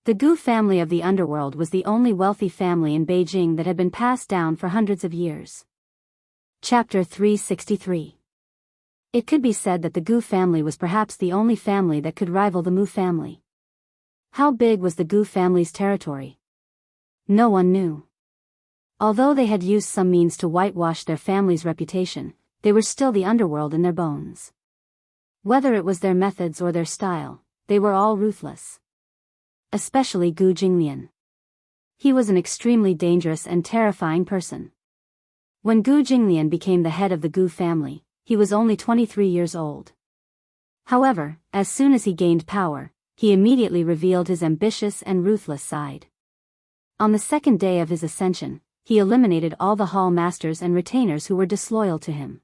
The Gu family of the underworld was the only wealthy family in Beijing that had been passed down for hundreds of years. Chapter 363. It could be said that the Gu family was perhaps the only family that could rival the Mu family. How big was the Gu family's territory? No one knew. Although they had used some means to whitewash their family's reputation, they were still the underworld in their bones. Whether it was their methods or their style, they were all ruthless. Especially Gu Jinglian. He was an extremely dangerous and terrifying person. When Gu Jinglian became the head of the Gu family, he was only 23 years old. However, as soon as he gained power, he immediately revealed his ambitious and ruthless side. On the second day of his ascension, he eliminated all the hall masters and retainers who were disloyal to him.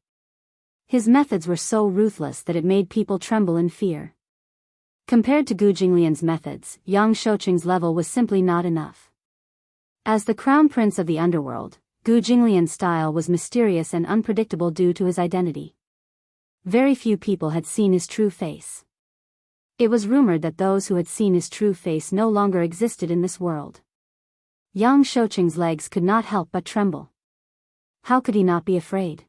His methods were so ruthless that it made people tremble in fear. Compared to Gu Jinglian's methods, Yang Shouqing's level was simply not enough. As the crown prince of the underworld, Gu Jinglian's style was mysterious and unpredictable due to his identity. Very few people had seen his true face. It was rumored that those who had seen his true face no longer existed in this world. Yang Shouqing's legs could not help but tremble. How could he not be afraid?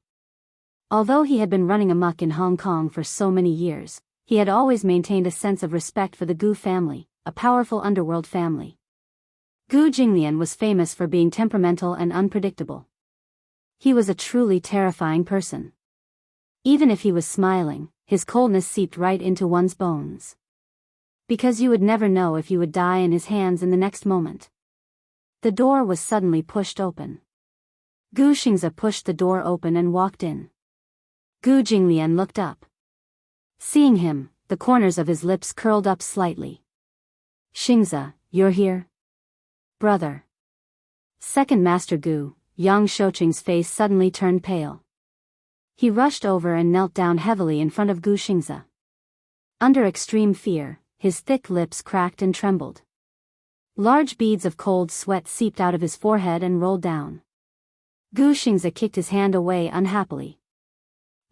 Although he had been running amok in Hong Kong for so many years, he had always maintained a sense of respect for the Gu family, a powerful underworld family. Gu Jinglian was famous for being temperamental and unpredictable. He was a truly terrifying person. Even if he was smiling, his coldness seeped right into one's bones. Because you would never know if you would die in his hands in the next moment. The door was suddenly pushed open. Gu Xianxia pushed the door open and walked in. Gu Jinglian looked up. Seeing him, the corners of his lips curled up slightly. Xianxia, you're here? Brother. Second Master Gu, Yang Shouqing's face suddenly turned pale. He rushed over and knelt down heavily in front of Gu Xianxia. Under extreme fear, his thick lips cracked and trembled. Large beads of cold sweat seeped out of his forehead and rolled down. Gu Xianxia kicked his hand away unhappily.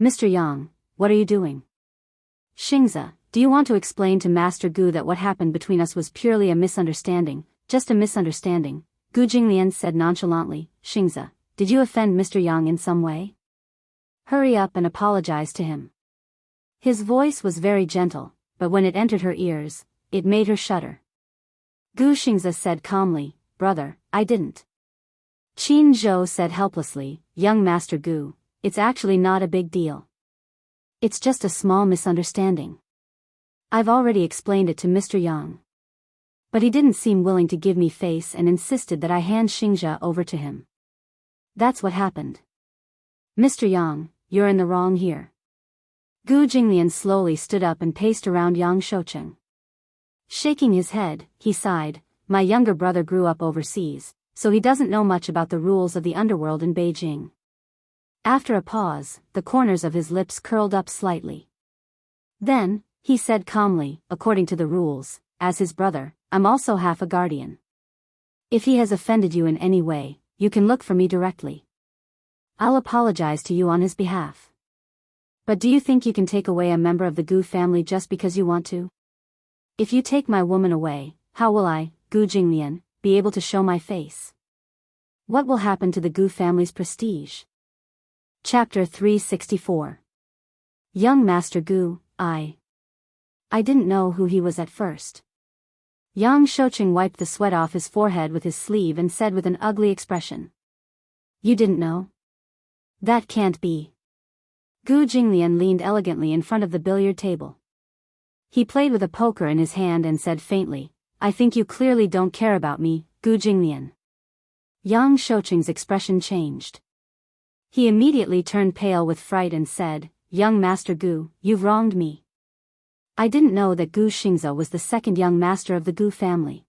Mr. Yang, what are you doing? Xianxia, do you want to explain to Master Gu that what happened between us was purely a misunderstanding, just a misunderstanding? Gu Jinglian said nonchalantly. Xianxia, did you offend Mr. Yang in some way? Hurry up and apologize to him. His voice was very gentle, but when it entered her ears, it made her shudder. Gu Xianxia said calmly, Brother, I didn't. Qin Zhou said helplessly, Young Master Gu, it's actually not a big deal. It's just a small misunderstanding. I've already explained it to Mr. Yang. But he didn't seem willing to give me face and insisted that I hand Xianxia over to him. That's what happened. Mr. Yang, you're in the wrong here. Gu Jinglian slowly stood up and paced around Yang Shouqing. Shaking his head, he sighed, My younger brother grew up overseas, so he doesn't know much about the rules of the underworld in Beijing. After a pause, the corners of his lips curled up slightly. Then, he said calmly, According to the rules, as his brother, I'm also half a guardian. If he has offended you in any way, you can look for me directly. I'll apologize to you on his behalf. But do you think you can take away a member of the Gu family just because you want to? If you take my woman away, how will I, Gu Jinglian, be able to show my face? What will happen to the Gu family's prestige? Chapter 364. Young Master Gu, I didn't know who he was at first. Yang Shouqing wiped the sweat off his forehead with his sleeve and said with an ugly expression. You didn't know? That can't be. Gu Jinglian leaned elegantly in front of the billiard table. He played with a poker in his hand and said faintly, I think you clearly don't care about me, Gu Jinglian. Yang Shouqing's expression changed. He immediately turned pale with fright and said, Young Master Gu, you've wronged me. I didn't know that Gu Xianxia was the second young master of the Gu family.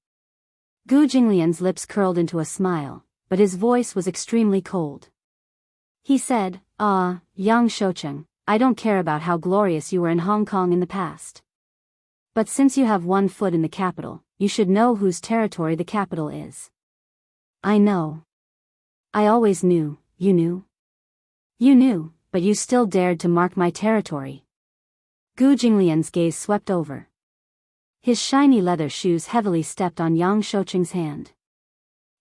Gu Jinglian's lips curled into a smile, but his voice was extremely cold. He said, Yang Shouqing, I don't care about how glorious you were in Hong Kong in the past. But since you have one foot in the capital, you should know whose territory the capital is. I know. I always knew, you knew. You knew, but you still dared to mark my territory. Gu Jinglian's gaze swept over. His shiny leather shoes heavily stepped on Yang Shouqing's hand.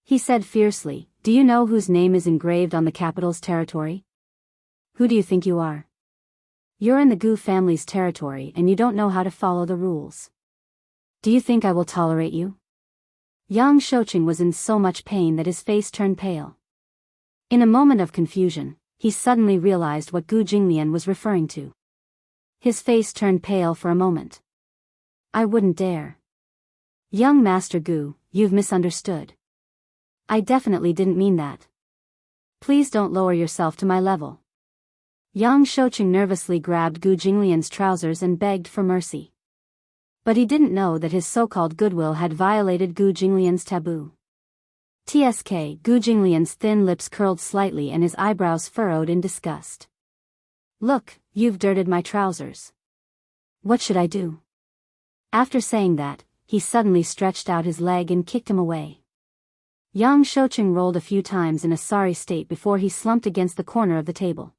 He said fiercely, Do you know whose name is engraved on the capital's territory? Who do you think you are? You're in the Gu family's territory and you don't know how to follow the rules. Do you think I will tolerate you? Yang Shouqing was in so much pain that his face turned pale. In a moment of confusion, he suddenly realized what Gu Jinglian was referring to. His face turned pale for a moment. I wouldn't dare. Young Master Gu, you've misunderstood. I definitely didn't mean that. Please don't lower yourself to my level. Yang Shouqing nervously grabbed Gu Jinglian's trousers and begged for mercy. But he didn't know that his so-called goodwill had violated Gu Jinglian's taboo. Tsk, Gu Jinglian's thin lips curled slightly and his eyebrows furrowed in disgust. Look, you've dirted my trousers. What should I do? After saying that, he suddenly stretched out his leg and kicked him away. Yang Shoucheng rolled a few times in a sorry state before he slumped against the corner of the table.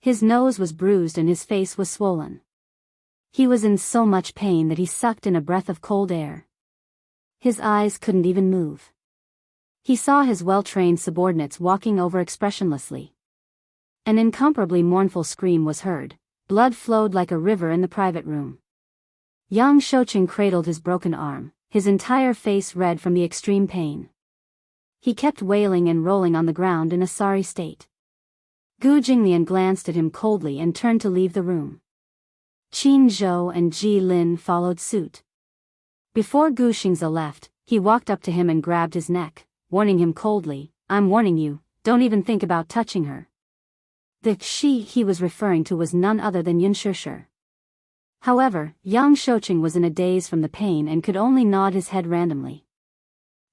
His nose was bruised and his face was swollen. He was in so much pain that he sucked in a breath of cold air. His eyes couldn't even move. He saw his well-trained subordinates walking over expressionlessly. An incomparably mournful scream was heard. Blood flowed like a river in the private room. Yang Shoucheng cradled his broken arm, his entire face red from the extreme pain. He kept wailing and rolling on the ground in a sorry state. Gu Jinglian glanced at him coldly and turned to leave the room. Qin Zhou and Ji Lin followed suit. Before Gu Xingzi left, he walked up to him and grabbed his neck, warning him coldly, "I'm warning you, don't even think about touching her." The she he was referring to was none other than Yunshishir. However, Yang Shoucheng was in a daze from the pain and could only nod his head randomly.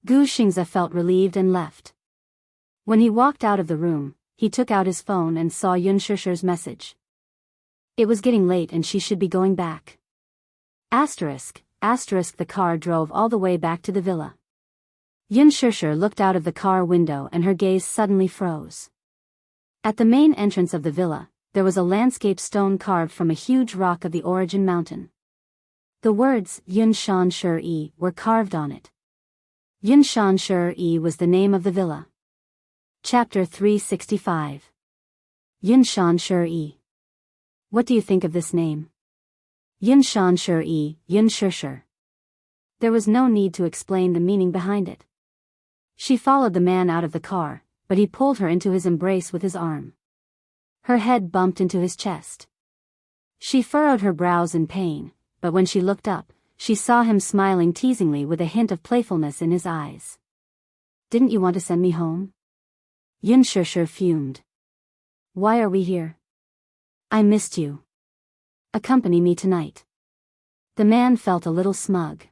Gu Xingzi felt relieved and left. When he walked out of the room, he took out his phone and saw Yunshishir's message. It was getting late and she should be going back. The car drove all the way back to the villa. Yunshishir looked out of the car window and her gaze suddenly froze. At the main entrance of the villa, there was a landscape stone carved from a huge rock of the origin mountain. The words Yunshan Shi were carved on it. Yunshan Shi was the name of the villa. Chapter 365. Yunshan Shi. What do you think of this name? Yunshan Shi, Yunshishir. There was no need to explain the meaning behind it. She followed the man out of the car, but he pulled her into his embrace with his arm. Her head bumped into his chest. She furrowed her brows in pain, but when she looked up, she saw him smiling teasingly with a hint of playfulness in his eyes. "Didn't you want to send me home?" Yunshishir fumed. "Why are we here?" "I missed you. Accompany me tonight." The man felt a little smug.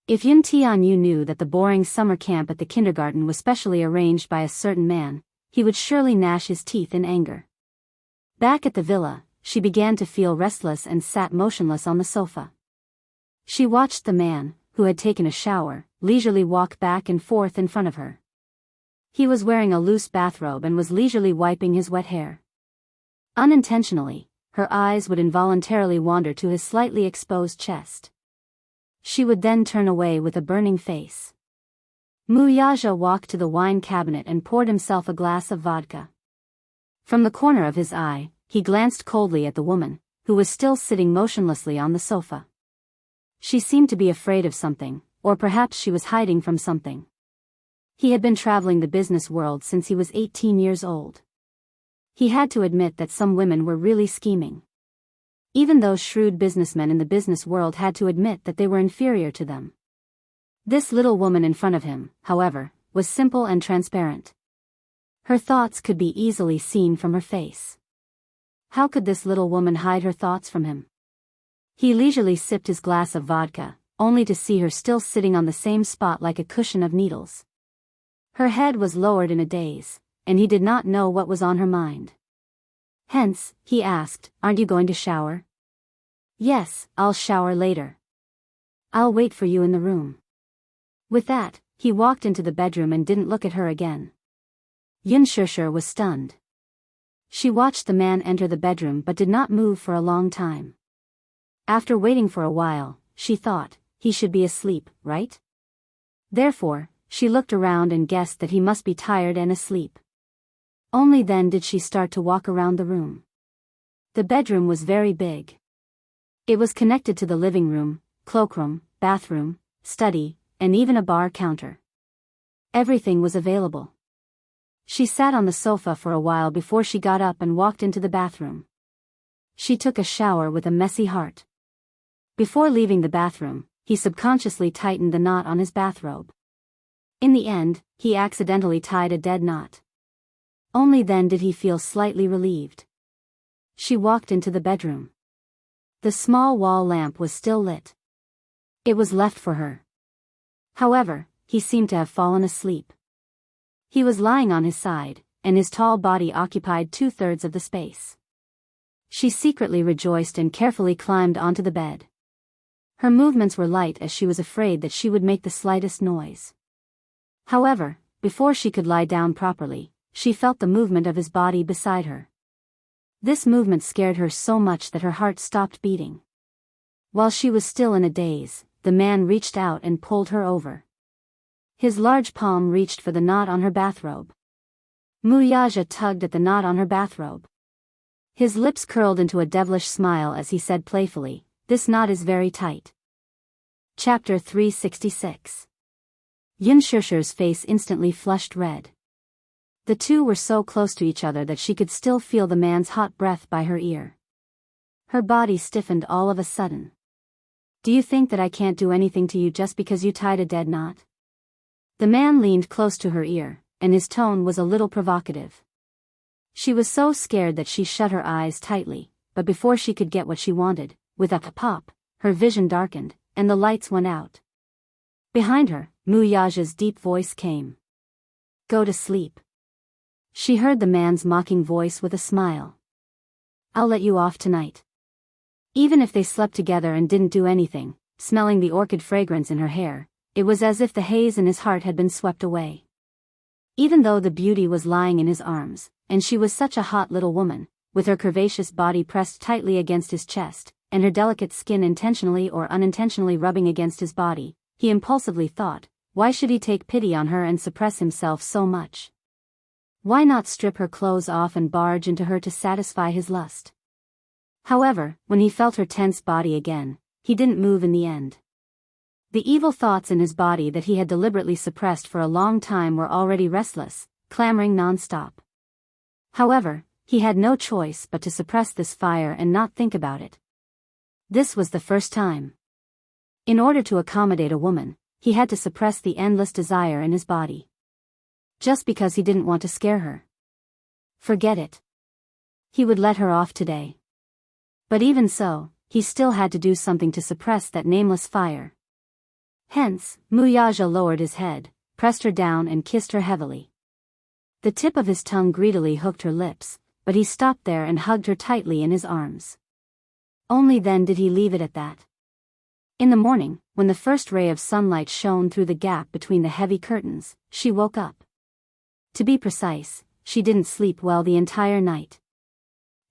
If Yun Tianyu knew that the boring summer camp at the kindergarten was specially arranged by a certain man, he would surely gnash his teeth in anger. Back at the villa, she began to feel restless and sat motionless on the sofa. She watched the man, who had taken a shower, leisurely walk back and forth in front of her. He was wearing a loose bathrobe and was leisurely wiping his wet hair. Unintentionally, her eyes would involuntarily wander to his slightly exposed chest. She would then turn away with a burning face. Muyaja walked to the wine cabinet and poured himself a glass of vodka. From the corner of his eye, he glanced coldly at the woman, who was still sitting motionlessly on the sofa. She seemed to be afraid of something, or perhaps she was hiding from something. He had been traveling the business world since he was 18 years old. He had to admit that some women were really scheming. Even those shrewd businessmen in the business world had to admit that they were inferior to them. This little woman in front of him, however, was simple and transparent. Her thoughts could be easily seen from her face. How could this little woman hide her thoughts from him? He leisurely sipped his glass of vodka, only to see her still sitting on the same spot like a cushion of needles. Her head was lowered in a daze, and he did not know what was on her mind. Hence, he asked, "Aren't you going to shower?" "Yes, I'll shower later. I'll wait for you in the room." With that, he walked into the bedroom and didn't look at her again. Yunshishir was stunned. She watched the man enter the bedroom but did not move for a long time. After waiting for a while, she thought, he should be asleep, right? Therefore, she looked around and guessed that he must be tired and asleep. Only then did she start to walk around the room. The bedroom was very big. It was connected to the living room, cloakroom, bathroom, study, and even a bar counter. Everything was available. She sat on the sofa for a while before she got up and walked into the bathroom. She took a shower with a messy heart. Before leaving the bathroom, he subconsciously tightened the knot on his bathrobe. In the end, he accidentally tied a dead knot. Only then did he feel slightly relieved. She walked into the bedroom. The small wall lamp was still lit. It was left for her. However, he seemed to have fallen asleep. He was lying on his side, and his tall body occupied 2/3 of the space. She secretly rejoiced and carefully climbed onto the bed. Her movements were light as she was afraid that she would make the slightest noise. However, before she could lie down properly, she felt the movement of his body beside her. This movement scared her so much that her heart stopped beating. While she was still in a daze, the man reached out and pulled her over. His large palm reached for the knot on her bathrobe. Wuxia tugged at the knot on her bathrobe. His lips curled into a devilish smile as he said playfully, "This knot is very tight." Chapter 366. Xianxia's face instantly flushed red. The two were so close to each other that she could still feel the man's hot breath by her ear. Her body stiffened all of a sudden. "Do you think that I can't do anything to you just because you tied a dead knot?" The man leaned close to her ear, and his tone was a little provocative. She was so scared that she shut her eyes tightly, but before she could get what she wanted, with a pop, her vision darkened, and the lights went out. Behind her, Wuxia's deep voice came. "Go to sleep." She heard the man's mocking voice with a smile. "I'll let you off tonight." Even if they slept together and didn't do anything, smelling the orchid fragrance in her hair, it was as if the haze in his heart had been swept away. Even though the beauty was lying in his arms, and she was such a hot little woman, with her curvaceous body pressed tightly against his chest, and her delicate skin intentionally or unintentionally rubbing against his body, he impulsively thought, why should he take pity on her and suppress himself so much? Why not strip her clothes off and barge into her to satisfy his lust? However, when he felt her tense body again, he didn't move in the end. The evil thoughts in his body that he had deliberately suppressed for a long time were already restless, clamoring non-stop. However, he had no choice but to suppress this fire and not think about it. This was the first time. In order to accommodate a woman, he had to suppress the endless desire in his body. Just because he didn't want to scare her. Forget it. He would let her off today. But even so, he still had to do something to suppress that nameless fire. Hence, Wuxia lowered his head, pressed her down and kissed her heavily. The tip of his tongue greedily hooked her lips, but he stopped there and hugged her tightly in his arms. Only then did he leave it at that. In the morning, when the first ray of sunlight shone through the gap between the heavy curtains, she woke up. To be precise, she didn't sleep well the entire night.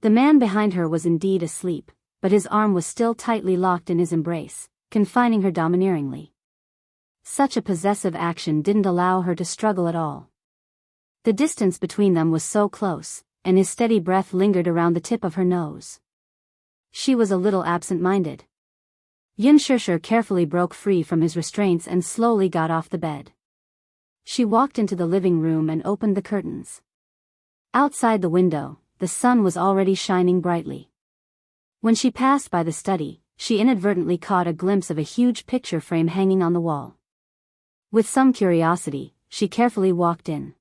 The man behind her was indeed asleep, but his arm was still tightly locked in his embrace, confining her domineeringly. Such a possessive action didn't allow her to struggle at all. The distance between them was so close, and his steady breath lingered around the tip of her nose. She was a little absent-minded. Xianxia carefully broke free from his restraints and slowly got off the bed. She walked into the living room and opened the curtains. Outside the window, the sun was already shining brightly. When she passed by the study, she inadvertently caught a glimpse of a huge picture frame hanging on the wall. With some curiosity, she carefully walked in.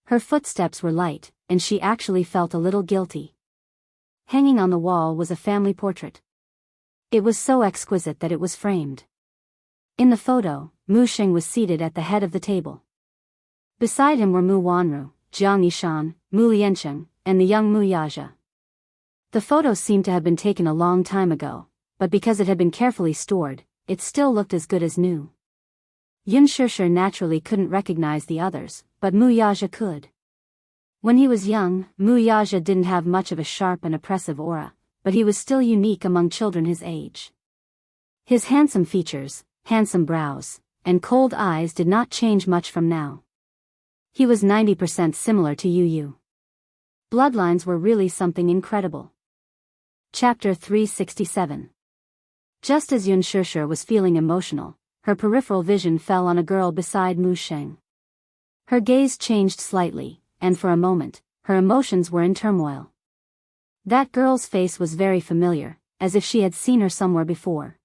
Her footsteps were light, and she actually felt a little guilty. Hanging on the wall was a family portrait. It was so exquisite that it was framed. In the photo, Mu Sheng was seated at the head of the table. Beside him were Mu Wanru, Jiang Yishan, Mu Liancheng, and the young Wuxia. The photo seemed to have been taken a long time ago, but because it had been carefully stored, it still looked as good as new. Xianxia naturally couldn't recognize the others, but Wuxia could. When he was young, Wuxia didn't have much of a sharp and oppressive aura, but he was still unique among children his age. His handsome features, handsome brows, and cold eyes did not change much from now. He was 90% similar to Yu. Bloodlines were really something incredible. Chapter 367. Just as Xianxia was feeling emotional, her peripheral vision fell on a girl beside Mu Sheng. Her gaze changed slightly, and for a moment, her emotions were in turmoil. That girl's face was very familiar, as if she had seen her somewhere before.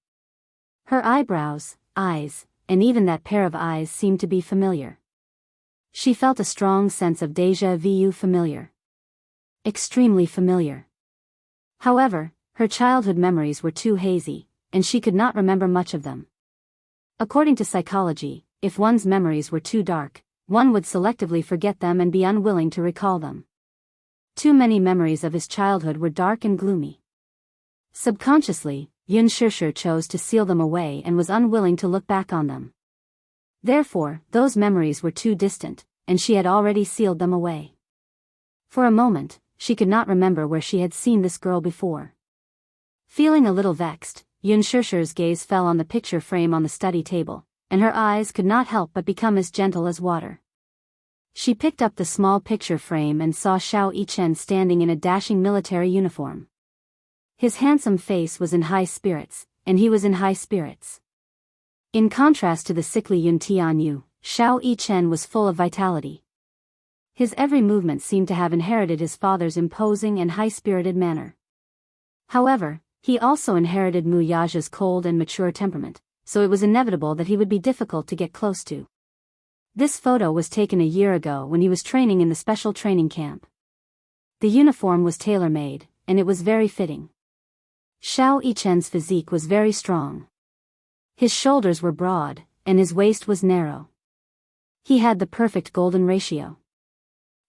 Her eyebrows, eyes, and even that pair of eyes seemed to be familiar. She felt a strong sense of déjà vu, familiar. Extremely familiar. However, her childhood memories were too hazy, and she could not remember much of them. According to psychology, if one's memories were too dark, one would selectively forget them and be unwilling to recall them. Too many memories of his childhood were dark and gloomy. Subconsciously, Yuanshishir chose to seal them away and was unwilling to look back on them. Therefore, those memories were too distant, and she had already sealed them away. For a moment, she could not remember where she had seen this girl before. Feeling a little vexed, Yuanshishir's gaze fell on the picture frame on the study table, and her eyes could not help but become as gentle as water. She picked up the small picture frame and saw Xiao Yichen standing in a dashing military uniform. His handsome face was in high spirits, and he was in high spirits. In contrast to the sickly Yun Tianyu, Xiao Yichen was full of vitality. His every movement seemed to have inherited his father's imposing and high-spirited manner. However, he also inherited Mu Yaja's cold and mature temperament, so it was inevitable that he would be difficult to get close to. This photo was taken a year ago when he was training in the special training camp. The uniform was tailor-made, and it was very fitting. Xiao Yichen's physique was very strong. His shoulders were broad, and his waist was narrow. He had the perfect golden ratio.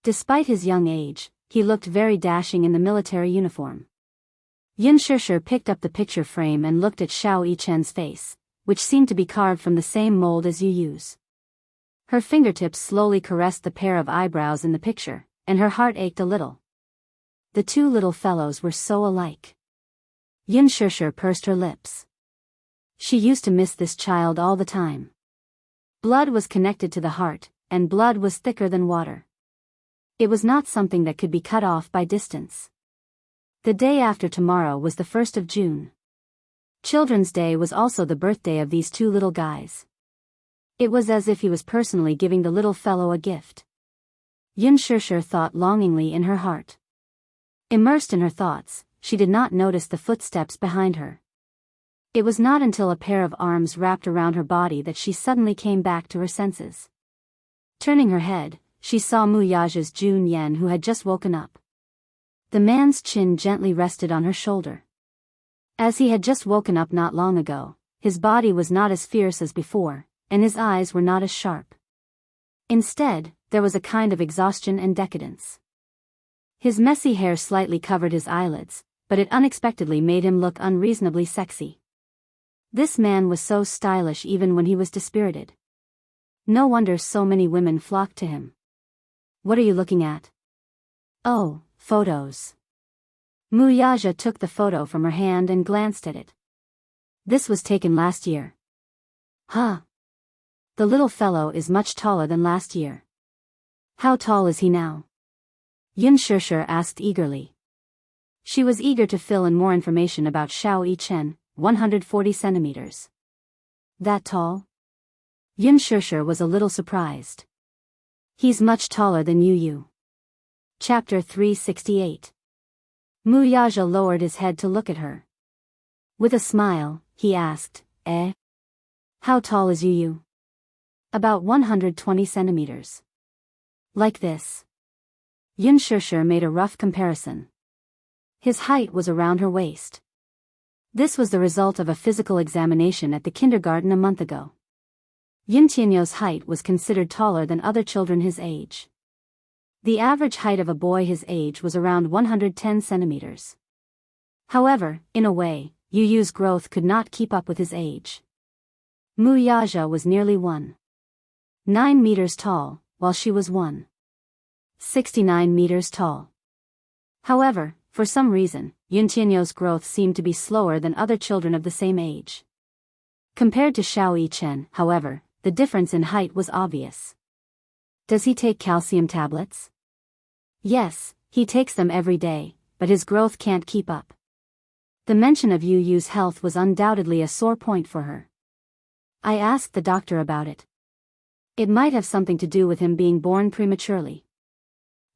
Despite his young age, he looked very dashing in the military uniform. Yuanshishir picked up the picture frame and looked at Xiao Yichen's face, which seemed to be carved from the same mold as Yu Yu's. Her fingertips slowly caressed the pair of eyebrows in the picture, and her heart ached a little. The two little fellows were so alike. Yuanshishir pursed her lips. She used to miss this child all the time. Blood was connected to the heart, and blood was thicker than water. It was not something that could be cut off by distance. The day after tomorrow was the 1st of June. Children's Day was also the birthday of these two little guys. It was as if he was personally giving the little fellow a gift. Yuanshishir thought longingly in her heart. Immersed in her thoughts, she did not notice the footsteps behind her. It was not until a pair of arms wrapped around her body that she suddenly came back to her senses. Turning her head, she saw Mu Yaja's Jun Yan, who had just woken up. The man's chin gently rested on her shoulder. As he had just woken up not long ago, his body was not as fierce as before, and his eyes were not as sharp. Instead, there was a kind of exhaustion and decadence. His messy hair slightly covered his eyelids, but it unexpectedly made him look unreasonably sexy. This man was so stylish even when he was dispirited. No wonder so many women flocked to him. What are you looking at? Oh, photos. Mu Yaja took the photo from her hand and glanced at it. This was taken last year. Huh. The little fellow is much taller than last year. How tall is he now? Yuanshishir asked eagerly. She was eager to fill in more information about Xiao Yichen, 140 centimeters. That tall? Yuanshishir was a little surprised. He's much taller than Yu Yu. Chapter 368. Mu Yaja lowered his head to look at her. With a smile, he asked, How tall is Yu Yu? About 120 centimeters. Like this. Yuanshishir made a rough comparison. His height was around her waist. This was the result of a physical examination at the kindergarten a month ago. Yun Tianyou's height was considered taller than other children his age. The average height of a boy his age was around 110 centimeters. However, in a way, Yu Yu's growth could not keep up with his age. Mu Yaja was nearly 1.9 meters tall, while she was 1.69 meters tall. However, for some reason, Yun Tianyou's growth seemed to be slower than other children of the same age. Compared to Xiao Yichen, however, the difference in height was obvious. Does he take calcium tablets? Yes, he takes them every day, but his growth can't keep up. The mention of Yu Yu's health was undoubtedly a sore point for her. I asked the doctor about it. It might have something to do with him being born prematurely.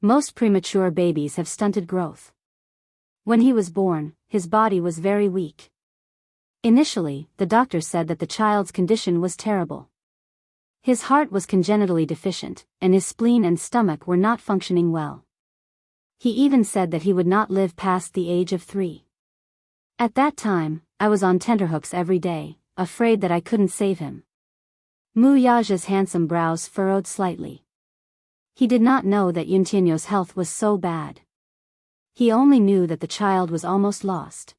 Most premature babies have stunted growth. When he was born, his body was very weak. Initially, the doctor said that the child's condition was terrible. His heart was congenitally deficient, and his spleen and stomach were not functioning well. He even said that he would not live past the age of 3. At that time, I was on tenterhooks every day, afraid that I couldn't save him. Mu Yaja's handsome brows furrowed slightly. He did not know that Yuntinyo's health was so bad. He only knew that the child was almost lost.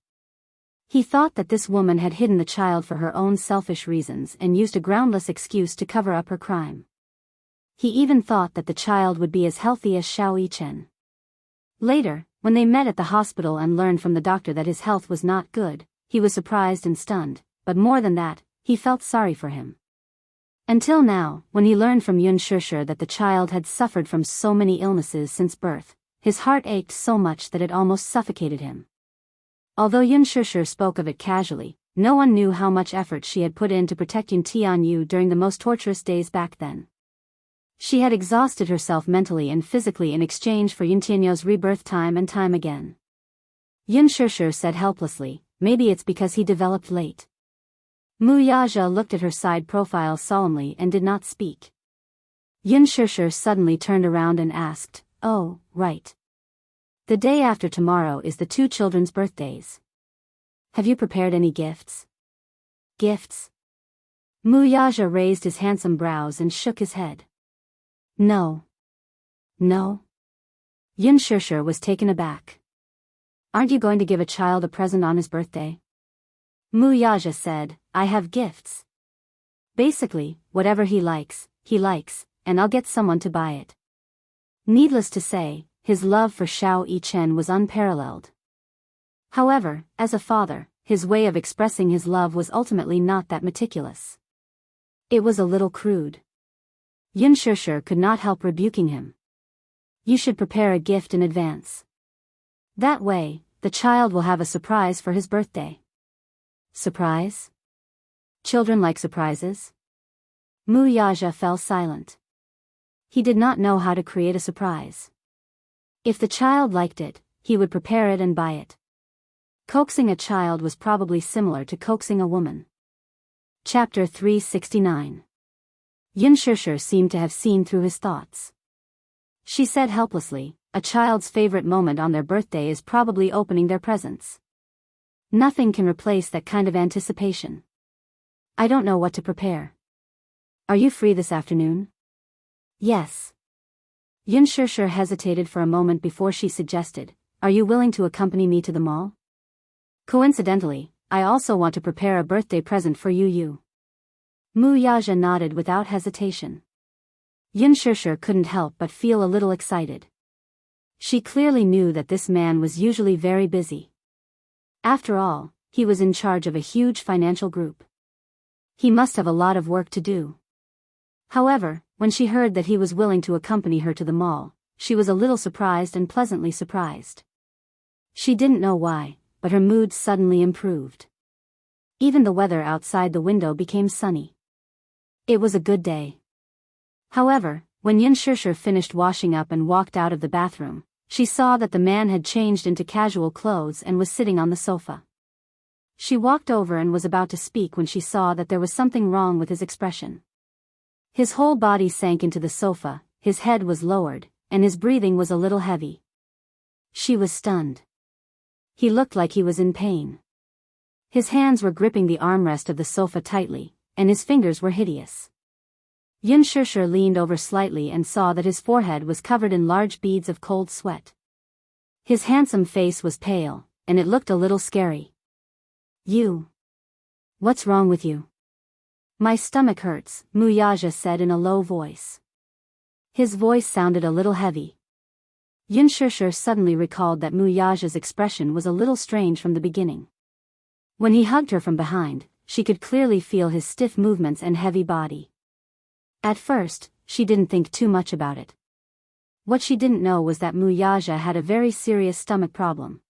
He thought that this woman had hidden the child for her own selfish reasons and used a groundless excuse to cover up her crime. He even thought that the child would be as healthy as Xiao Yichen. Later, when they met at the hospital and learned from the doctor that his health was not good, he was surprised and stunned, but more than that, he felt sorry for him. Until now, when he learned from Yun Shishir that the child had suffered from so many illnesses since birth, his heart ached so much that it almost suffocated him. Although Yun Shishir spoke of it casually, no one knew how much effort she had put in to protect Yun Tianyu during the most torturous days back then. She had exhausted herself mentally and physically in exchange for Yun Tianyu's rebirth time and time again. Yun Shishir said helplessly, maybe it's because he developed late. Mu Yaja looked at her side profile solemnly and did not speak. Yun Shishir suddenly turned around and asked, "Oh, right. The day after tomorrow is the two children's birthdays. Have you prepared any gifts?" "Gifts?" Mu Yaja raised his handsome brows and shook his head. "No. No?" Yun Shishir was taken aback. "Aren't you going to give a child a present on his birthday?" Mu Yaja said, "I have gifts. Basically, whatever he likes, and I'll get someone to buy it." Needless to say, his love for Xiao Yichen was unparalleled. However, as a father, his way of expressing his love was ultimately not that meticulous. It was a little crude. Yun Shishir could not help rebuking him. "You should prepare a gift in advance. That way, the child will have a surprise for his birthday." "Surprise? Children like surprises?" Mu Yaja fell silent. He did not know how to create a surprise. If the child liked it, he would prepare it and buy it. Coaxing a child was probably similar to coaxing a woman. Chapter 369. Yun Shishir seemed to have seen through his thoughts. She said helplessly, "A child's favorite moment on their birthday is probably opening their presents. Nothing can replace that kind of anticipation. I don't know what to prepare. Are you free this afternoon?" "Yes." Yun Shishir hesitated for a moment before she suggested, "Are you willing to accompany me to the mall? Coincidentally, I also want to prepare a birthday present for you." Mu Yaja nodded without hesitation. Yun Shishir couldn't help but feel a little excited. She clearly knew that this man was usually very busy. After all, he was in charge of a huge financial group. He must have a lot of work to do. However, when she heard that he was willing to accompany her to the mall, she was a little surprised and pleasantly surprised. She didn't know why, but her mood suddenly improved. Even the weather outside the window became sunny. It was a good day. However, when Yun Shishir finished washing up and walked out of the bathroom, she saw that the man had changed into casual clothes and was sitting on the sofa. She walked over and was about to speak when she saw that there was something wrong with his expression. His whole body sank into the sofa, his head was lowered, and his breathing was a little heavy. She was stunned. He looked like he was in pain. His hands were gripping the armrest of the sofa tightly, and his fingers were hideous. Yun Shishir leaned over slightly and saw that his forehead was covered in large beads of cold sweat. His handsome face was pale, and it looked a little scary. "You. What's wrong with you?" "My stomach hurts," Mu Yaja said in a low voice. His voice sounded a little heavy. Yun Shishir suddenly recalled that Mu Yaja's expression was a little strange from the beginning. When he hugged her from behind, she could clearly feel his stiff movements and heavy body. At first, she didn't think too much about it. What she didn't know was that Mu Yaja had a very serious stomach problem.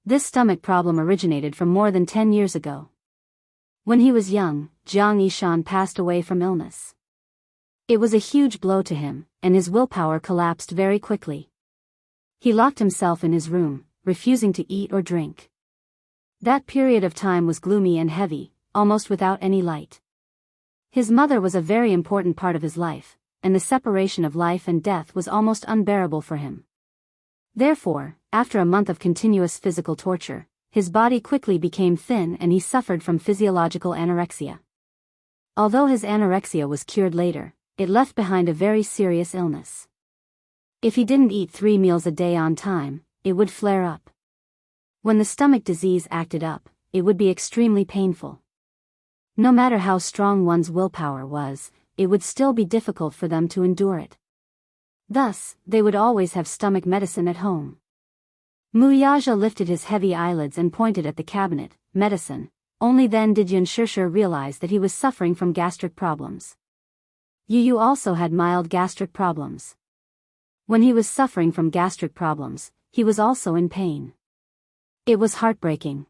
This stomach problem originated from more than 10 years ago. When he was young, Jiang Yishan passed away from illness. It was a huge blow to him, and his willpower collapsed very quickly. He locked himself in his room, refusing to eat or drink. That period of time was gloomy and heavy, almost without any light. His mother was a very important part of his life, and the separation of life and death was almost unbearable for him. Therefore, after a month of continuous physical torture, his body quickly became thin and he suffered from physiological anorexia. Although his anorexia was cured later, it left behind a very serious illness. If he didn't eat 3 meals a day on time, it would flare up. When the stomach disease acted up, it would be extremely painful. No matter how strong one's willpower was, it would still be difficult for them to endure it. Thus, they would always have stomach medicine at home. Wuxia lifted his heavy eyelids and pointed at the cabinet. Medicine. Only then did Xianxia realize that he was suffering from gastric problems. Yu also had mild gastric problems. When he was suffering from gastric problems, he was also in pain. It was heartbreaking.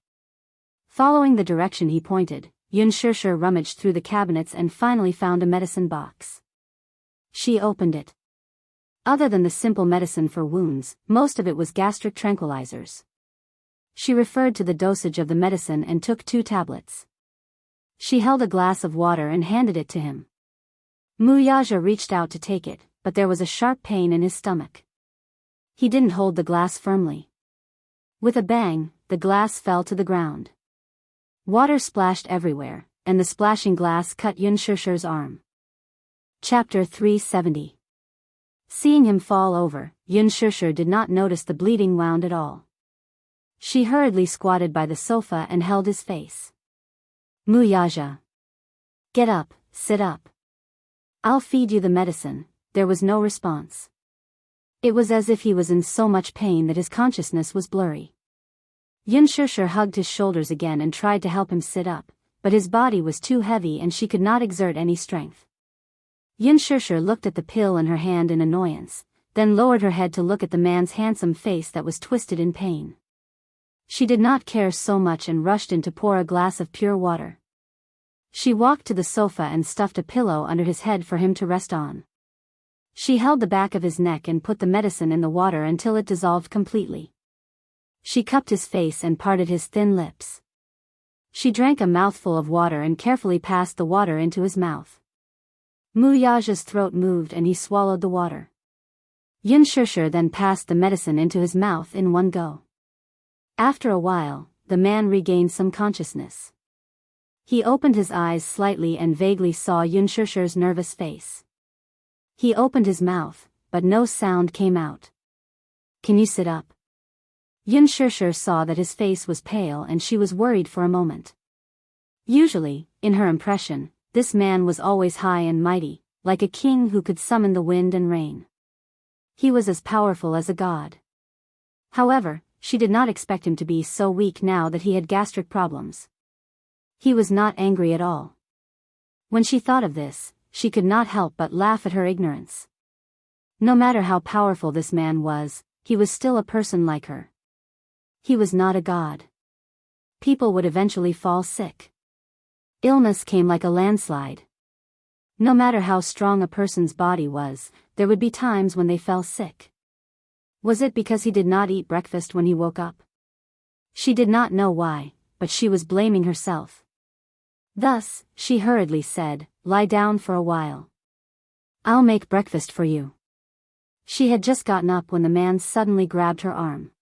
Following the direction he pointed, Xianxia rummaged through the cabinets and finally found a medicine box. She opened it. Other than the simple medicine for wounds, most of it was gastric tranquilizers. She referred to the dosage of the medicine and took 2 tablets. She held a glass of water and handed it to him. Wuxia reached out to take it, but there was a sharp pain in his stomach. He didn't hold the glass firmly. With a bang, the glass fell to the ground. Water splashed everywhere, and the splashing glass cut Xianxia's arm. Chapter 370. Seeing him fall over, Xianxia did not notice the bleeding wound at all. She hurriedly squatted by the sofa and held his face. Wuxia. Get up, sit up. I'll feed you the medicine. There was no response. It was as if he was in so much pain that his consciousness was blurry. Xianxia hugged his shoulders again and tried to help him sit up, but his body was too heavy and she could not exert any strength. Xianxia looked at the pill in her hand in annoyance, then lowered her head to look at the man's handsome face that was twisted in pain. She did not care so much and rushed in to pour a glass of pure water. She walked to the sofa and stuffed a pillow under his head for him to rest on. She held the back of his neck and put the medicine in the water until it dissolved completely. She cupped his face and parted his thin lips. She drank a mouthful of water and carefully passed the water into his mouth. Wuxia's throat moved and he swallowed the water. Xianxia then passed the medicine into his mouth in one go. After a while, the man regained some consciousness. He opened his eyes slightly and vaguely saw Xianxia's nervous face. He opened his mouth, but no sound came out. Can you sit up? Xianxia saw that his face was pale and she was worried for a moment. Usually, in her impression, this man was always high and mighty, like a king who could summon the wind and rain. He was as powerful as a god. However, she did not expect him to be so weak now that he had gastric problems. He was not angry at all. When she thought of this, she could not help but laugh at her ignorance. No matter how powerful this man was, he was still a person like her. He was not a god. People would eventually fall sick. Illness came like a landslide. No matter how strong a person's body was, there would be times when they fell sick. Was it because he did not eat breakfast when he woke up? She did not know why, but she was blaming herself. Thus, she hurriedly said, "Lie down for a while. I'll make breakfast for you." She had just gotten up when the man suddenly grabbed her arm.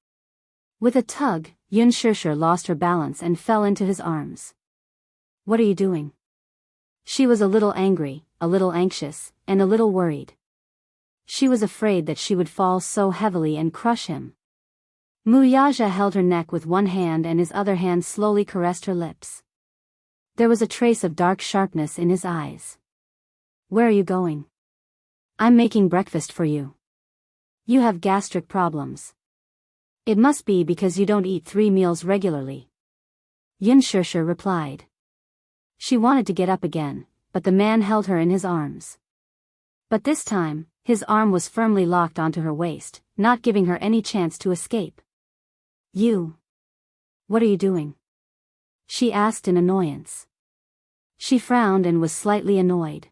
With a tug, Xianxia lost her balance and fell into his arms. "What are you doing?" She was a little angry, a little anxious, and a little worried. She was afraid that she would fall so heavily and crush him. Wuxia held her neck with one hand and his other hand slowly caressed her lips. There was a trace of dark sharpness in his eyes. "Where are you going?" "I'm making breakfast for you. You have gastric problems. It must be because you don't eat 3 meals regularly." Xianxia replied. She wanted to get up again, but the man held her in his arms. But this time, his arm was firmly locked onto her waist, not giving her any chance to escape. "You. What are you doing?" she asked in annoyance. She frowned and was slightly annoyed.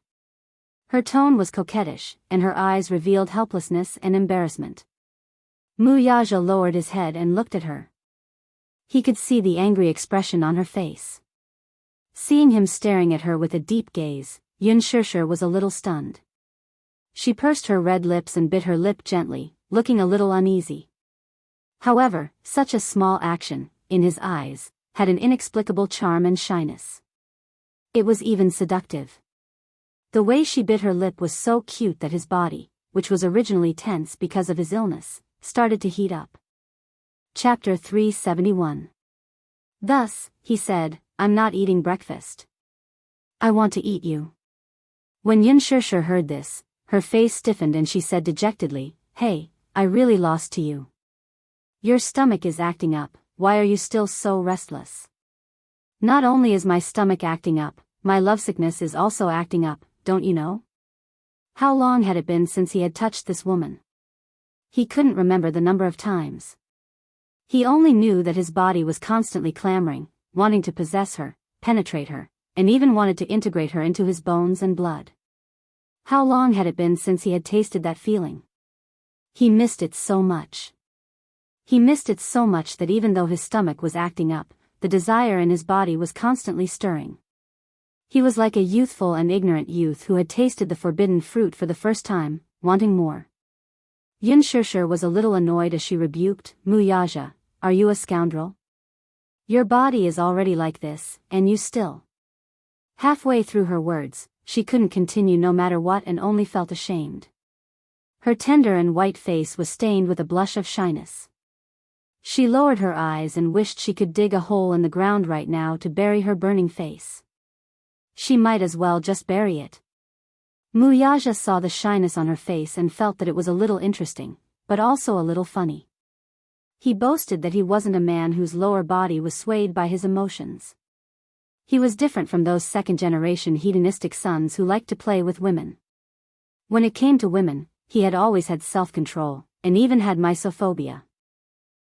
Her tone was coquettish, and her eyes revealed helplessness and embarrassment. Wuxia lowered his head and looked at her. He could see the angry expression on her face. Seeing him staring at her with a deep gaze, Xianxia was a little stunned. She pursed her red lips and bit her lip gently, looking a little uneasy. However, such a small action, in his eyes, had an inexplicable charm and shyness. It was even seductive. The way she bit her lip was so cute that his body, which was originally tense because of his illness, started to heat up. Chapter 371. Thus, he said, I'm not eating breakfast. I want to eat you. When Xianxia heard this, her face stiffened and she said dejectedly, Hey, I really lost to you. Your stomach is acting up, why are you still so restless? Not only is my stomach acting up, my lovesickness is also acting up, don't you know? How long had it been since he had touched this woman? He couldn't remember the number of times. He only knew that his body was constantly clamoring, wanting to possess her, penetrate her, and even wanted to integrate her into his bones and blood. How long had it been since he had tasted that feeling? He missed it so much. He missed it so much that even though his stomach was acting up, the desire in his body was constantly stirring. He was like a youthful and ignorant youth who had tasted the forbidden fruit for the first time, wanting more. Xianxia was a little annoyed as she rebuked, Wuxia, are you a scoundrel? Your body is already like this, and you still. Halfway through her words, she couldn't continue no matter what and only felt ashamed. Her tender and white face was stained with a blush of shyness. She lowered her eyes and wished she could dig a hole in the ground right now to bury her burning face. She might as well just bury it. Wuxia saw the shyness on her face and felt that it was a little interesting, but also a little funny. He boasted that he wasn't a man whose lower body was swayed by his emotions. He was different from those second-generation hedonistic sons who liked to play with women. When it came to women, he had always had self-control, and even had misophobia.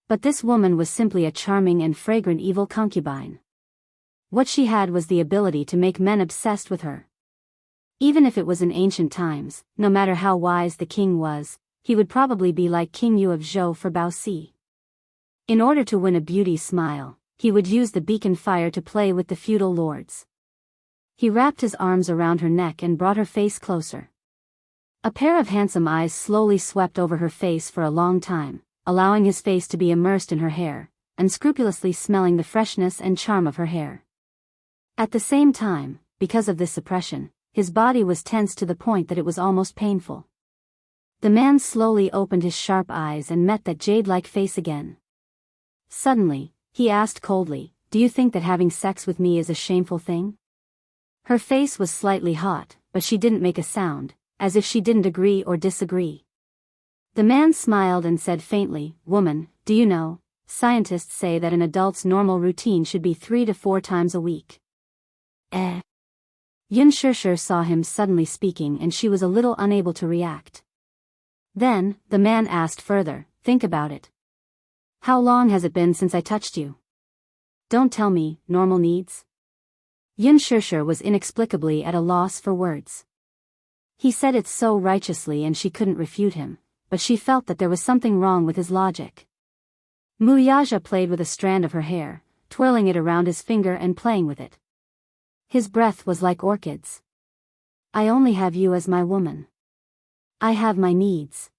But this woman was simply a charming and fragrant evil concubine. What she had was the ability to make men obsessed with her. Even if it was in ancient times, no matter how wise the king was, he would probably be like King Yu of Zhou for Baosi. In order to win a beauty's smile, he would use the beacon fire to play with the feudal lords. He wrapped his arms around her neck and brought her face closer. A pair of handsome eyes slowly swept over her face for a long time, allowing his face to be immersed in her hair, unscrupulously smelling the freshness and charm of her hair. At the same time, because of this suppression, his body was tense to the point that it was almost painful. The man slowly opened his sharp eyes and met that jade-like face again. Suddenly, he asked coldly, do you think that having sex with me is a shameful thing? Her face was slightly hot, but she didn't make a sound, as if she didn't agree or disagree. The man smiled and said faintly, woman, do you know, scientists say that an adult's normal routine should be 3 to 4 times a week. Xianxia saw him suddenly speaking and she was a little unable to react. Then, the man asked further, think about it. How long has it been since I touched you? Don't tell me, normal needs? Xianxia was inexplicably at a loss for words. He said it so righteously and she couldn't refute him, but she felt that there was something wrong with his logic. Wuxia played with a strand of her hair, twirling it around his finger and playing with it. His breath was like orchids. I only have you as my woman. I have my needs.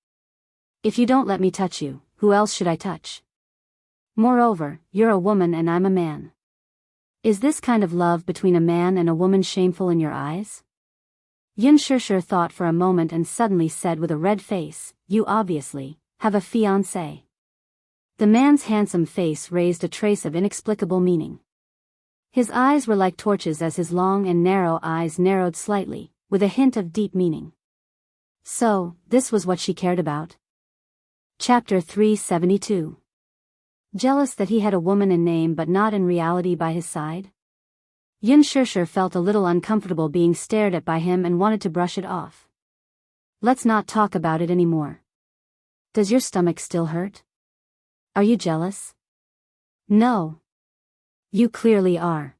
If you don't let me touch you, who else should I touch? Moreover, you're a woman and I'm a man. Is this kind of love between a man and a woman shameful in your eyes? Xianxia thought for a moment and suddenly said with a red face, you obviously have a fiancé. The man's handsome face raised a trace of inexplicable meaning. His eyes were like torches as his long and narrow eyes narrowed slightly, with a hint of deep meaning. So, this was what she cared about? Chapter 372. Jealous that he had a woman in name but not in reality by his side? Xianxia felt a little uncomfortable being stared at by him and wanted to brush it off. Let's not talk about it anymore. Does your stomach still hurt? Are you jealous? No. You clearly are.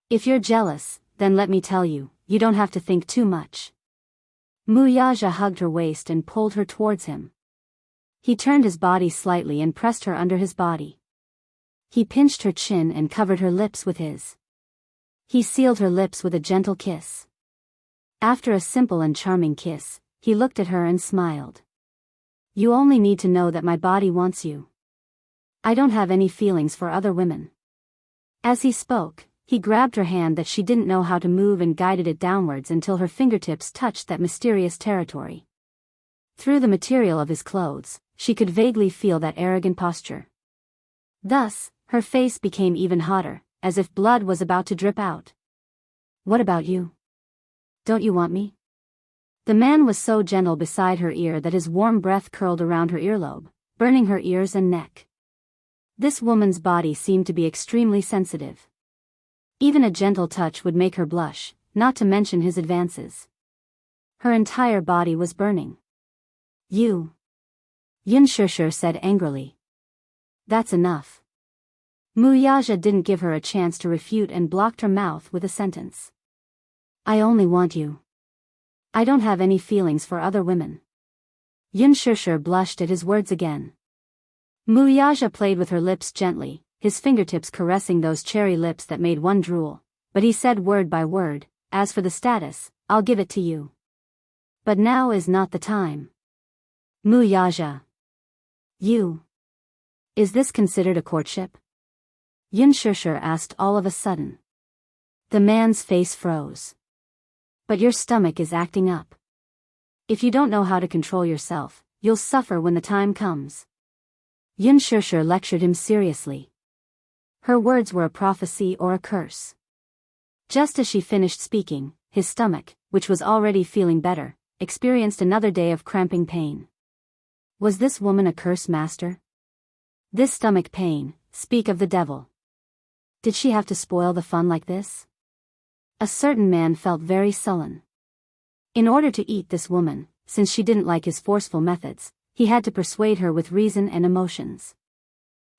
If you're jealous, then let me tell you, you don't have to think too much. Wuxia hugged her waist and pulled her towards him. He turned his body slightly and pressed her under his body. He pinched her chin and covered her lips with his. He sealed her lips with a gentle kiss. After a simple and charming kiss, he looked at her and smiled. You only need to know that my body wants you. I don't have any feelings for other women. As he spoke, He grabbed her hand that she didn't know how to move and guided it downwards until her fingertips touched that mysterious territory. Through the material of his clothes, she could vaguely feel that arrogant posture. Thus, her face became even hotter, as if blood was about to drip out. "What about you? Don't you want me?" The man was so gentle beside her ear that his warm breath curled around her earlobe, burning her ears and neck. This woman's body seemed to be extremely sensitive. Even a gentle touch would make her blush, not to mention his advances. Her entire body was burning. "You," Xianxia said angrily. "That's enough." Wuxia didn't give her a chance to refute and blocked her mouth with a sentence. "I only want you. I don't have any feelings for other women." Xianxia blushed at his words again. Wuxia played with her lips gently, his fingertips caressing those cherry lips that made one drool, but he said word by word, "As for the status, I'll give it to you. But now is not the time." Wuxia. "You. Is this considered a courtship?" Xianxia asked all of a sudden. The man's face froze. "But your stomach is acting up. If you don't know how to control yourself, you'll suffer when the time comes." Xianxia lectured him seriously. Her words were a prophecy or a curse. Just as she finished speaking, his stomach, which was already feeling better, experienced another day of cramping pain. Was this woman a curse master? This stomach pain, speak of the devil. Did she have to spoil the fun like this? A certain man felt very sullen. In order to eat this woman, since she didn't like his forceful methods, he had to persuade her with reason and emotions.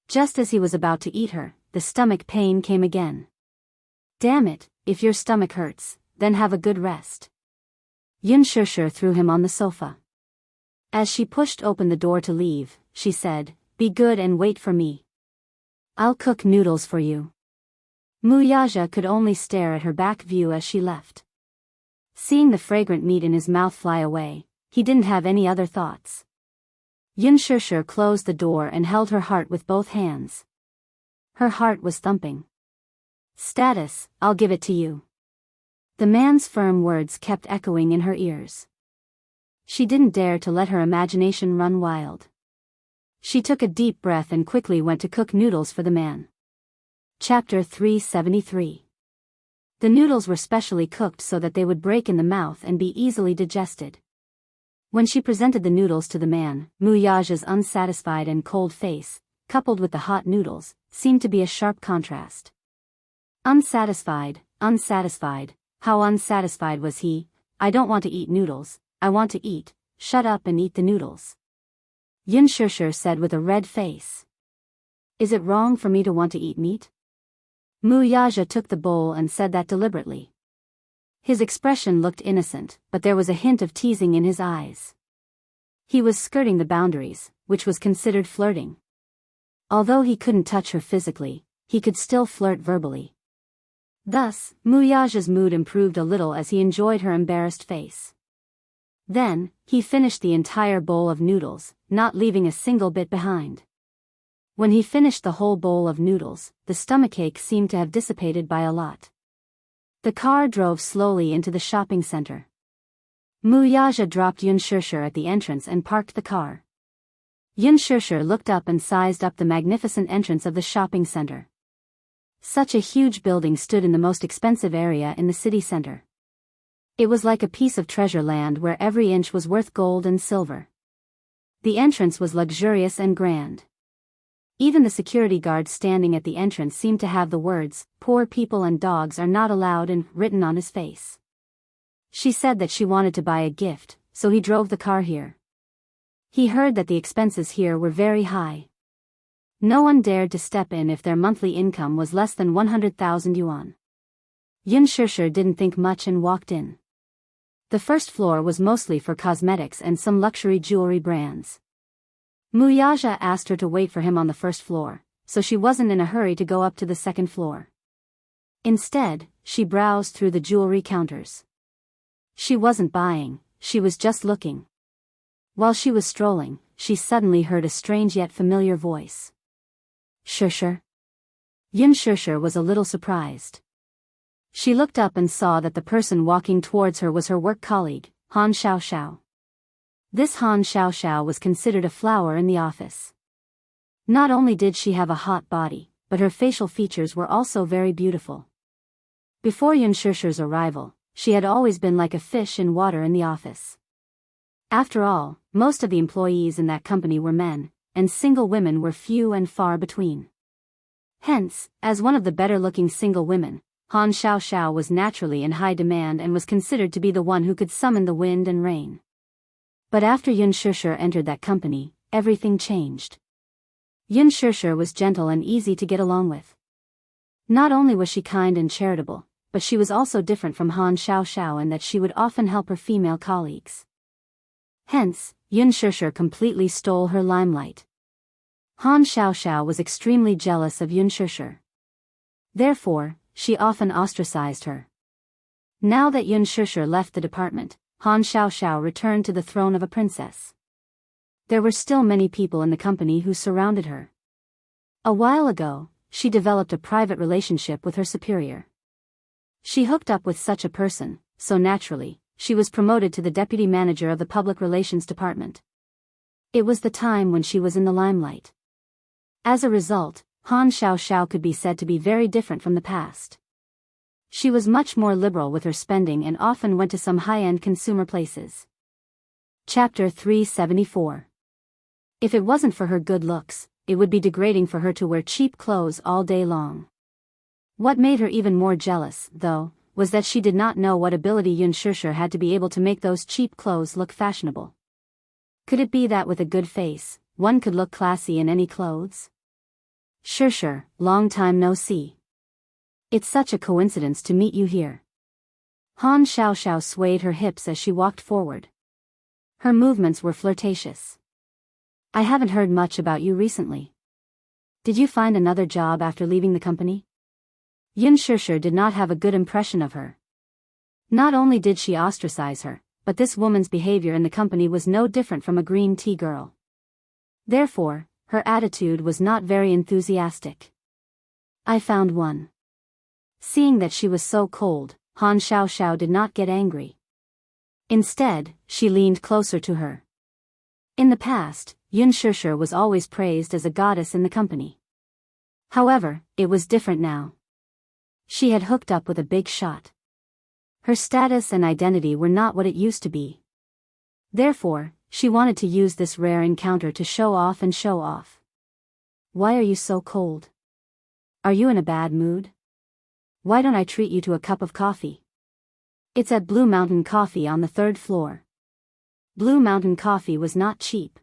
Just as he was about to eat her, the stomach pain came again. "Damn it, if your stomach hurts, then have a good rest." Xianxia threw him on the sofa. As she pushed open the door to leave, she said, "Be good and wait for me. I'll cook noodles for you." Wuxia could only stare at her back view as she left. Seeing the fragrant meat in his mouth fly away, he didn't have any other thoughts. Xianxia closed the door and held her heart with both hands. Her heart was thumping. "Status, I'll give it to you." The man's firm words kept echoing in her ears. She didn't dare to let her imagination run wild. She took a deep breath and quickly went to cook noodles for the man. Chapter 373. The noodles were specially cooked so that they would break in the mouth and be easily digested. When she presented the noodles to the man, Wuxia's unsatisfied and cold face, coupled with the hot noodles, seemed to be a sharp contrast. Unsatisfied, how unsatisfied was he? "I don't want to eat noodles, I want to eat, shut up and eat the noodles," Xianxia said with a red face. "Is it wrong for me to want to eat meat?" Wuxia took the bowl and said that deliberately. His expression looked innocent, but there was a hint of teasing in his eyes. He was skirting the boundaries, which was considered flirting. Although he couldn't touch her physically, he could still flirt verbally. Thus, Wuxia's mood improved a little as he enjoyed her embarrassed face. Then, he finished the entire bowl of noodles, not leaving a single bit behind. When he finished the whole bowl of noodles, the stomachache seemed to have dissipated by a lot. The car drove slowly into the shopping center. Wuxia dropped Xianxia at the entrance and parked the car. Xianxia looked up and sized up the magnificent entrance of the shopping center. Such a huge building stood in the most expensive area in the city center. It was like a piece of treasure land where every inch was worth gold and silver. The entrance was luxurious and grand. Even the security guard standing at the entrance seemed to have the words, "Poor people and dogs are not allowed," written on his face. She said that she wanted to buy a gift, so he drove the car here. He heard that the expenses here were very high. No one dared to step in if their monthly income was less than 100,000 yuan. Xianxia didn't think much and walked in. The first floor was mostly for cosmetics and some luxury jewelry brands. Wuxia asked her to wait for him on the first floor, so she wasn't in a hurry to go up to the second floor. Instead, she browsed through the jewelry counters. She wasn't buying, she was just looking. While she was strolling, she suddenly heard a strange yet familiar voice. "Xianxia?" Xianxia was a little surprised. She looked up and saw that the person walking towards her was her work colleague, Han Xiaoxiao. This Han Xiaoxiao was considered a flower in the office. Not only did she have a hot body, but her facial features were also very beautiful. Before Yunshishi's arrival, she had always been like a fish in water in the office. After all, most of the employees in that company were men, and single women were few and far between. Hence, as one of the better-looking single women, Han Xiaoxiao was naturally in high demand and was considered to be the one who could summon the wind and rain. But after Yunshishi entered that company, everything changed. Yunshishi was gentle and easy to get along with. Not only was she kind and charitable, but she was also different from Han Xiaoxiao in that she would often help her female colleagues. Hence, Yunshishi completely stole her limelight. Han Xiaoxiao was extremely jealous of Yunshishi. Therefore, she often ostracized her. Now that Yunshishi left the department, Han Xiaoxiao returned to the throne of a princess. There were still many people in the company who surrounded her. A while ago, she developed a private relationship with her superior. She hooked up with such a person, so naturally, she was promoted to the deputy manager of the public relations department. It was the time when she was in the limelight. As a result, Han Xiaoxiao could be said to be very different from the past. She was much more liberal with her spending and often went to some high-end consumer places. Chapter 374. If it wasn't for her good looks, it would be degrading for her to wear cheap clothes all day long. What made her even more jealous, though, was that she did not know what ability Yunshishi had to be able to make those cheap clothes look fashionable. Could it be that with a good face, one could look classy in any clothes? Shishi, long time no see. It's such a coincidence to meet you here. Han Xiaoxiao swayed her hips as she walked forward. Her movements were flirtatious. I haven't heard much about you recently. Did you find another job after leaving the company? Yunshishi did not have a good impression of her. Not only did she ostracize her, but this woman's behavior in the company was no different from a green tea girl. Therefore, her attitude was not very enthusiastic. I found one. Seeing that she was so cold, Han Xiaoxiao did not get angry. Instead, she leaned closer to her. In the past, Yunshishi was always praised as a goddess in the company. However, it was different now. She had hooked up with a big shot. Her status and identity were not what it used to be. Therefore, she wanted to use this rare encounter to show off and show off. Why are you so cold? Are you in a bad mood? Why don't I treat you to a cup of coffee? It's at Blue Mountain Coffee on the 3rd floor. Blue Mountain Coffee was not cheap.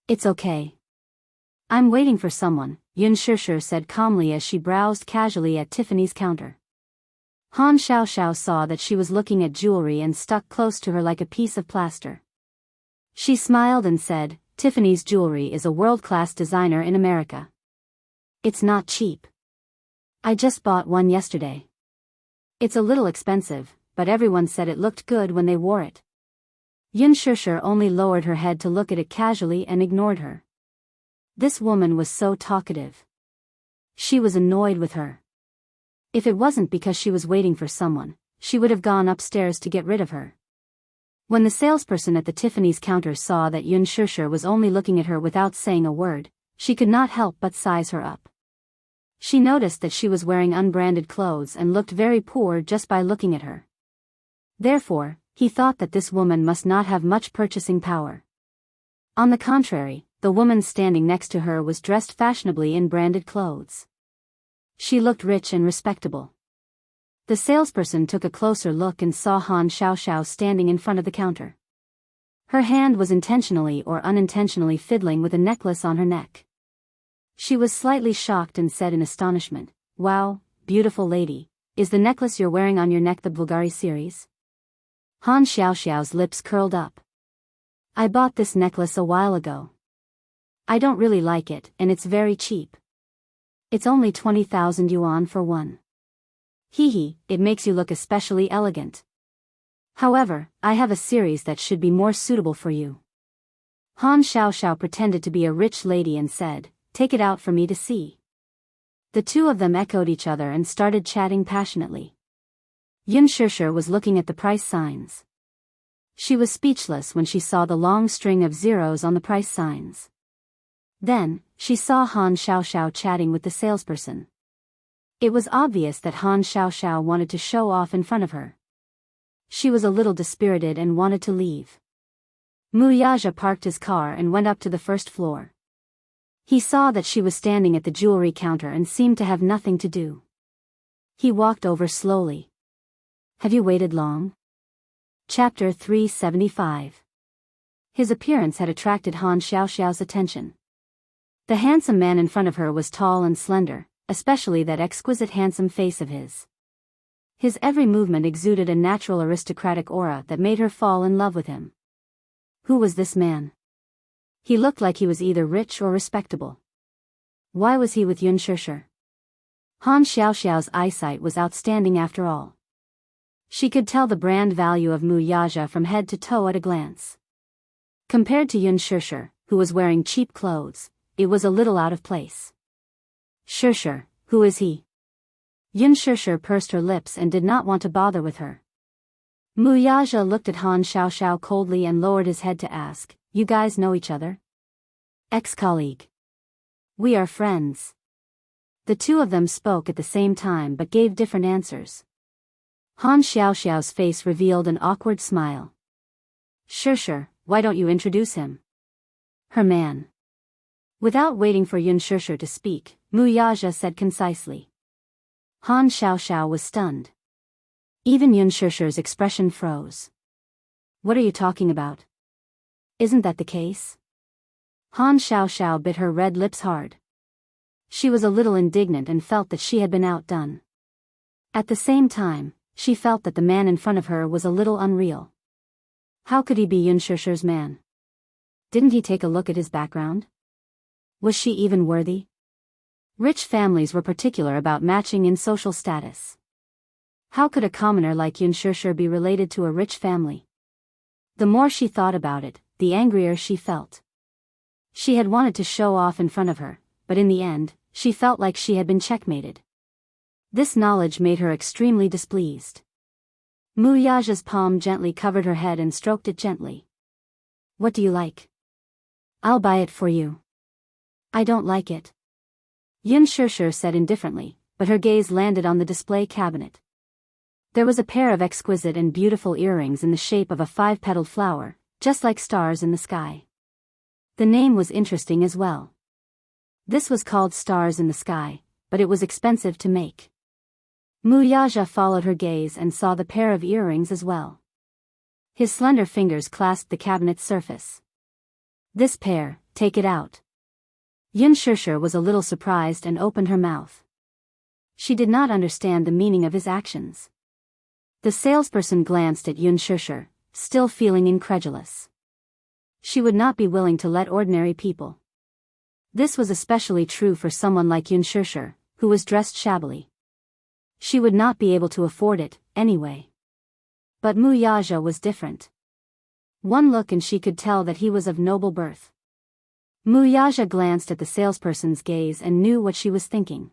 It's okay. I'm waiting for someone, Yunshishi said calmly as she browsed casually at Tiffany's counter. Han Xiaoxiao saw that she was looking at jewelry and stuck close to her like a piece of plaster. She smiled and said, Tiffany's jewelry is a world-class designer in America. It's not cheap. I just bought one yesterday. It's a little expensive, but everyone said it looked good when they wore it. Yunshishi only lowered her head to look at it casually and ignored her. This woman was so talkative. She was annoyed with her. If it wasn't because she was waiting for someone, she would have gone upstairs to get rid of her. When the salesperson at the Tiffany's counter saw that Yunshishi was only looking at her without saying a word, she could not help but size her up. She noticed that she was wearing unbranded clothes and looked very poor just by looking at her. Therefore, he thought that this woman must not have much purchasing power. On the contrary, the woman standing next to her was dressed fashionably in branded clothes. She looked rich and respectable. The salesperson took a closer look and saw Han Xiaoxiao standing in front of the counter. Her hand was intentionally or unintentionally fiddling with a necklace on her neck. She was slightly shocked and said in astonishment, Wow, beautiful lady, is the necklace you're wearing on your neck the Bulgari series? Han Xiaoxiao's lips curled up. I bought this necklace a while ago. I don't really like it, and it's very cheap. It's only 20,000 yuan for one. Hee, it makes you look especially elegant. However, I have a series that should be more suitable for you. Han Xiaoxiao pretended to be a rich lady and said, Take it out for me to see. The two of them echoed each other and started chatting passionately. Yun Shishir was looking at the price signs. She was speechless when she saw the long string of zeros on the price signs. Then, she saw Han Xiaoxiao chatting with the salesperson. It was obvious that Han Xiaoxiao wanted to show off in front of her. She was a little dispirited and wanted to leave. Wuxia parked his car and went up to the first floor. He saw that she was standing at the jewelry counter and seemed to have nothing to do. He walked over slowly. Have you waited long? Chapter 375. His appearance had attracted Han Xiaoxiao's attention. The handsome man in front of her was tall and slender, especially that exquisite handsome face of his. His every movement exuded a natural aristocratic aura that made her fall in love with him. Who was this man? He looked like he was either rich or respectable. Why was he with Yun Shishir? Han Xiaoxiao's eyesight was outstanding after all. She could tell the brand value of Wuxia from head to toe at a glance. Compared to Yun Shishir, who was wearing cheap clothes, it was a little out of place. Shishir, who is he? Yun Shishir pursed her lips and did not want to bother with her. Wuxia looked at Han Xiaoxiao coldly and lowered his head to ask, "You guys know each other?" "Ex-colleague. We are friends." The two of them spoke at the same time but gave different answers. Han Xiaoxiao's face revealed an awkward smile. "Shishir, why don't you introduce him?" "Her man." Without waiting for Yun Shishir to speak, Wuxia said concisely. Han Xiaoxiao was stunned. Even Yun Shishir's expression froze. "What are you talking about? Isn't that the case?" Han Xiaoxiao bit her red lips hard. She was a little indignant and felt that she had been outdone. At the same time, she felt that the man in front of her was a little unreal. How could he be Yun Shishir's man? Didn't he take a look at his background? Was she even worthy? Rich families were particular about matching in social status. How could a commoner like Yun Shishir be related to a rich family? The more she thought about it, the angrier she felt. She had wanted to show off in front of her, but in the end, she felt like she had been checkmated. This knowledge made her extremely displeased. Wuxia's palm gently covered her head and stroked it gently. "What do you like? I'll buy it for you." "I don't like it," Yun Shishir said indifferently, but her gaze landed on the display cabinet. There was a pair of exquisite and beautiful earrings in the shape of a 5-petaled flower, just like stars in the sky. The name was interesting as well. This was called Stars in the Sky, but it was expensive to make. Wuxia followed her gaze and saw the pair of earrings as well. His slender fingers clasped the cabinet's surface. "This pair, take it out." Yun Shishir was a little surprised and opened her mouth. She did not understand the meaning of his actions. The salesperson glanced at Yun Shishir, still feeling incredulous. She would not be willing to let ordinary people. This was especially true for someone like Yun Shishir, who was dressed shabbily. She would not be able to afford it, anyway. But Wuxia was different. One look and she could tell that he was of noble birth. Wuxia glanced at the salesperson's gaze and knew what she was thinking.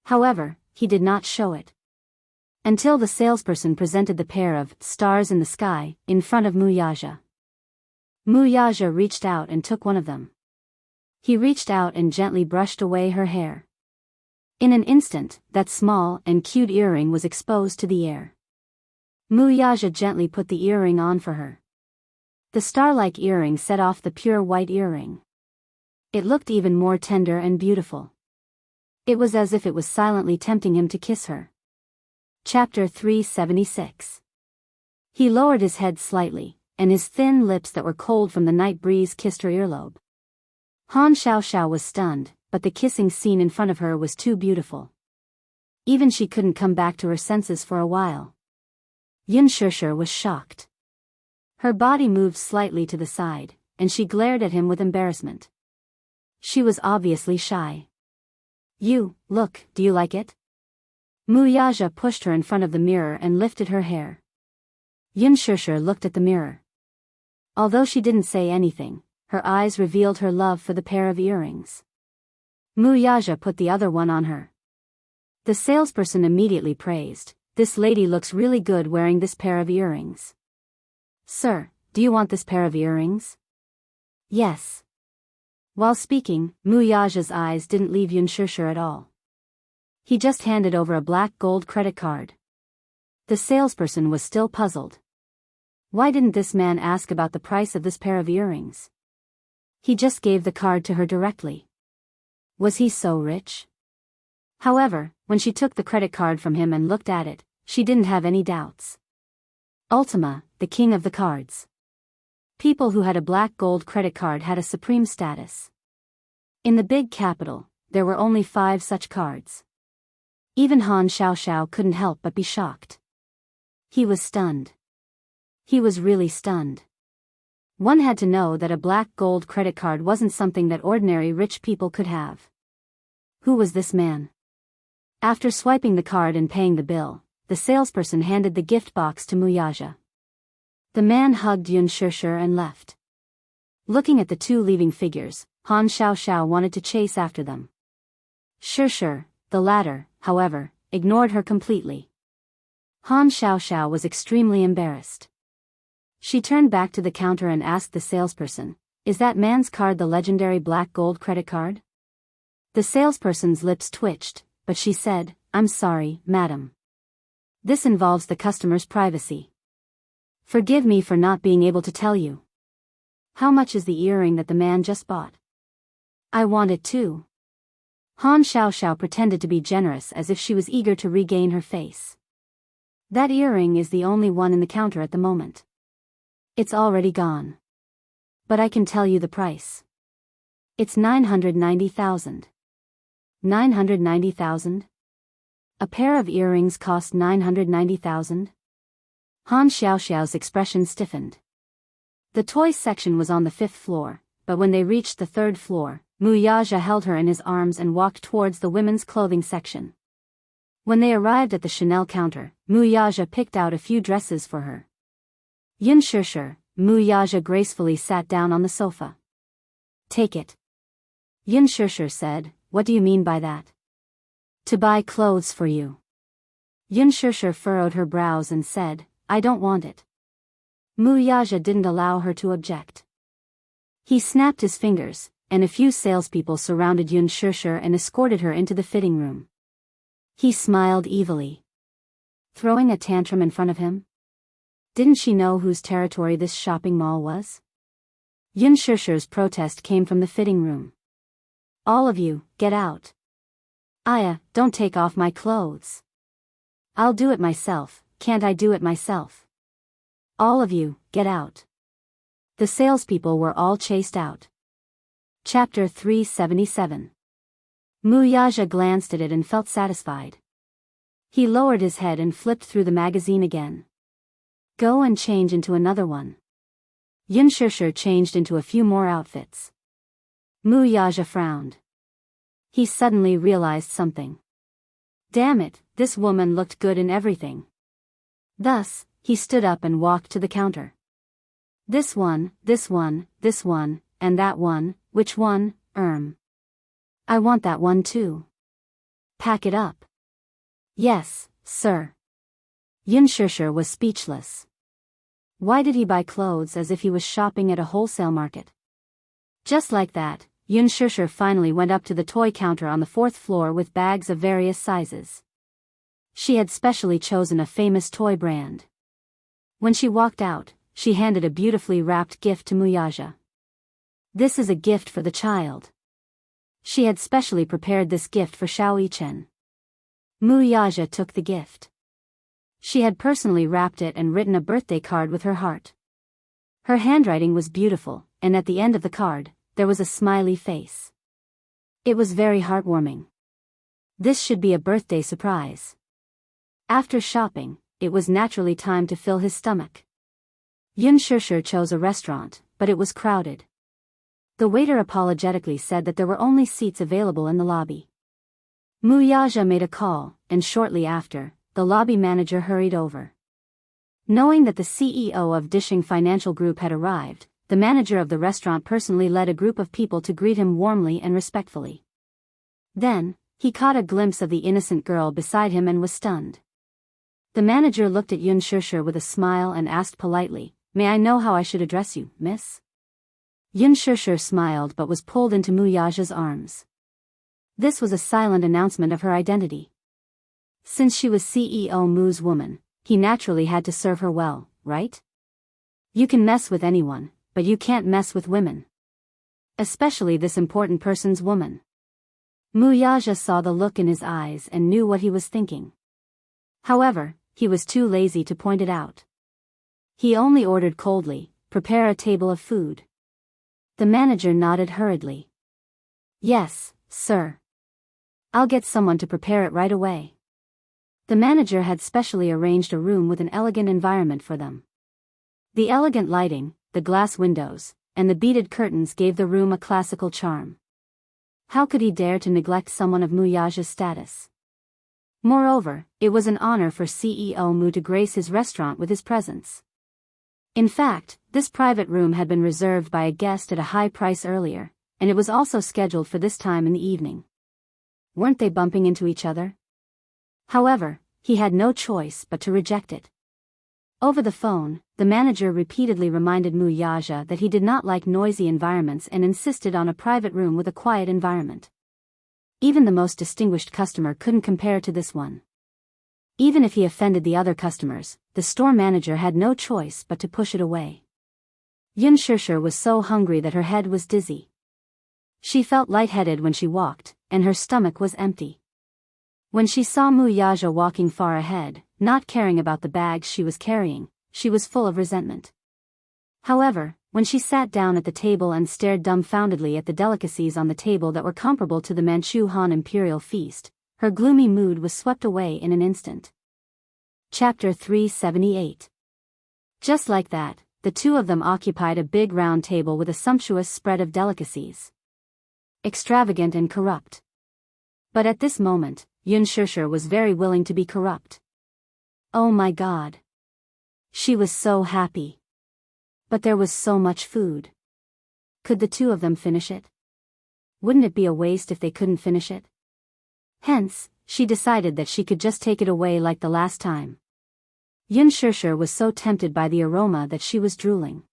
However, he did not show it. Until the salesperson presented the pair of stars in the sky in front of Wuxia. Wuxia reached out and took one of them. He reached out and gently brushed away her hair. In an instant, that small and cute earring was exposed to the air. Wuxia gently put the earring on for her. The star-like earring set off the pure white earring. It looked even more tender and beautiful. It was as if it was silently tempting him to kiss her. Chapter 376. He lowered his head slightly, and his thin lips that were cold from the night breeze kissed her earlobe. Han Xiaoxiao was stunned, but the kissing scene in front of her was too beautiful. Even she couldn't come back to her senses for a while. Yun Shishir was shocked. Her body moved slightly to the side, and she glared at him with embarrassment. She was obviously shy. Look, do you like it?" Wuxia pushed her in front of the mirror and lifted her hair. Yun Shishir looked at the mirror. Although she didn't say anything, her eyes revealed her love for the pair of earrings. Wuxia put the other one on her. The salesperson immediately praised, This lady looks really good wearing this pair of earrings. Sir, do you want this pair of earrings? Yes. While speaking, Mu Yaja's eyes didn't leave Yunshurshu at all. He just handed over a black gold credit card. The salesperson was still puzzled. Why didn't this man ask about the price of this pair of earrings? He just gave the card to her directly. Was he so rich? However, when she took the credit card from him and looked at it, she didn't have any doubts. Ultima, the king of the cards. People who had a black gold credit card had a supreme status. In the big capital, there were only 5 such cards. Even Han Xiaoxiao couldn't help but be shocked. He was stunned. He was really stunned. One had to know that a black gold credit card wasn't something that ordinary rich people could have. Who was this man? After swiping the card and paying the bill, the salesperson handed the gift box to Mu Yaja. The man hugged Yunshurshu and left. Looking at the 2 leaving figures, Han Xiaoxiao wanted to chase after them. Shurshu, the latter, however, ignored her completely. Han Xiaoxiao was extremely embarrassed. She turned back to the counter and asked the salesperson, "Is that man's card the legendary black gold credit card?" The salesperson's lips twitched, but she said, "I'm sorry, madam. This involves the customer's privacy. Forgive me for not being able to tell you. How much is the earring that the man just bought?" "I want it too." Han Xiaoxiao pretended to be generous as if she was eager to regain her face. "That earring is the only one in the counter at the moment. It's already gone. But I can tell you the price. It's 990,000. 990,000? A pair of earrings cost 990,000? Han Xiaoxiao's expression stiffened. The toy section was on the 5th floor, but when they reached the 3rd floor, Mu Yaja held her in his arms and walked towards the women's clothing section. When they arrived at the Chanel counter, Mu Yaja picked out a few dresses for her. Yunshurshu, Mu Yaja gracefully sat down on the sofa. "Take it." Yunshurshu said, "What do you mean by that?" "To buy clothes for you." Yunshurshu furrowed her brows and said, "I don't want it." Mu Yaja didn't allow her to object. He snapped his fingers, and a few salespeople surrounded Yunshurshu and escorted her into the fitting room. He smiled evilly. Throwing a tantrum in front of him? Didn't she know whose territory this shopping mall was? Yunshurshu's protest came from the fitting room. "All of you, get out. Aya, don't take off my clothes. I'll do it myself, can't I do it myself? All of you, get out." The salespeople were all chased out. Chapter 377. Mu Yaja glanced at it and felt satisfied. He lowered his head and flipped through the magazine again. "Go and change into another one." Yunshurshu changed into a few more outfits. Mu Yaja frowned. He suddenly realized something. Damn it, this woman looked good in everything. Thus, he stood up and walked to the counter. "This one, this one, this one, and that one, which one, I want that one too. Pack it up." "Yes, sir." Yunshurshu was speechless. Why did he buy clothes as if he was shopping at a wholesale market? Just like that, Yunshurshu finally went up to the toy counter on the 4th floor with bags of various sizes. She had specially chosen a famous toy brand. When she walked out, she handed a beautifully wrapped gift to Mu Yaja. "This is a gift for the child." She had specially prepared this gift for Xiaoyichen. Mu Yaja took the gift. She had personally wrapped it and written a birthday card with her heart. Her handwriting was beautiful, and at the end of the card, there was a smiley face. It was very heartwarming. This should be a birthday surprise. After shopping, it was naturally time to fill his stomach. Yunshurshu chose a restaurant, but it was crowded. The waiter apologetically said that there were only seats available in the lobby. Mu Yaja made a call, and shortly after, the lobby manager hurried over. Knowing that the CEO of Dishing Financial Group had arrived, the manager of the restaurant personally led a group of people to greet him warmly and respectfully. Then, he caught a glimpse of the innocent girl beside him and was stunned. The manager looked at Yun Shishir with a smile and asked politely, "May I know how I should address you, miss?" Yun Shishir smiled but was pulled into Muyaja's arms. This was a silent announcement of her identity. Since she was CEO Mu's woman, he naturally had to serve her well, right? You can mess with anyone, but you can't mess with women. Especially this important person's woman. Muyaja saw the look in his eyes and knew what he was thinking. However, he was too lazy to point it out. He only ordered coldly, "Prepare a table of food." The manager nodded hurriedly. "Yes, sir. I'll get someone to prepare it right away." The manager had specially arranged a room with an elegant environment for them. The elegant lighting, the glass windows, and the beaded curtains gave the room a classical charm. How could he dare to neglect someone of Muyaja's status? Moreover, it was an honor for CEO Mu to grace his restaurant with his presence. In fact, this private room had been reserved by a guest at a high price earlier, and it was also scheduled for this time in the evening. Weren't they bumping into each other? However, he had no choice but to reject it. Over the phone, the manager repeatedly reminded Muyaja that he did not like noisy environments and insisted on a private room with a quiet environment. Even the most distinguished customer couldn't compare to this one. Even if he offended the other customers, the store manager had no choice but to push it away. Yun Shishir was so hungry that her head was dizzy. She felt lightheaded when she walked, and her stomach was empty. When she saw Muyaja walking far ahead, not caring about the bags she was carrying, she was full of resentment. However, when she sat down at the table and stared dumbfoundedly at the delicacies on the table that were comparable to the Manchu Han imperial feast, her gloomy mood was swept away in an instant. Chapter 378. Just like that, the two of them occupied a big round table with a sumptuous spread of delicacies. Extravagant and corrupt. But at this moment, Yun Shishir was very willing to be corrupt. Oh my God. She was so happy. But there was so much food. Could the two of them finish it? Wouldn't it be a waste if they couldn't finish it? Hence, she decided that she could just take it away like the last time. Yun Shishir was so tempted by the aroma that she was drooling.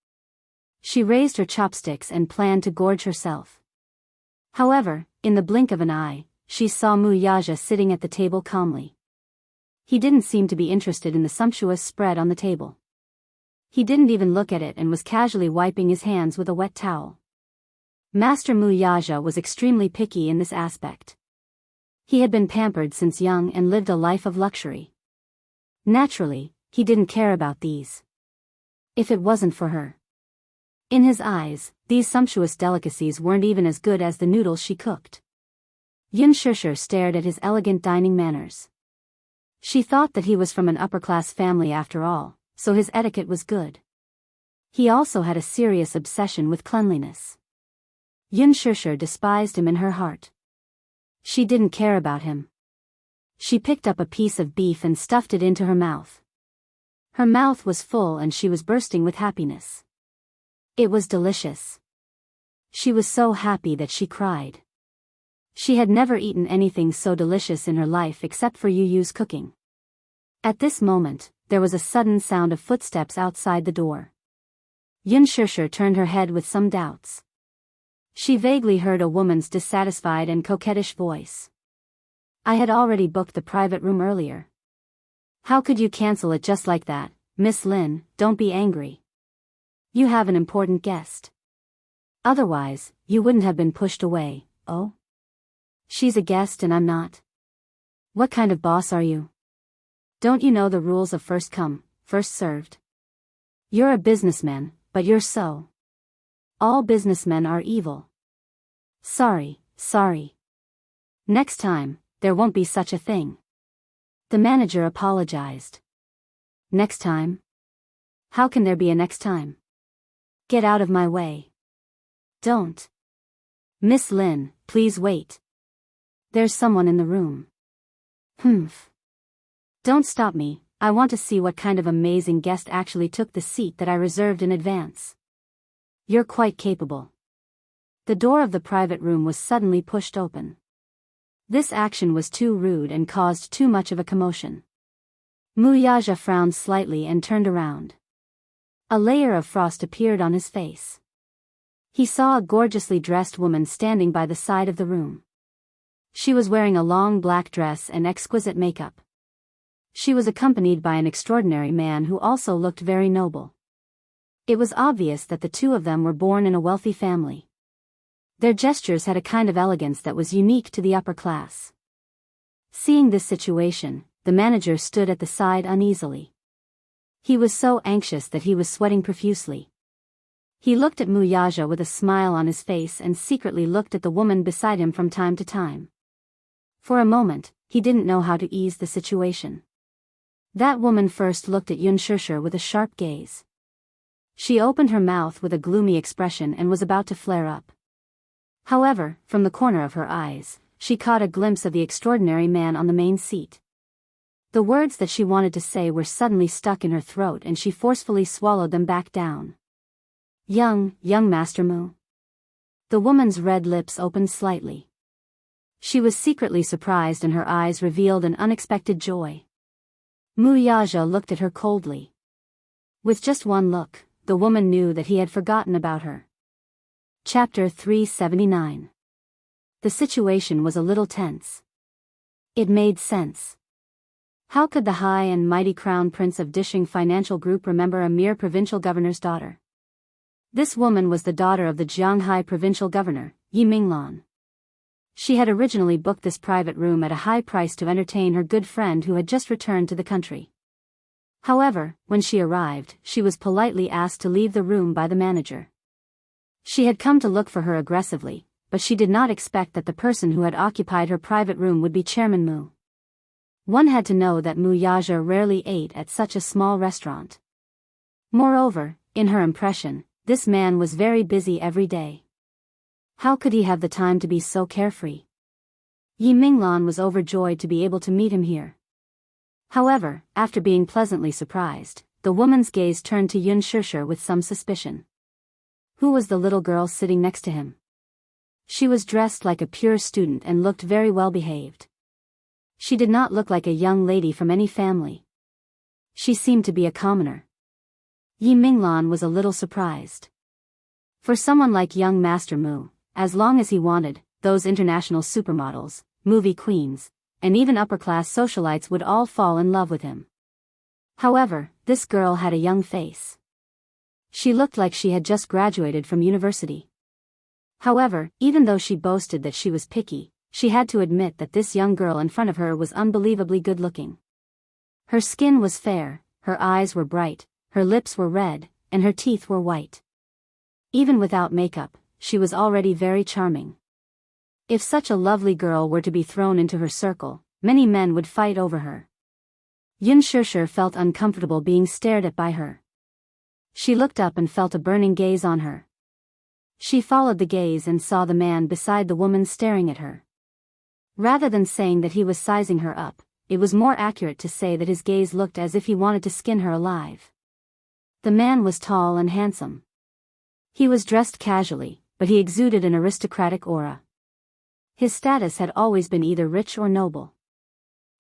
She raised her chopsticks and planned to gorge herself. However, in the blink of an eye, she saw Muyaja sitting at the table calmly. He didn't seem to be interested in the sumptuous spread on the table. He didn't even look at it and was casually wiping his hands with a wet towel. Master Muyaja was extremely picky in this aspect. He had been pampered since young and lived a life of luxury. Naturally, he didn't care about these. If it wasn't for her. In his eyes, these sumptuous delicacies weren't even as good as the noodles she cooked. Yun Shishir stared at his elegant dining manners. She thought that he was from an upper-class family after all, so his etiquette was good. He also had a serious obsession with cleanliness. Yun Shishir despised him in her heart. She didn't care about him. She picked up a piece of beef and stuffed it into her mouth. Her mouth was full and she was bursting with happiness. It was delicious. She was so happy that she cried. She had never eaten anything so delicious in her life except for Yu Yu's cooking. At this moment, there was a sudden sound of footsteps outside the door. Yun Shishir turned her head with some doubts. She vaguely heard a woman's dissatisfied and coquettish voice. "I had already booked the private room earlier. How could you cancel it just like that, Miss Lin? Don't be angry. You have an important guest. Otherwise, you wouldn't have been pushed away." "Oh? She's a guest and I'm not. What kind of boss are you? Don't you know the rules of first come, first served? You're a businessman, but you're so. All businessmen are evil. Sorry. Next time, there won't be such a thing." The manager apologized. "Next time? How can there be a next time? Get out of my way. Don't. Miss Lin, please wait. There's someone in the room." "Humph. Don't stop me, I want to see what kind of amazing guest actually took the seat that I reserved in advance." "You're quite capable." The door of the private room was suddenly pushed open. This action was too rude and caused too much of a commotion. Wuxia frowned slightly and turned around. A layer of frost appeared on his face. He saw a gorgeously dressed woman standing by the side of the room. She was wearing a long black dress and exquisite makeup. She was accompanied by an extraordinary man who also looked very noble. It was obvious that the two of them were born in a wealthy family. Their gestures had a kind of elegance that was unique to the upper class. Seeing this situation, the manager stood at the side uneasily. He was so anxious that he was sweating profusely. He looked at Wuxia with a smile on his face and secretly looked at the woman beside him from time to time. For a moment, he didn't know how to ease the situation. That woman first looked at Xianxia with a sharp gaze. She opened her mouth with a gloomy expression and was about to flare up. However, from the corner of her eyes, she caught a glimpse of the extraordinary man on the main seat. The words that she wanted to say were suddenly stuck in her throat and she forcefully swallowed them back down. Young Master Mu. The woman's red lips opened slightly. She was secretly surprised and her eyes revealed an unexpected joy. Wuxia looked at her coldly. With just one look, the woman knew that he had forgotten about her. Chapter 379. The situation was a little tense. It made sense. How could the high and mighty crown prince of Dishing Financial Group remember a mere provincial governor's daughter? This woman was the daughter of the Jianghu provincial governor, Yiminglan. She had originally booked this private room at a high price to entertain her good friend who had just returned to the country. However, when she arrived, she was politely asked to leave the room by the manager. She had come to look for her aggressively, but she did not expect that the person who had occupied her private room would be Chairman Mu. One had to know that Wuxia rarely ate at such a small restaurant. Moreover, in her impression, this man was very busy every day. How could he have the time to be so carefree? Yiminglan was overjoyed to be able to meet him here. However, after being pleasantly surprised, the woman's gaze turned to Xianxia with some suspicion. Who was the little girl sitting next to him? She was dressed like a pure student and looked very well behaved. She did not look like a young lady from any family. She seemed to be a commoner. Yiminglan was a little surprised. For someone like young Master Mu, as long as he wanted, those international supermodels, movie queens, and even upper-class socialites would all fall in love with him. However, this girl had a young face. She looked like she had just graduated from university. However, even though she boasted that she was picky, she had to admit that this young girl in front of her was unbelievably good-looking. Her skin was fair, her eyes were bright, her lips were red, and her teeth were white. Even without makeup, she was already very charming. If such a lovely girl were to be thrown into her circle, many men would fight over her. Xianxia felt uncomfortable being stared at by her. She looked up and felt a burning gaze on her. She followed the gaze and saw the man beside the woman staring at her. Rather than saying that he was sizing her up, it was more accurate to say that his gaze looked as if he wanted to skin her alive. The man was tall and handsome. He was dressed casually, but he exuded an aristocratic aura. His status had always been either rich or noble.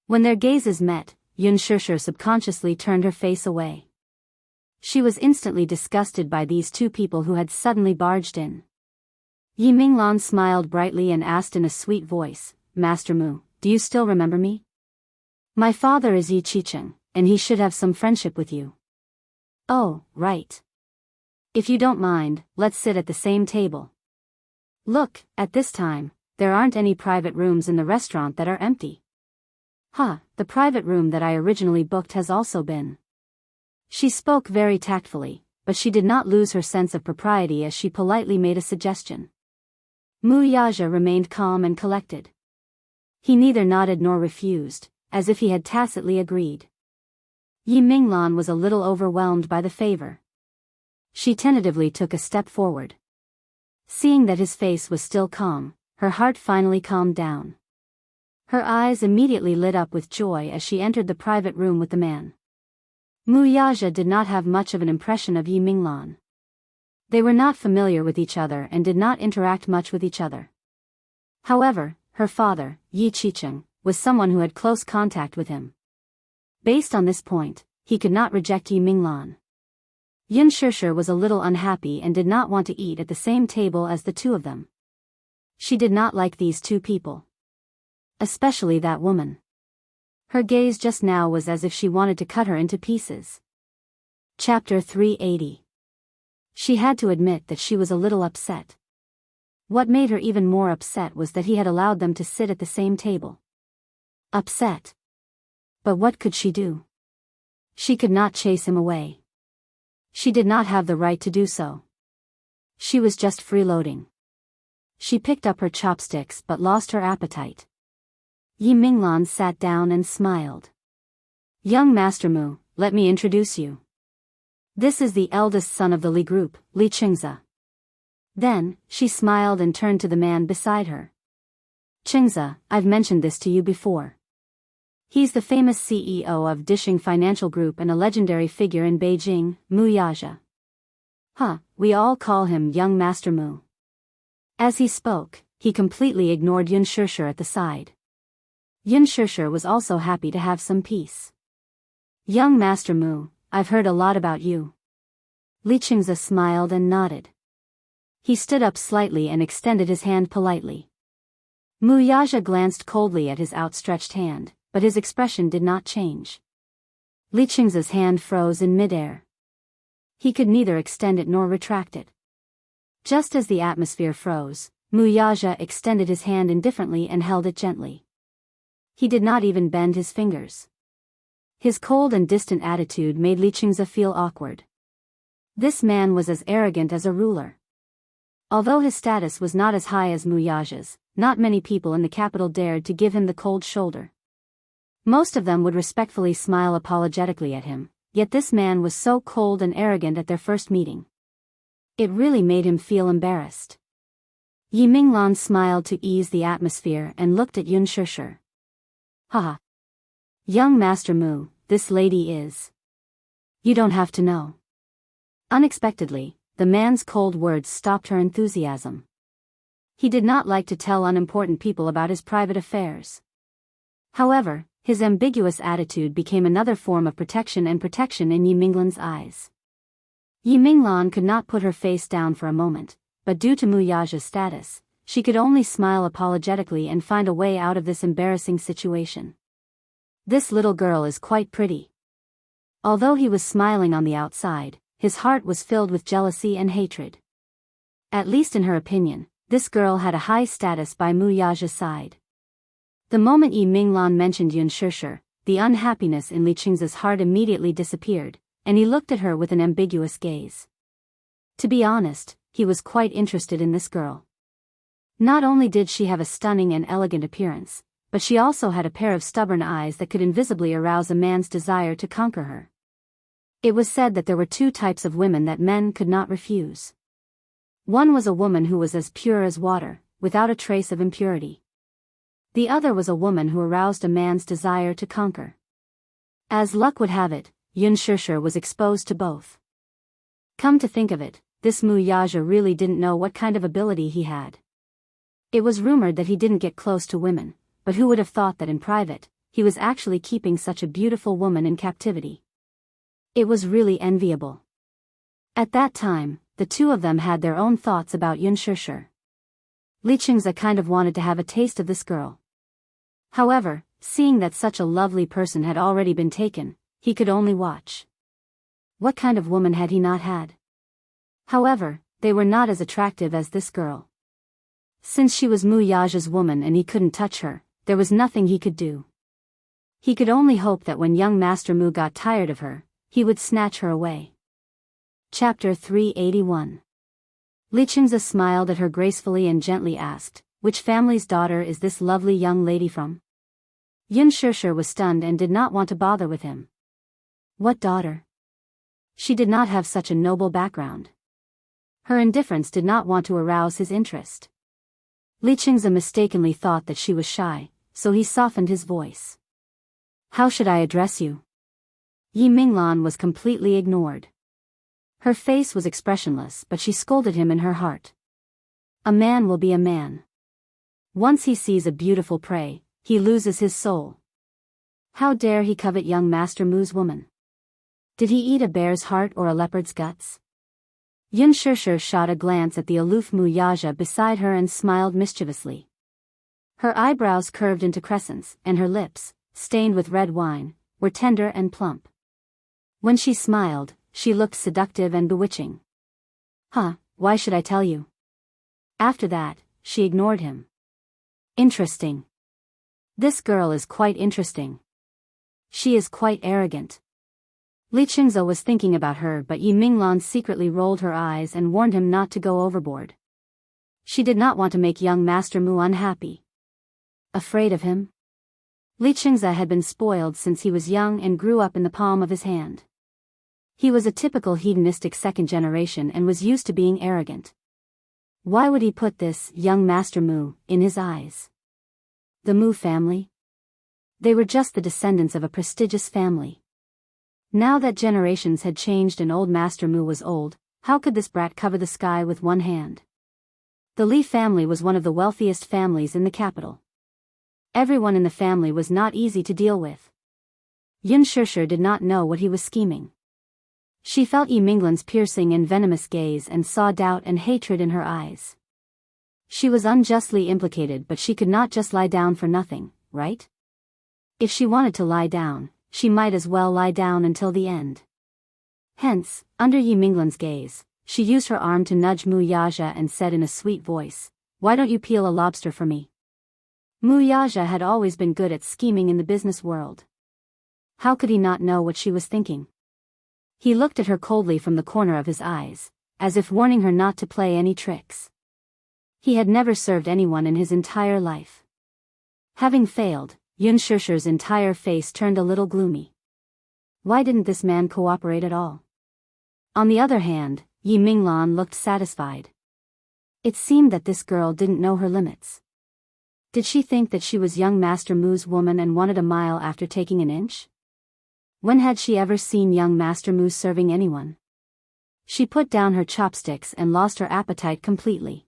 When their gazes met, Xianxia subconsciously turned her face away. She was instantly disgusted by these two people who had suddenly barged in. Yiminglan smiled brightly and asked in a sweet voice, "Master Mu, do you still remember me? My father is Yi Qicheng, and he should have some friendship with you." "Oh, right. If you don't mind, let's sit at the same table. Look, at this time, there aren't any private rooms in the restaurant that are empty." The private room that I originally booked has also been. She spoke very tactfully, but she did not lose her sense of propriety as she politely made a suggestion. Wuxia remained calm and collected. He neither nodded nor refused, as if he had tacitly agreed. Yiminglan was a little overwhelmed by the favor. She tentatively took a step forward. Seeing that his face was still calm, her heart finally calmed down. Her eyes immediately lit up with joy as she entered the private room with the man. Wuxia did not have much of an impression of Yiminglan. They were not familiar with each other and did not interact much with each other. However, her father, Yi Qicheng, was someone who had close contact with him. Based on this point, he could not reject Yi Minglan. Yun Shishir was a little unhappy and did not want to eat at the same table as the two of them. She did not like these two people. Especially that woman. Her gaze just now was as if she wanted to cut her into pieces. Chapter 380. She had to admit that she was a little upset. What made her even more upset was that he had allowed them to sit at the same table. Upset. But what could she do? She could not chase him away. She did not have the right to do so. She was just freeloading. She picked up her chopsticks but lost her appetite. Yi Minglan sat down and smiled. Young Master Mu, let me introduce you. This is the eldest son of the Li group, Li Qingze. Then, she smiled and turned to the man beside her. Qingze, I've mentioned this to you before. He's the famous CEO of Dishing Financial Group and a legendary figure in Beijing, Mu Yaja. We all call him Young Master Mu. As he spoke, he completely ignored Yun Shishir at the side. Yun Shishir was also happy to have some peace. Young Master Mu, I've heard a lot about you. Li Qingze smiled and nodded. He stood up slightly and extended his hand politely. Mu Yaja glanced coldly at his outstretched hand, but his expression did not change. Li Qingze's hand froze in midair. He could neither extend it nor retract it. Just as the atmosphere froze, Mu Yaja extended his hand indifferently and held it gently. He did not even bend his fingers. His cold and distant attitude made Li Qingze feel awkward. This man was as arrogant as a ruler. Although his status was not as high as Mu Yaja's, not many people in the capital dared to give him the cold shoulder. Most of them would respectfully smile apologetically at him, yet this man was so cold and arrogant at their first meeting. It really made him feel embarrassed. Yi Minglan smiled to ease the atmosphere and looked at Yun Shishir. Haha. Young Master Mu, this lady is. You don't have to know. Unexpectedly, the man's cold words stopped her enthusiasm. He did not like to tell unimportant people about his private affairs. However, his ambiguous attitude became another form of protection in Yi Minglan's eyes. Yi Minglan could not put her face down for a moment, but due to Mu Yaja's status, she could only smile apologetically and find a way out of this embarrassing situation. This little girl is quite pretty. Although he was smiling on the outside, his heart was filled with jealousy and hatred. At least in her opinion, this girl had a high status by Mu Yaja's side. The moment Yi Minglan mentioned Yun Shishir, the unhappiness in Li Qingze's heart immediately disappeared, and he looked at her with an ambiguous gaze. To be honest, he was quite interested in this girl. Not only did she have a stunning and elegant appearance, but she also had a pair of stubborn eyes that could invisibly arouse a man's desire to conquer her. It was said that there were two types of women that men could not refuse. One was a woman who was as pure as water, without a trace of impurity. The other was a woman who aroused a man's desire to conquer. As luck would have it, Yun Shishir was exposed to both. Come to think of it, this Mu Yaja really didn't know what kind of ability he had. It was rumored that he didn't get close to women, but who would have thought that in private, he was actually keeping such a beautiful woman in captivity. It was really enviable. At that time, the two of them had their own thoughts about Yun Shishir. Li Qingze kind of wanted to have a taste of this girl. However, seeing that such a lovely person had already been taken, he could only watch. What kind of woman had he not had? However, they were not as attractive as this girl. Since she was Mu Yaja's woman and he couldn't touch her, there was nothing he could do. He could only hope that when young Master Mu got tired of her, he would snatch her away. Chapter 381. Li Qingze smiled at her gracefully and gently asked, "Which family's daughter is this lovely young lady from?" Yun Shishir was stunned and did not want to bother with him. What daughter? She did not have such a noble background. Her indifference did not want to arouse his interest. Li Qingze mistakenly thought that she was shy, so he softened his voice. How should I address you? Yi Minglan was completely ignored. Her face was expressionless, but she scolded him in her heart. A man will be a man. Once he sees a beautiful prey, he loses his soul. How dare he covet young Master Mu's woman? Did he eat a bear's heart or a leopard's guts? Yun Shishir shot a glance at the aloof Mu Yaja beside her and smiled mischievously. Her eyebrows curved into crescents, and her lips, stained with red wine, were tender and plump. When she smiled, she looked seductive and bewitching. Why should I tell you? After that, she ignored him. Interesting. This girl is quite interesting. She is quite arrogant. Li Qingze was thinking about her, but Yi Minglan secretly rolled her eyes and warned him not to go overboard. She did not want to make young Master Mu unhappy. Afraid of him? Li Qingze had been spoiled since he was young and grew up in the palm of his hand. He was a typical hedonistic second generation and was used to being arrogant. Why would he put this young Master Mu in his eyes? The Mu family? They were just the descendants of a prestigious family. Now that generations had changed and old Master Mu was old, how could this brat cover the sky with one hand? The Li family was one of the wealthiest families in the capital. Everyone in the family was not easy to deal with. Yun Shishir did not know what he was scheming. She felt Yi Minglan's piercing and venomous gaze and saw doubt and hatred in her eyes. She was unjustly implicated, but she could not just lie down for nothing, right? If she wanted to lie down, she might as well lie down until the end. Hence, under Yi Minglan's gaze, she used her arm to nudge Mu Yaja and said in a sweet voice, "Why don't you peel a lobster for me?" Mu Yaja had always been good at scheming in the business world. How could he not know what she was thinking? He looked at her coldly from the corner of his eyes, as if warning her not to play any tricks. He had never served anyone in his entire life. Having failed, Yun Shishir's entire face turned a little gloomy. Why didn't this man cooperate at all? On the other hand, Yi Minglan looked satisfied. It seemed that this girl didn't know her limits. Did she think that she was young Master Mu's woman and wanted a mile after taking an inch? When had she ever seen young Master Mu serving anyone? She put down her chopsticks and lost her appetite completely.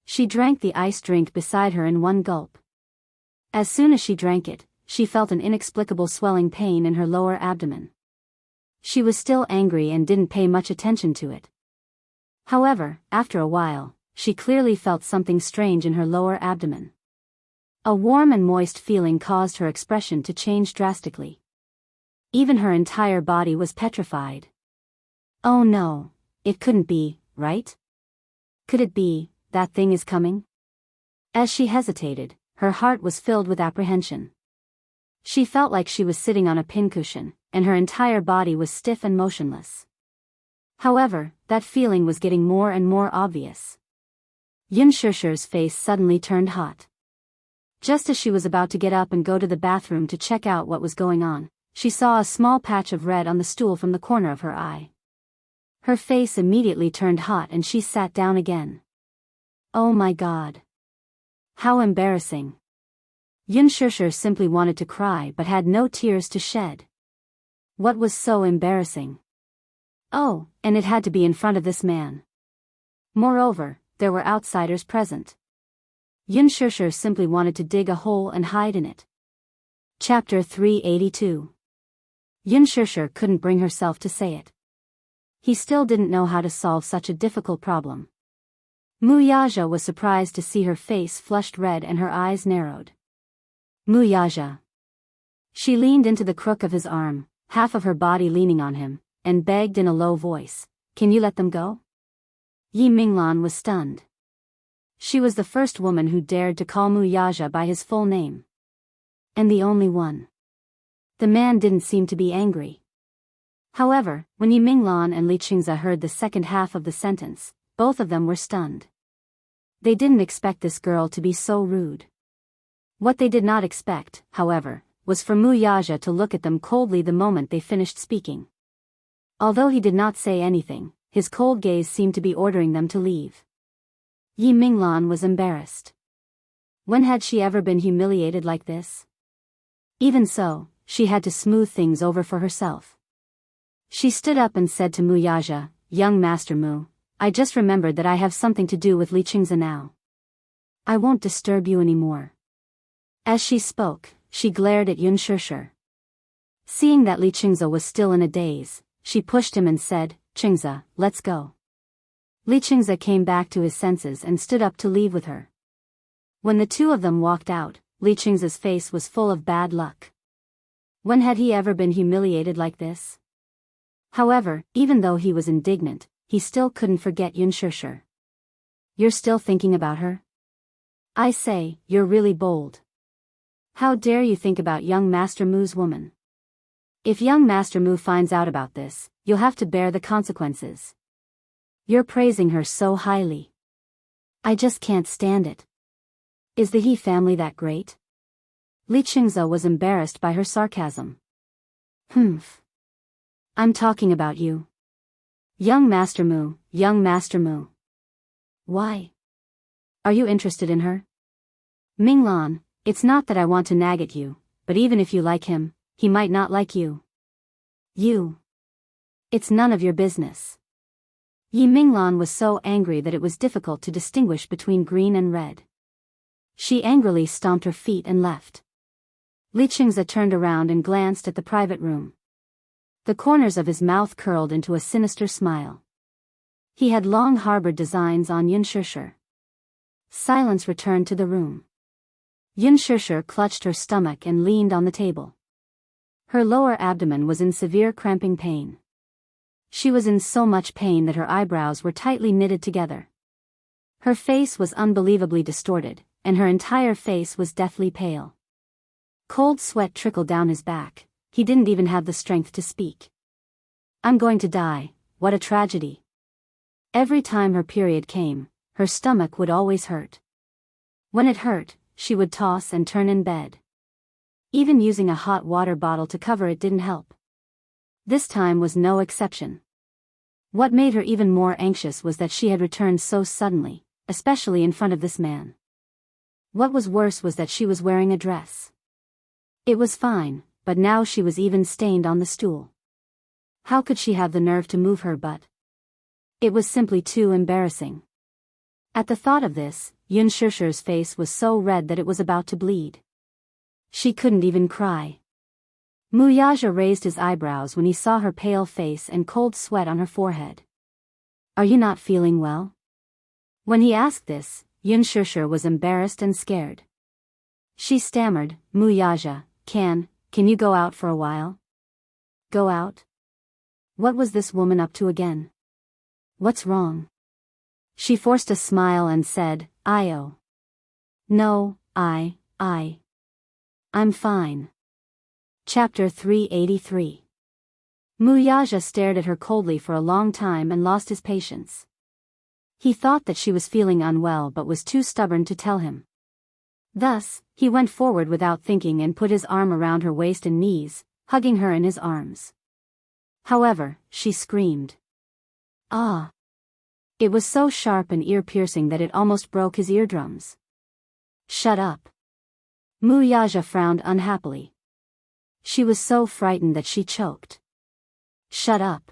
She drank the iced drink beside her in one gulp. As soon as she drank it, she felt an inexplicable swelling pain in her lower abdomen. She was still angry and didn't pay much attention to it. However, after a while, she clearly felt something strange in her lower abdomen. A warm and moist feeling caused her expression to change drastically. Even her entire body was petrified. Oh no, it couldn't be, right? Could it be, that thing is coming? As she hesitated, her heart was filled with apprehension. She felt like she was sitting on a pincushion, and her entire body was stiff and motionless. However, that feeling was getting more and more obvious. Yun Shishir's face suddenly turned hot. Just as she was about to get up and go to the bathroom to check out what was going on, she saw a small patch of red on the stool from the corner of her eye. Her face immediately turned hot and she sat down again. Oh my God. How embarrassing. Yun Shishir simply wanted to cry but had no tears to shed. What was so embarrassing? Oh, and it had to be in front of this man. Moreover, there were outsiders present. Yun Shishir simply wanted to dig a hole and hide in it. Chapter 382. Yun Shishir couldn't bring herself to say it. He still didn't know how to solve such a difficult problem. Mu Yaja was surprised to see her face flushed red and her eyes narrowed. Mu Yaja. She leaned into the crook of his arm, half of her body leaning on him, and begged in a low voice, "Can you let them go?" Yi Minglan was stunned. She was the first woman who dared to call Mu Yaja by his full name. And the only one. The man didn't seem to be angry. However, when Yi Minglan and Li Qingze heard the second half of the sentence, both of them were stunned. They didn't expect this girl to be so rude. What they did not expect, however, was for Mu Yaja to look at them coldly the moment they finished speaking. Although he did not say anything, his cold gaze seemed to be ordering them to leave. Yi Minglan was embarrassed. When had she ever been humiliated like this? Even so, she had to smooth things over for herself. She stood up and said to Mu Yaja, "Young Master Mu, I just remembered that I have something to do with Li Qingze now. I won't disturb you anymore." As she spoke, she glared at Yun Shishir. Seeing that Li Qingze was still in a daze, she pushed him and said, "Qingze, let's go." Li Qingze came back to his senses and stood up to leave with her. When the two of them walked out, Li Qingze's face was full of bad luck. When had he ever been humiliated like this? However, even though he was indignant, he still couldn't forget Yun Shishir. "You're still thinking about her? I say, you're really bold. How dare you think about young Master Mu's woman? If young Master Mu finds out about this, you'll have to bear the consequences. You're praising her so highly. I just can't stand it. Is the He family that great?" Li Qingze was embarrassed by her sarcasm. "Humph. I'm talking about you. Young Master Mu, young Master Mu. Why? Are you interested in her? Minglan, it's not that I want to nag at you, but even if you like him, he might not like you. You. It's none of your business." Yi Minglan was so angry that it was difficult to distinguish between green and red. She angrily stomped her feet and left. Li Qingze turned around and glanced at the private room. The corners of his mouth curled into a sinister smile. He had long harbored designs on Yun Shishir. Silence returned to the room. Yun Shishir clutched her stomach and leaned on the table. Her lower abdomen was in severe cramping pain. She was in so much pain that her eyebrows were tightly knitted together. Her face was unbelievably distorted, and her entire face was deathly pale. Cold sweat trickled down his back. He didn't even have the strength to speak. "I'm going to die, what a tragedy." Every time her period came, her stomach would always hurt. When it hurt, she would toss and turn in bed. Even using a hot water bottle to cover it didn't help. This time was no exception. What made her even more anxious was that she had returned so suddenly, especially in front of this man. What was worse was that she was wearing a dress. It was fine, but now she was even stained on the stool. How could she have the nerve to move her butt? It was simply too embarrassing. At the thought of this, Yun Shishir's face was so red that it was about to bleed. She couldn't even cry. Muyaja raised his eyebrows when he saw her pale face and cold sweat on her forehead. "Are you not feeling well?" When he asked this, Yun Shishir was embarrassed and scared. She stammered, "Muyaja, can you go out for a while?" Go out? What was this woman up to again? What's wrong? She forced a smile and said, "Oh. No, I'm fine." Chapter 383. Muyaja stared at her coldly for a long time and lost his patience. He thought that she was feeling unwell but was too stubborn to tell him. Thus, he went forward without thinking and put his arm around her waist and knees, hugging her in his arms. However, she screamed. "Ah!" It was so sharp and ear-piercing that it almost broke his eardrums. "Shut up." Muyaja frowned unhappily. She was so frightened that she choked. "Shut up."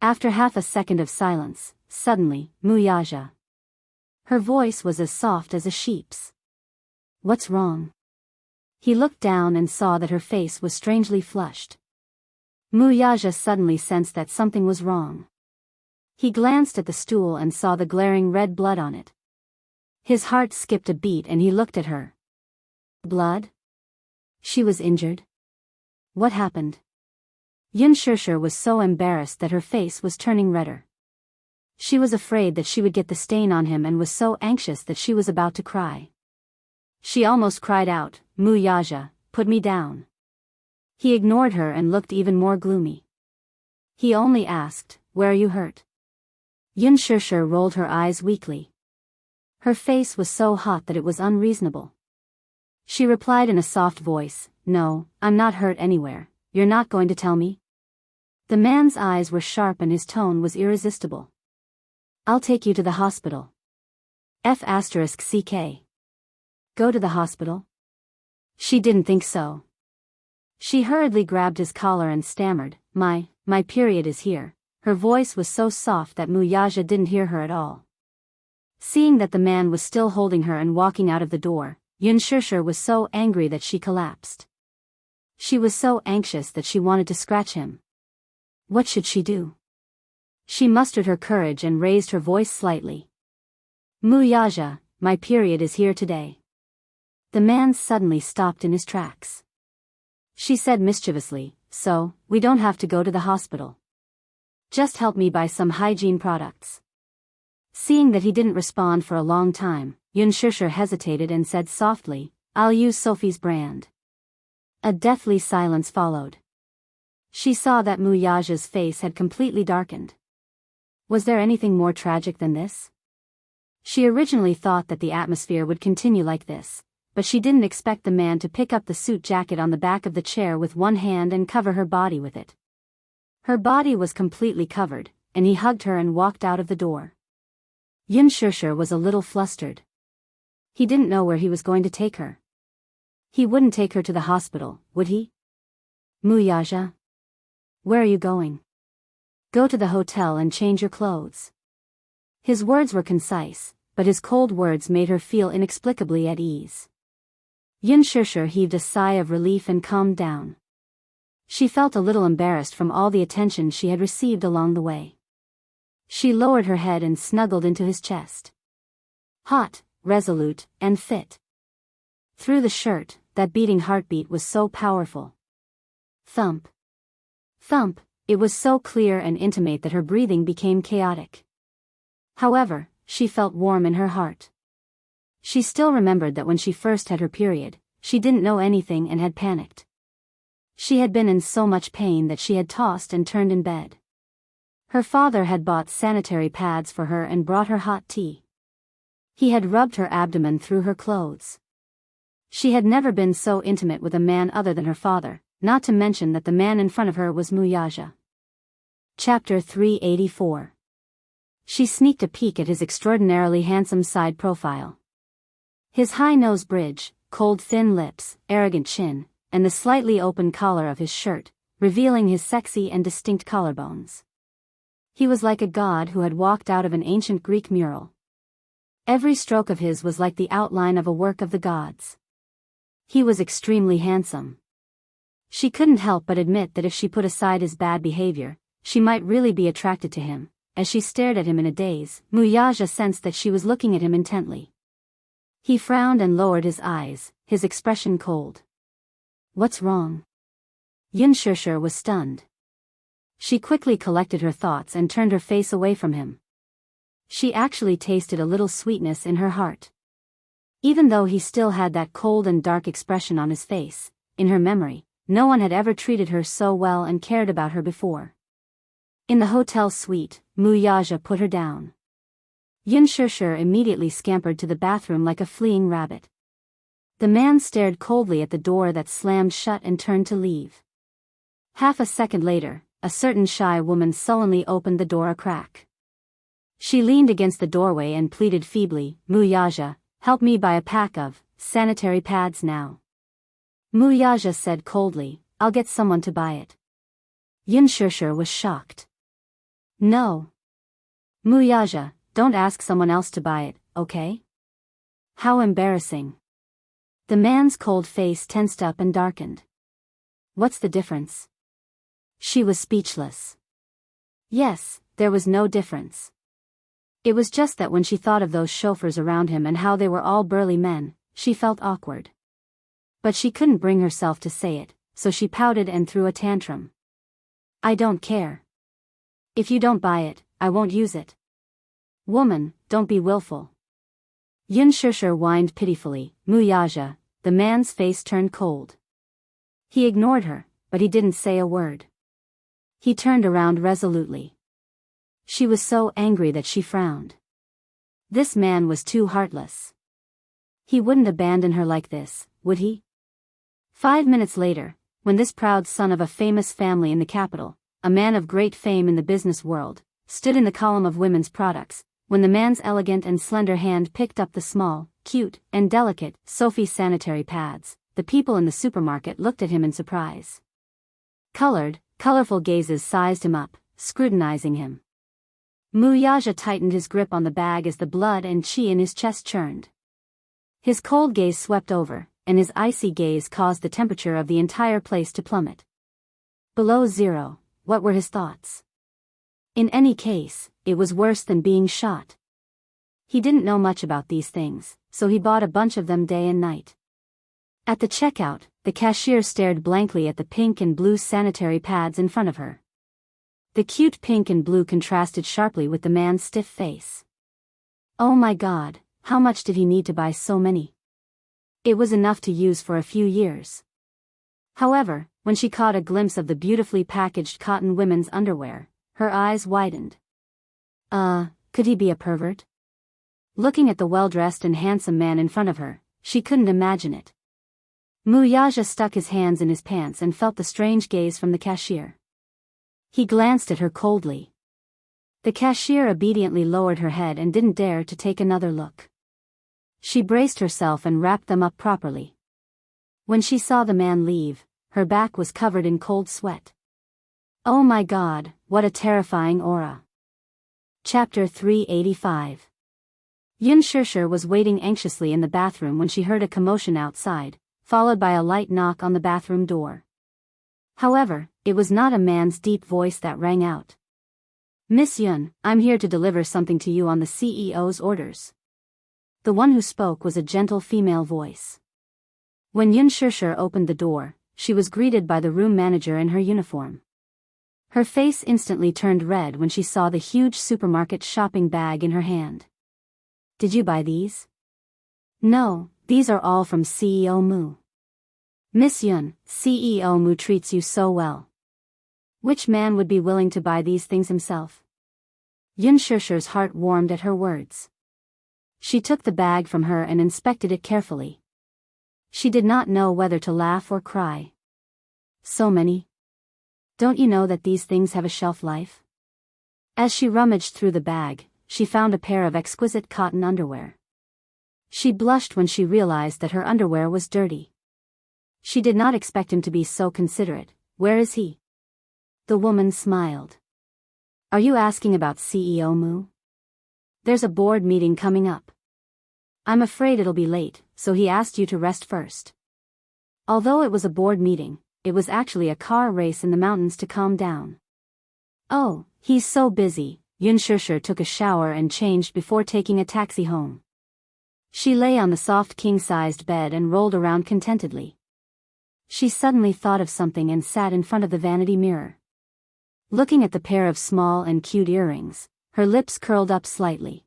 After half a second of silence, suddenly, Muyaja. Her voice was as soft as a sheep's. "What's wrong?" He looked down and saw that her face was strangely flushed. Muyaja suddenly sensed that something was wrong. He glanced at the stool and saw the glaring red blood on it. His heart skipped a beat and he looked at her. Blood? She was injured? What happened? Yun Shishir was so embarrassed that her face was turning redder. She was afraid that she would get the stain on him and was so anxious that she was about to cry. She almost cried out, "Muyaja, put me down." He ignored her and looked even more gloomy. He only asked, "Where are you hurt?" Yun Shishir rolled her eyes weakly. Her face was so hot that it was unreasonable. She replied in a soft voice, "No, I'm not hurt anywhere. You're not going to tell me?" The man's eyes were sharp and his tone was irresistible. "I'll take you to the hospital." F***ck. Go to the hospital? She didn't think so. She hurriedly grabbed his collar and stammered, My period is here." Her voice was so soft that Muyaja didn't hear her at all. Seeing that the man was still holding her and walking out of the door, Yun Shishir was so angry that she collapsed. She was so anxious that she wanted to scratch him. What should she do? She mustered her courage and raised her voice slightly. Wuxia, my period is here today. The man suddenly stopped in his tracks. She said mischievously, so, we don't have to go to the hospital. Just help me buy some hygiene products. Seeing that he didn't respond for a long time, Xianxia hesitated and said softly, I'll use Sophie's brand. A deathly silence followed. She saw that Wuxia's face had completely darkened. Was there anything more tragic than this? She originally thought that the atmosphere would continue like this, but she didn't expect the man to pick up the suit jacket on the back of the chair with one hand and cover her body with it. Her body was completely covered, and he hugged her and walked out of the door. Xianxia was a little flustered. He didn't know where he was going to take her. He wouldn't take her to the hospital, would he? Wuxia? Where are you going? Go to the hotel and change your clothes. His words were concise, but his cold words made her feel inexplicably at ease. Xianxia heaved a sigh of relief and calmed down. She felt a little embarrassed from all the attention she had received along the way. She lowered her head and snuggled into his chest. Hot, resolute, and fit. Through the shirt, that beating heartbeat was so powerful. Thump. Thump, it was so clear and intimate that her breathing became chaotic. However, she felt warm in her heart. She still remembered that when she first had her period, she didn't know anything and had panicked. She had been in so much pain that she had tossed and turned in bed. Her father had bought sanitary pads for her and brought her hot tea. He had rubbed her abdomen through her clothes. She had never been so intimate with a man other than her father, not to mention that the man in front of her was Wuxia. Chapter 384. She sneaked a peek at his extraordinarily handsome side profile. His high nose bridge, cold thin lips, arrogant chin, and the slightly open collar of his shirt, revealing his sexy and distinct collarbones. He was like a god who had walked out of an ancient Greek mural. Every stroke of his was like the outline of a work of the gods. He was extremely handsome. She couldn't help but admit that if she put aside his bad behavior, she might really be attracted to him. As she stared at him in a daze, Wuxia sensed that she was looking at him intently. He frowned and lowered his eyes, his expression cold. What's wrong? Xianxia was stunned. She quickly collected her thoughts and turned her face away from him. She actually tasted a little sweetness in her heart. Even though he still had that cold and dark expression on his face, in her memory, no one had ever treated her so well and cared about her before. In the hotel suite, Wuxia put her down. Xianxia immediately scampered to the bathroom like a fleeing rabbit. The man stared coldly at the door that slammed shut and turned to leave. Half a second later, a certain shy woman sullenly opened the door a crack. She leaned against the doorway and pleaded feebly, Wuxia, help me buy a pack of sanitary pads now. Wuxia said coldly, I'll get someone to buy it. Xianxia was shocked. No. Wuxia, don't ask someone else to buy it, okay? How embarrassing. The man's cold face tensed up and darkened. What's the difference? She was speechless. Yes, there was no difference. It was just that when she thought of those chauffeurs around him and how they were all burly men, she felt awkward. But she couldn't bring herself to say it, so she pouted and threw a tantrum. I don't care. If you don't buy it, I won't use it. Woman, don't be willful. Xianxia whined pitifully, Wuxia. The man's face turned cold. He ignored her, but he didn't say a word. He turned around resolutely. She was so angry that she frowned. This man was too heartless. He wouldn't abandon her like this, would he? 5 minutes later, when this proud son of a famous family in the capital, a man of great fame in the business world, stood in the column of women's products, when the man's elegant and slender hand picked up the small, cute, and delicate Sophie sanitary pads, the people in the supermarket looked at him in surprise. Colorful gazes sized him up, scrutinizing him. Wuxia tightened his grip on the bag as the blood and chi in his chest churned. His cold gaze swept over, and his icy gaze caused the temperature of the entire place to plummet. Below zero, what were his thoughts? In any case, it was worse than being shot. He didn't know much about these things, so he bought a bunch of them day and night. At the checkout, the cashier stared blankly at the pink and blue sanitary pads in front of her. The cute pink and blue contrasted sharply with the man's stiff face. Oh my God, how much did he need to buy so many? It was enough to use for a few years. However, when she caught a glimpse of the beautifully packaged cotton women's underwear, her eyes widened. Could he be a pervert? Looking at the well-dressed and handsome man in front of her, she couldn't imagine it. Wuxia stuck his hands in his pants and felt the strange gaze from the cashier. He glanced at her coldly. The cashier obediently lowered her head and didn't dare to take another look. She braced herself and wrapped them up properly. When she saw the man leave, her back was covered in cold sweat. Oh my God, what a terrifying aura. Chapter 385. Xianxia was waiting anxiously in the bathroom when she heard a commotion outside, followed by a light knock on the bathroom door. However, it was not a man's deep voice that rang out. Miss Yun, I'm here to deliver something to you on the CEO's orders. The one who spoke was a gentle female voice. When Xianxia opened the door, she was greeted by the room manager in her uniform. Her face instantly turned red when she saw the huge supermarket shopping bag in her hand. Did you buy these? No, these are all from CEO Mu. Miss Yun, CEO Mu treats you so well. Which man would be willing to buy these things himself? Xianxia's heart warmed at her words. She took the bag from her and inspected it carefully. She did not know whether to laugh or cry. So many? Don't you know that these things have a shelf life? As she rummaged through the bag, she found a pair of exquisite cotton underwear. She blushed when she realized that her underwear was dirty. She did not expect him to be so considerate. Where is he? The woman smiled. Are you asking about CEO Mu? There's a board meeting coming up. I'm afraid it'll be late, so he asked you to rest first. Although it was a board meeting, it was actually a car race in the mountains to calm down. Oh, he's so busy. Xianxia took a shower and changed before taking a taxi home. She lay on the soft king-sized bed and rolled around contentedly. She suddenly thought of something and sat in front of the vanity mirror. Looking at the pair of small and cute earrings, her lips curled up slightly.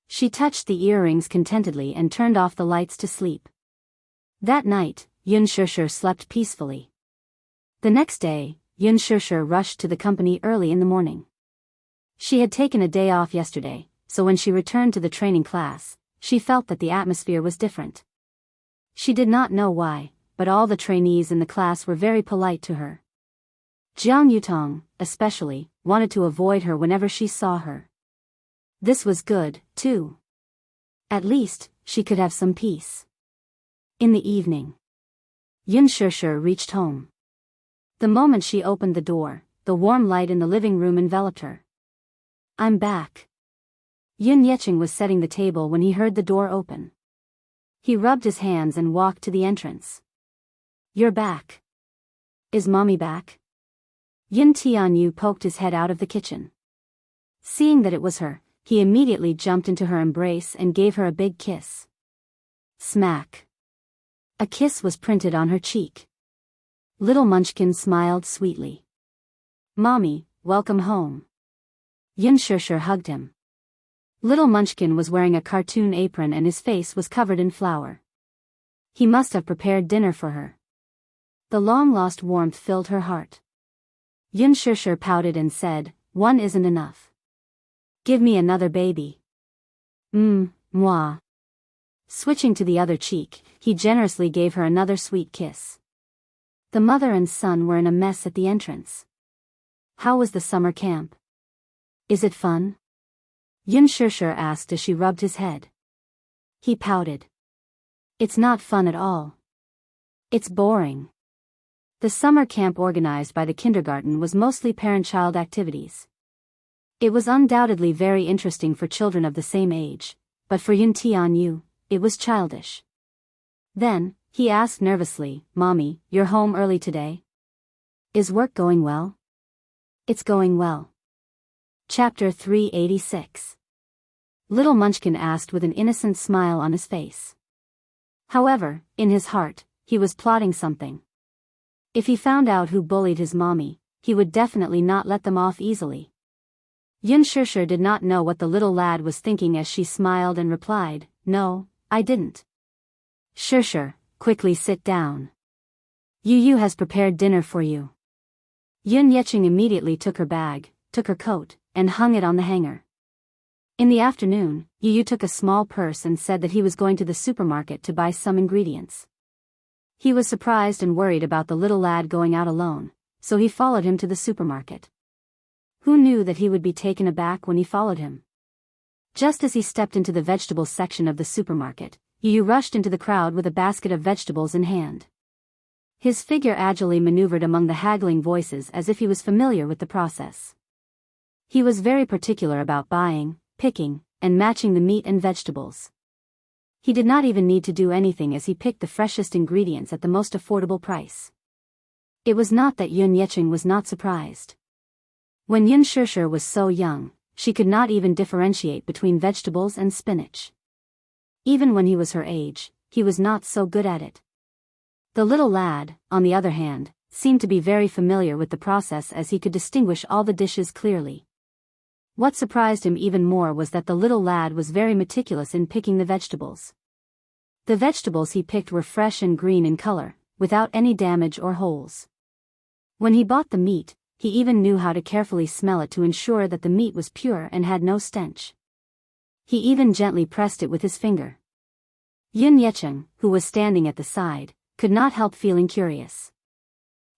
She touched the earrings contentedly and turned off the lights to sleep. That night, Xianxia slept peacefully. The next day, Xianxia rushed to the company early in the morning. She had taken a day off yesterday, so when she returned to the training class, she felt that the atmosphere was different. She did not know why, but all the trainees in the class were very polite to her. Jianghu, especially, wanted to avoid her whenever she saw her. This was good, too. At least, she could have some peace. In the evening, Xianxia reached home. The moment she opened the door, the warm light in the living room enveloped her. I'm back. Xianxia was setting the table when he heard the door open. He rubbed his hands and walked to the entrance. You're back. Is mommy back? Tianyu poked his head out of the kitchen. Seeing that it was her, he immediately jumped into her embrace and gave her a big kiss. Smack. A kiss was printed on her cheek. Little Munchkin smiled sweetly. Mommy, welcome home. Xianxia hugged him. Little Munchkin was wearing a cartoon apron and his face was covered in flour. He must have prepared dinner for her. The long-lost warmth filled her heart. Xianxia pouted and said, one isn't enough. Give me another baby. Moi. Switching to the other cheek, he generously gave her another sweet kiss. The mother and son were in a mess at the entrance. How was the summer camp? Is it fun? Xianxia asked as she rubbed his head. He pouted. It's not fun at all. It's boring. The summer camp organized by the kindergarten was mostly parent-child activities. It was undoubtedly very interesting for children of the same age, but for Tianyu, it was childish. Then, He asked nervously, "Mommy, you're home early today? Is work going well?" "It's going well." Chapter 386. Little Munchkin asked with an innocent smile on his face. However, in his heart, he was plotting something. If he found out who bullied his mommy, he would definitely not let them off easily. Xianxia did not know what the little lad was thinking as she smiled and replied, "No, I didn't." "Xianxia, quickly sit down. Yu has prepared dinner for you." Xianxia immediately took her bag, took her coat, and hung it on the hanger. In the afternoon, Yu took a small purse and said that he was going to the supermarket to buy some ingredients. He was surprised and worried about the little lad going out alone, so he followed him to the supermarket. Who knew that he would be taken aback when he followed him? Just as he stepped into the vegetables section of the supermarket, Yu rushed into the crowd with a basket of vegetables in hand. His figure agilely maneuvered among the haggling voices as if he was familiar with the process. He was very particular about buying, picking, and matching the meat and vegetables. He did not even need to do anything as he picked the freshest ingredients at the most affordable price. It was not that Xianxia was not surprised. When Xianxia was so young, she could not even differentiate between vegetables and spinach. Even when he was her age, he was not so good at it. The little lad, on the other hand, seemed to be very familiar with the process as he could distinguish all the dishes clearly. What surprised him even more was that the little lad was very meticulous in picking the vegetables. The vegetables he picked were fresh and green in color, without any damage or holes. When he bought the meat, he even knew how to carefully smell it to ensure that the meat was pure and had no stench. He even gently pressed it with his finger. Xianxia, who was standing at the side, could not help feeling curious.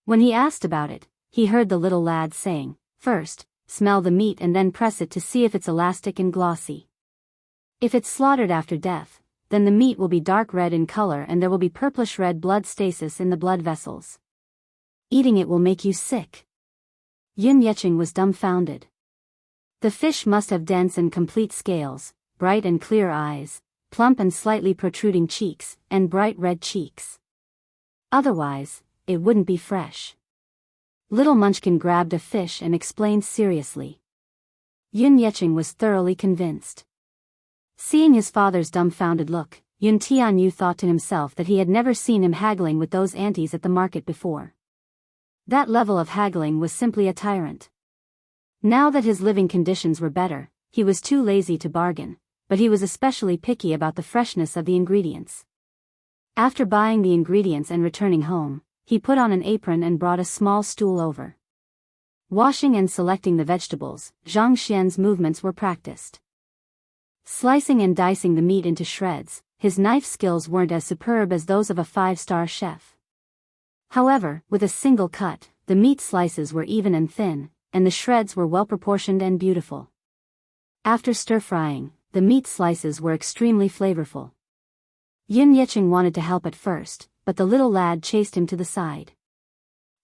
When he asked about it, he heard the little lad saying, "First, smell the meat and then press it to see if it's elastic and glossy. If it's slaughtered after death, then the meat will be dark red in color and there will be purplish-red blood stasis in the blood vessels. Eating it will make you sick." Xianxia was dumbfounded. The fish must have dense and complete scales, bright and clear eyes, plump and slightly protruding cheeks, and bright red cheeks. Otherwise, it wouldn't be fresh. Little Munchkin grabbed a fish and explained seriously. Xianxia was thoroughly convinced. Seeing his father's dumbfounded look, Tianyu thought to himself that he had never seen him haggling with those aunties at the market before. That level of haggling was simply a tyrant. Now that his living conditions were better, he was too lazy to bargain, but he was especially picky about the freshness of the ingredients. After buying the ingredients and returning home, he put on an apron and brought a small stool over. Washing and selecting the vegetables, Zhang Xian's movements were practiced. Slicing and dicing the meat into shreds, his knife skills weren't as superb as those of a five-star chef. However, with a single cut, the meat slices were even and thin, and the shreds were well-proportioned and beautiful. After stir-frying, the meat slices were extremely flavorful. Xianxia wanted to help at first, but the little lad chased him to the side.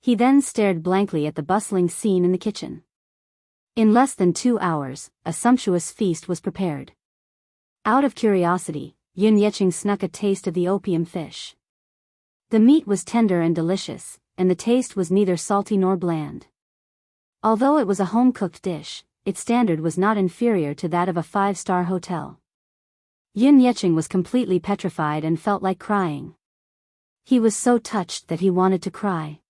He then stared blankly at the bustling scene in the kitchen. In less than 2 hours, a sumptuous feast was prepared. Out of curiosity, Xianxia snuck a taste of the opium fish. The meat was tender and delicious, and the taste was neither salty nor bland. Although it was a home-cooked dish, its standard was not inferior to that of a five-star hotel. Xianxia was completely petrified and felt like crying. He was so touched that he wanted to cry.